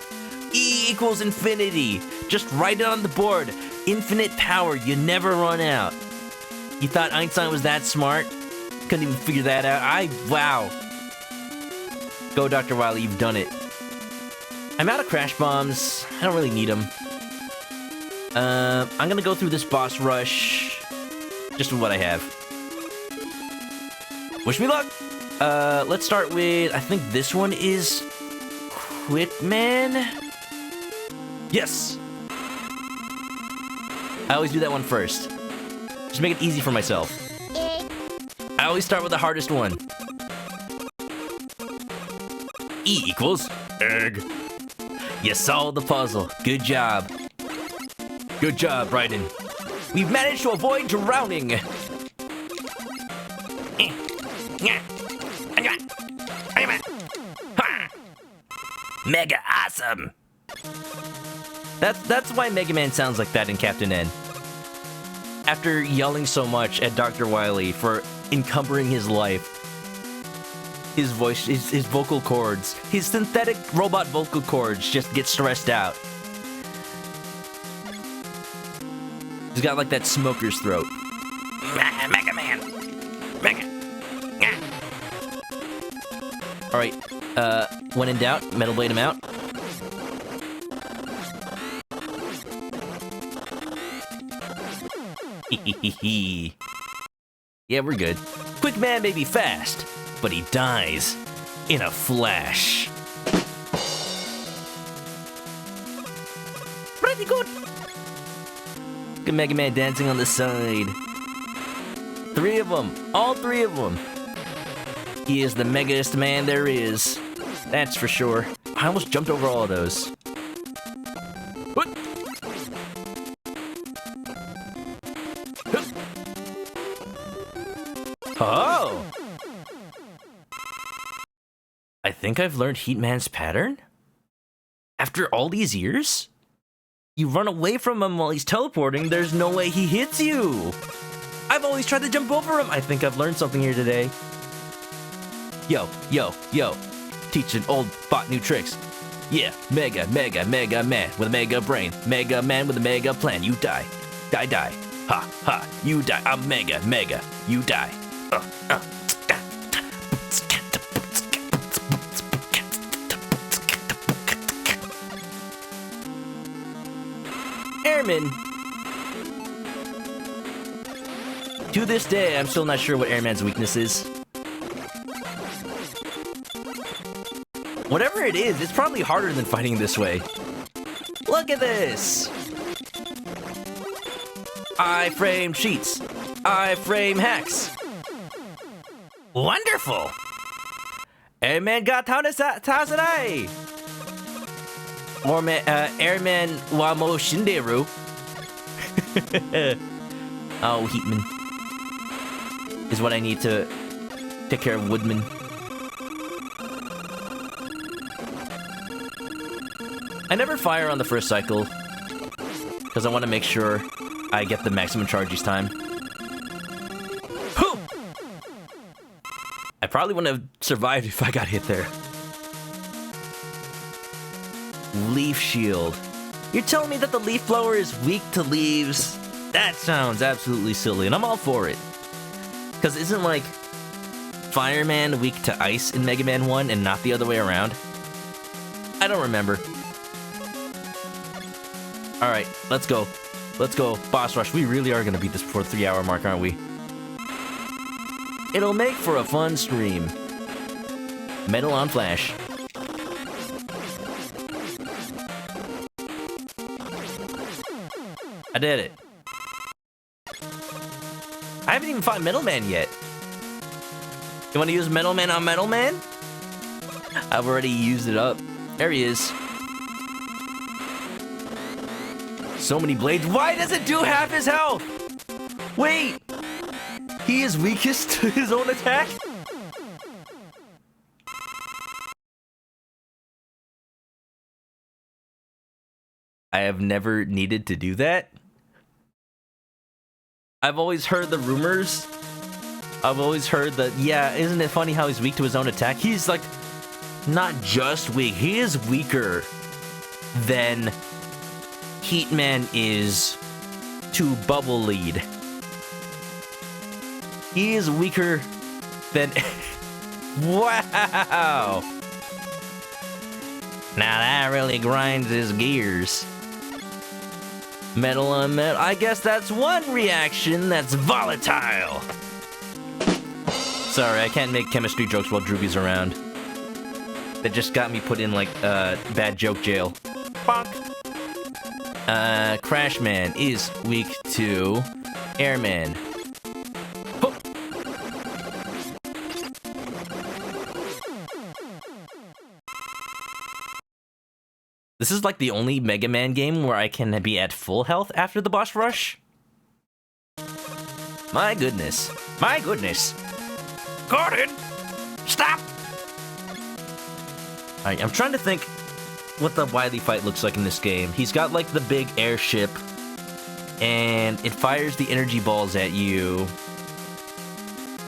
E equals infinity. Just write it on the board. Infinite power. You never run out. You thought Einstein was that smart? Couldn't even figure that out. Wow. Go, Dr. Wily. You've done it. I'm out of crash bombs. I don't really need them. I'm gonna go through this boss rush just with what I have. Wish me luck. Let's start with, I think this one is Quitman? Yes! I always do that one first. Just make it easy for myself. I always start with the hardest one. E equals egg. You solved the puzzle. Good job. Good job, Raiden. We've managed to avoid drowning. Mega awesome. That's why Mega Man sounds like that in Captain N. After yelling so much at Dr. Wily for encumbering his life, his voice, his vocal cords, his synthetic robot vocal cords just get stressed out. He's got like that smoker's throat. Mega Man. Mega. Alright, when in doubt, Metal Blade him out. Yeah, we're good. Quick Man may be fast, but he dies in a flash. Pretty good. Look at Mega Man dancing on the side. 3 of them. All 3 of them. He is the megaest man there is. That's for sure. I almost jumped over all of those. What? Oh! I think I've learned Heatman's pattern? After all these years? You run away from him while he's teleporting, there's no way he hits you! I've always tried to jump over him! I think I've learned something here today. Yo, yo, yo. Teaching old bot new tricks. Yeah, mega man with a mega brain. Mega man with a mega plan. You die. Die. Ha, ha. You die. I'm mega. You die. Airman. To this day, I'm still not sure what Airman's weakness is. Whatever it is, it's probably harder than fighting this way. Look at this! I-frame cheats. I-frame hacks. Wonderful! Airman got Tazanai! Airman Wamo Shinderu. Oh, Heatman. Is what I need to take care of Woodman. I never fire on the first cycle, because I want to make sure I get the maximum charge each time. Whew! I probably wouldn't have survived if I got hit there. Leaf Shield. You're telling me that the leaf blower is weak to leaves? That sounds absolutely silly, and I'm all for it. Because isn't, like, Fireman weak to ice in Mega Man 1 and not the other way around? I don't remember. Alright, let's go. Let's go. Boss Rush. We really are going to beat this before the 3-hour mark, aren't we? It'll make for a fun stream. Metal on Flash. I did it. I haven't even fought Metal Man yet. You want to use Metal Man on Metal Man? I've already used it up. There he is. So many blades. Why does it do half his health? Wait. He is weakest to his own attack? I have never needed to do that. I've always heard the rumors. I've always heard that, yeah, isn't it funny how he's weak to his own attack? He's like, not just weak, he is weaker than Heatman is to Bubble Lead. He is weaker than... Wow! Now that really grinds his gears. Metal on metal. I guess that's one reaction that's volatile. Sorry, I can't make chemistry jokes while Drooby's around. That just got me put in, like, bad joke jail. Bonk. Crashman is weak to Airman. Ho. This is like the only Mega Man game where I can be at full health after the boss rush. My goodness. My goodness. Gordon! Stop! Alright, I'm trying to think what the Wily fight looks like in this game. He's got like the big airship, and it fires the energy balls at you.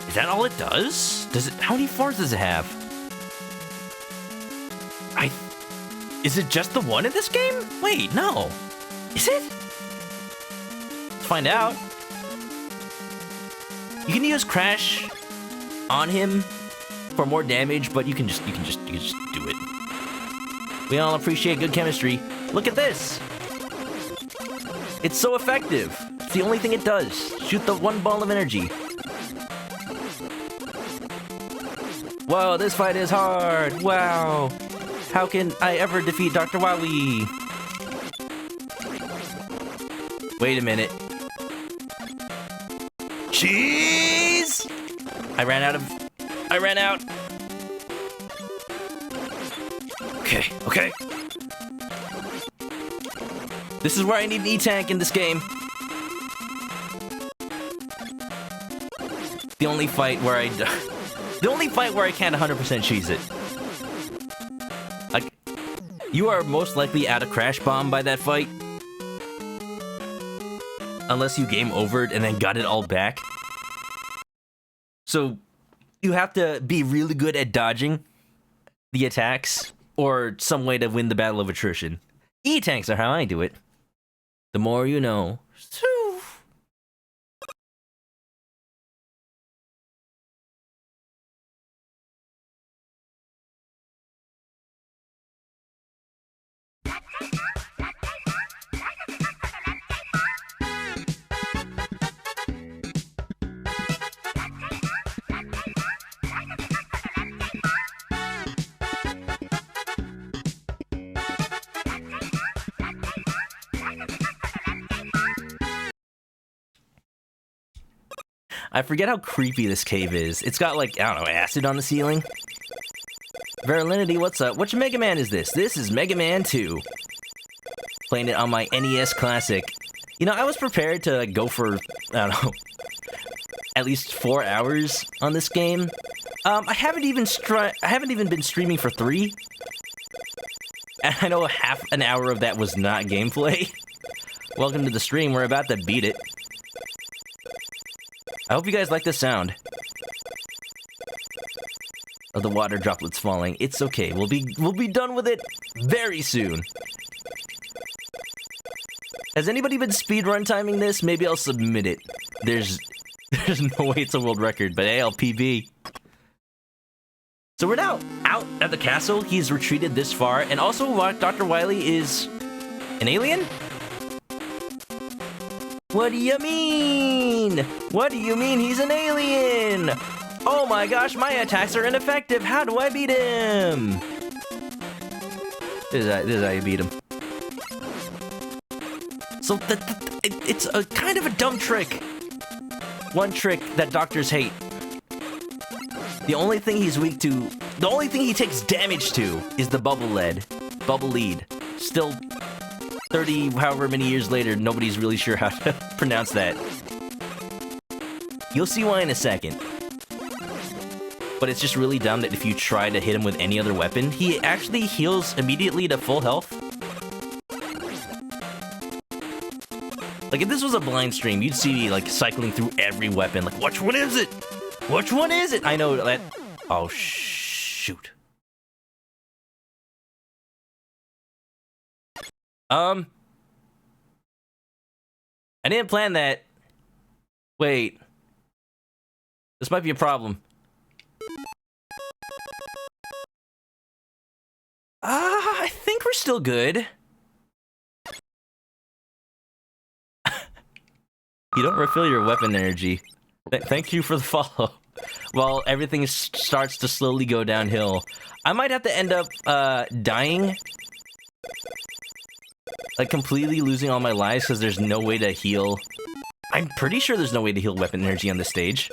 Is that all it does? Does it? How many forms does it have? Is it just the one in this game? Wait, no. Is it? Let's find out. You can use Crash on him for more damage, but you can just do it. We all appreciate good chemistry. Look at this. It's so effective. It's the only thing it does. Shoot the one ball of energy. Whoa, this fight is hard. Wow. How can I ever defeat Dr. Wily? Wait a minute. Cheese! I ran out. Okay. This is where I need an E-Tank in this game. The only fight where I can't 100% cheese it. Like, you are most likely at a Crash Bomb by that fight. Unless you game overed and then got it all back. So, you have to be really good at dodging the attacks, or some way to win the battle of attrition. E-tanks are how I do it. The more you know. I forget how creepy this cave is. It's got, like, I don't know, acid on the ceiling. Verilinity, what's up? Which Mega Man is this? This is Mega Man 2. Playing it on my NES Classic. You know, I was prepared to, like, go for, I don't know, at least 4 hours on this game. I haven't even been streaming for 3. And I know half an hour of that was not gameplay. Welcome to the stream, we're about to beat it. I hope you guys like this sound. Of the water droplets falling. It's okay, we'll be done with it very soon. Has anybody been speedrun timing this? Maybe I'll submit it. There's no way it's a world record, but hey, I'll PB. So we're now out at the castle. He's retreated this far, and also Dr. Wily is an alien? What do you mean? What do you mean he's an alien? Oh my gosh, my attacks are ineffective. How do I beat him? This is how you beat him. So it's a kind of a dumb trick. One trick that doctors hate. The only thing he's weak to, the only thing he takes damage to is the bubble lead. Still 30 however many years later, nobody's really sure how to pronounce that. You'll see why in a second. But it's just really dumb that if you try to hit him with any other weapon, he actually heals immediately to full health. Like, if this was a blind stream, you'd see me, like, cycling through every weapon. Like, which one is it? Which one is it? I know that... Oh, shoot. I didn't plan that. Wait. This might be a problem. I think we're still good. You don't refill your weapon energy. Thank you for the follow. Well, everything starts to slowly go downhill. I might have to end up, dying. Like, completely losing all my lives because there's no way to heal. I'm pretty sure there's no way to heal weapon energy on this stage.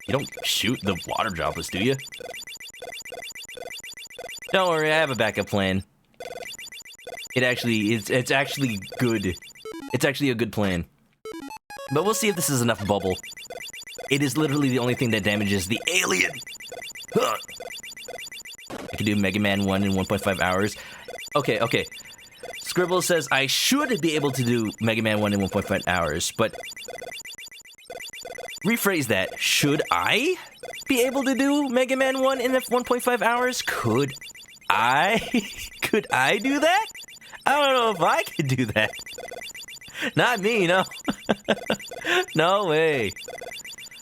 You don't shoot the water droplets, do you? Don't worry, I have a backup plan. It's actually good. It's actually a good plan. But we'll see if this is enough bubble. It is literally the only thing that damages the alien. Huh. I can do Mega Man 1 in 1.5 hours. Okay. Scribble says I should be able to do Mega Man 1 in 1.5 hours, but... Rephrase that. Should I be able to do Mega Man 1 in 1.5 hours? Could I do that? I don't know if I could do that. Not me, no. No way.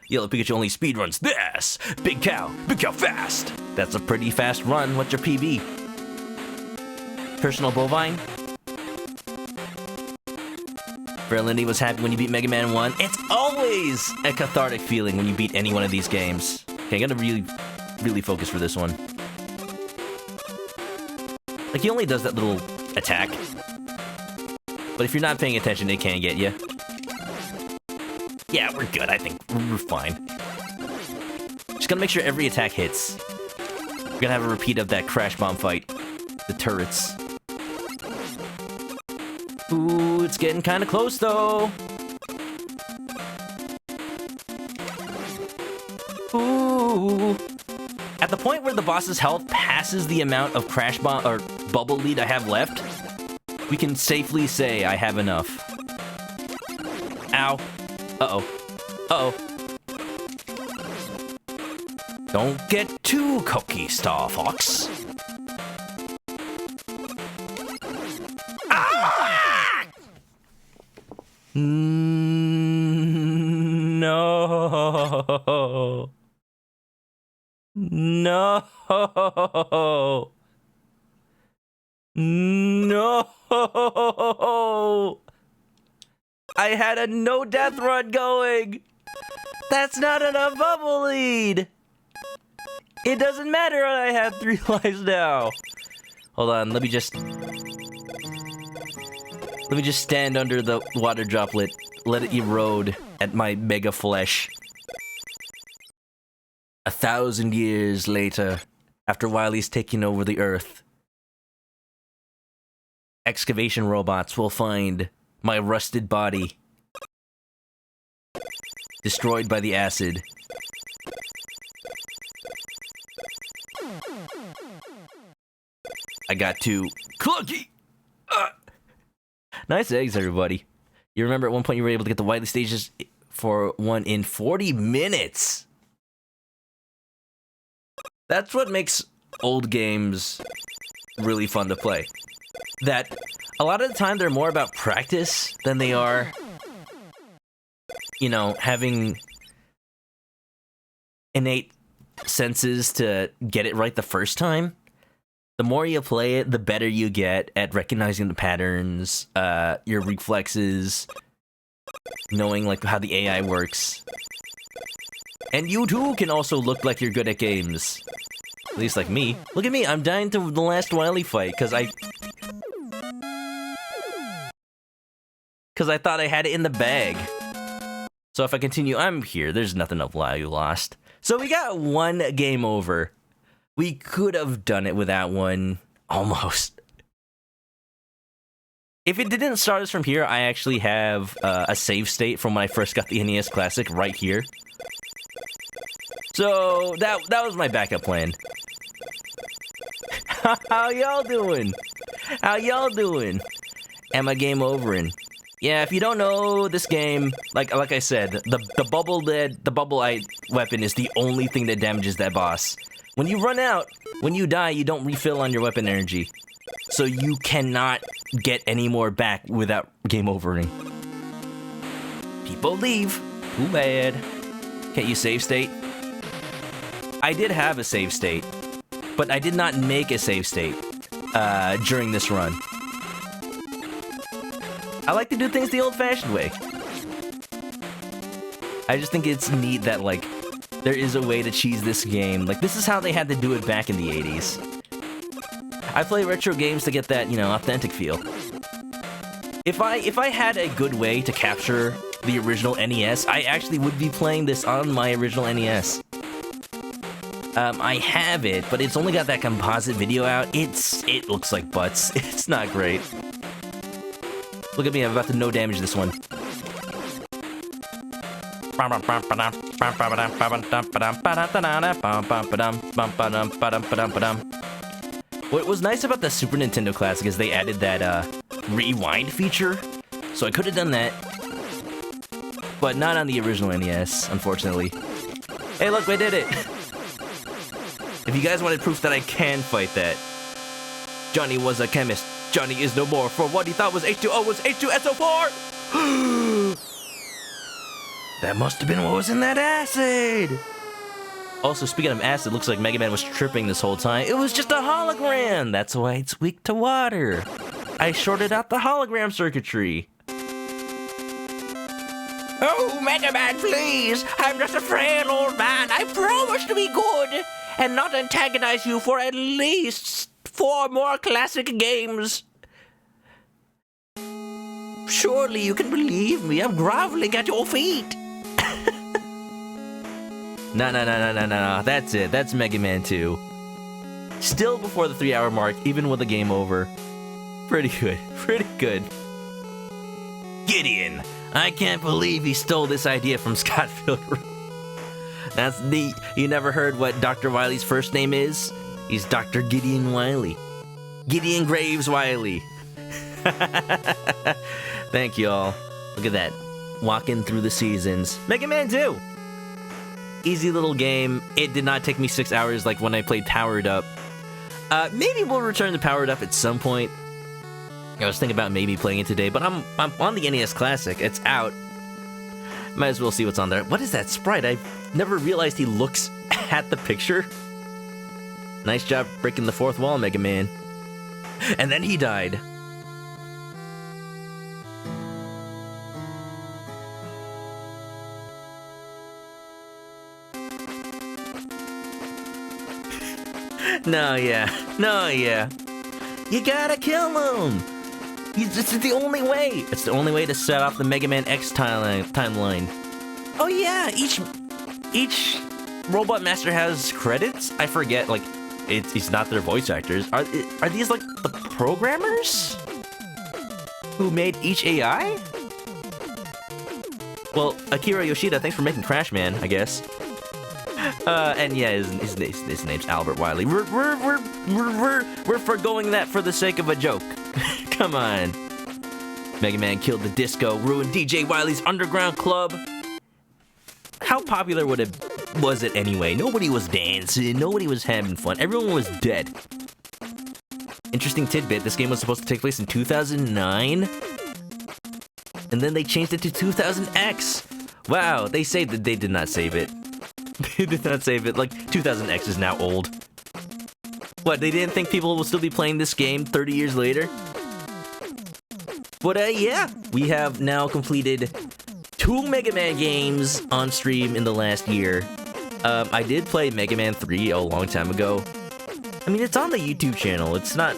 Yellow Pikachu only speedruns this. Big cow fast. That's a pretty fast run. What's your PB? Personal bovine? Berlini was happy when you beat Mega Man 1. It's always a cathartic feeling when you beat any one of these games. Okay, I gotta really focus for this one. Like, he only does that little attack. But if you're not paying attention, it can get you. Yeah, we're good. I think we're fine. Just gotta make sure every attack hits. We're gonna have a repeat of that crash bomb fight. The turrets. Ooh, it's getting kind of close, though. Ooh. At the point where the boss's health passes the amount of crash bomb or bubble lead I have left, we can safely say I have enough. Ow. Uh-oh. Don't get too cocky, Star Fox. Ah! No. No. No. I had a no death run going. That's not enough bubble lead. It doesn't matter. I have 3 lives now. Hold on. Let me just stand under the water droplet. Let it erode at my mega flesh. 1,000 years later, after Wily's taking over the Earth, excavation robots will find my rusted body, destroyed by the acid. I got to clunky. Nice eggs, everybody. You remember at one point you were able to get the Wily stages for one in 40 minutes. That's what makes old games really fun to play. That a lot of the time they're more about practice than they are, you know, having innate senses to get it right the first time. The more you play it, the better you get at recognizing the patterns, your reflexes, knowing like how the AI works. And you too can also look like you're good at games. At least like me. Look at me, I'm dying to the last Wily fight because I thought I had it in the bag. So if I continue, I'm here. There's nothing of Wily lost. So we got one game over. We could have done it without one, almost. If it didn't start us from here, I actually have a save state from when I first got the NES Classic right here. So that was my backup plan. How y'all doing? How y'all doing? Am I game overing? Yeah, if you don't know this game, like I said, the bubble weapon is the only thing that damages that boss. When you run out, when you die, you don't refill on your weapon energy. So you cannot get any more back without game overing. People leave. Too bad. Can't you save state? I did have a save state, but I did not make a save state during this run. I like to do things the old-fashioned way. I just think it's neat that, like, there is a way to cheese this game. Like, this is how they had to do it back in the 80s. I play retro games to get that, you know, authentic feel. If I had a good way to capture the original NES, I actually would be playing this on my original NES. I have it, but it's only got that composite video out. It looks like butts. It's not great. Look at me, I'm about to no damage this one. What was nice about the Super Nintendo Classic is they added that rewind feature, so I could have done that, but not on the original NES, unfortunately. Hey, look, we did it! If you guys wanted proof that I can fight that, Johnny was a chemist. Johnny is no more, for what he thought was H2O was H2SO4! That must have been what was in that acid! Also, speaking of acid, looks like Mega Man was tripping this whole time. It was just a hologram! That's why it's weak to water. I shorted out the hologram circuitry. Oh, Mega Man, please! I'm just a frail old man. I promise to be good and not antagonize you for at least 4 more classic games. Surely you can believe me. I'm groveling at your feet. No. That's it. That's Mega Man 2. Still before the 3-hour mark, even with the game over. Pretty good. Pretty good. Gideon. I can't believe he stole this idea from Scott Pilgrim. That's neat. You never heard what Dr. Wily's first name is? He's Dr. Gideon Wily. Gideon Graves Wily. Thank y'all. Look at that. Walking through the seasons. Mega Man 2. Easy little game. It did not take me 6 hours like when I played Powered Up. Maybe we'll return to Powered Up at some point. I was thinking about maybe playing it today, but I'm on the NES Classic. It's out. Might as well see what's on there. What is that sprite? I never realized he looks at the picture. Nice job breaking the 4th wall, Mega Man. And then he died. No, yeah. You gotta kill him! It's the only way! It's the only way to set off the Mega Man X timeline. Oh yeah, each Robot Master has credits? I forget, like, it's not their voice actors. Are these, like, the programmers? Who made each AI? Well, Akira Yoshida, thanks for making Crash Man, I guess. And yeah, his name's Albert Wiley. We're forgoing that for the sake of a joke. Come on. Mega Man killed the disco, ruined DJ Wiley's underground club. How popular was it anyway? Nobody was dancing, nobody was having fun, everyone was dead. Interesting tidbit, this game was supposed to take place in 2009, and then they changed it to 2000X. Wow, they say that they did not save it. They did not save it, like 2000X is now old. What, they didn't think people will still be playing this game 30 years later? But yeah, we have now completed 2 Mega Man games on stream in the last year. I did play Mega Man 3 a long time ago. I mean, it's on the YouTube channel. It's not...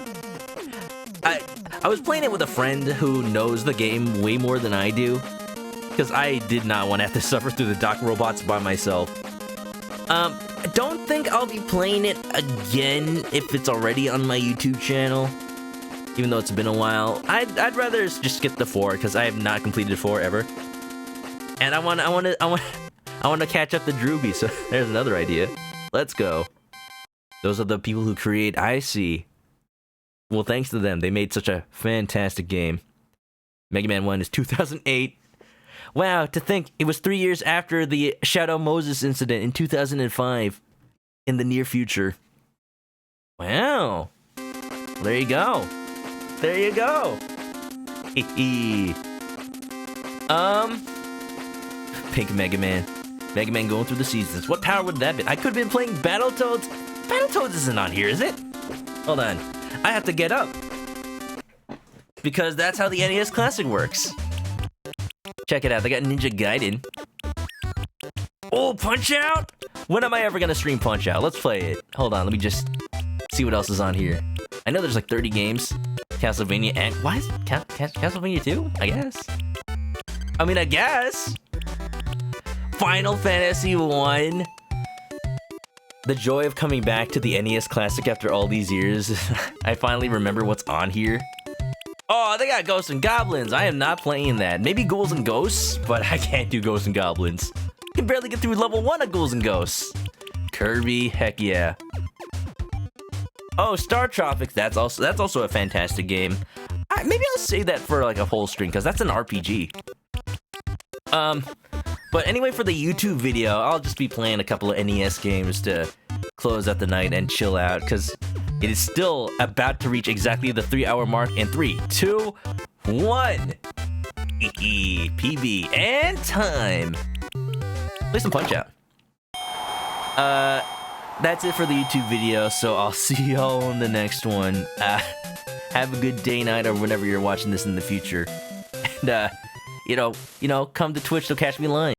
I was playing it with a friend who knows the game way more than I do, because I did not want to have to suffer through the Doc Robots by myself. I don't think I'll be playing it again if it's already on my YouTube channel, even though it's been a while. I'd rather just skip the 4, because I have not completed 4 ever. And I want to catch up the Drooby, so there's another idea. Let's go. Those are the people who create IC. Well, thanks to them, they made such a fantastic game. Mega Man 1 is 2008. Wow, to think it was 3 years after the Shadow Moses incident in 2005. In the near future. Wow. There you go. There you go. Pink Mega Man. Mega Man going through the seasons. What power would that be? I could have been playing Battletoads. Battletoads isn't on here, is it? Hold on. I have to get up. Because that's how the NES Classic works. Check it out. They got Ninja Gaiden. Oh, Punch-Out! When am I ever gonna stream Punch-Out? Let's play it. Hold on. Let me just see what else is on here. I know there's like 30 games. Castlevania and... What? Castlevania 2? I guess. I guess. Final Fantasy 1. The joy of coming back to the NES Classic after all these years. I finally remember what's on here. Oh, they got Ghosts and Goblins. I am not playing that. Maybe Ghouls and Ghosts, but I can't do Ghosts and Goblins. I can barely get through level 1 of Ghouls and Ghosts. Kirby, heck yeah. Oh, Star Tropics. That's also a fantastic game. Maybe I'll save that for like a whole stream, because that's an RPG. But anyway, for the YouTube video, I'll just be playing a couple of NES games to close out the night and chill out, because it is still about to reach exactly the 3-hour mark in 3, 2, 1. PB and time. Play some Punch-Out. That's it for the YouTube video, so I'll see y'all in the next one. Have a good day, night, or whenever you're watching this in the future. And, you know, come to Twitch to catch me live.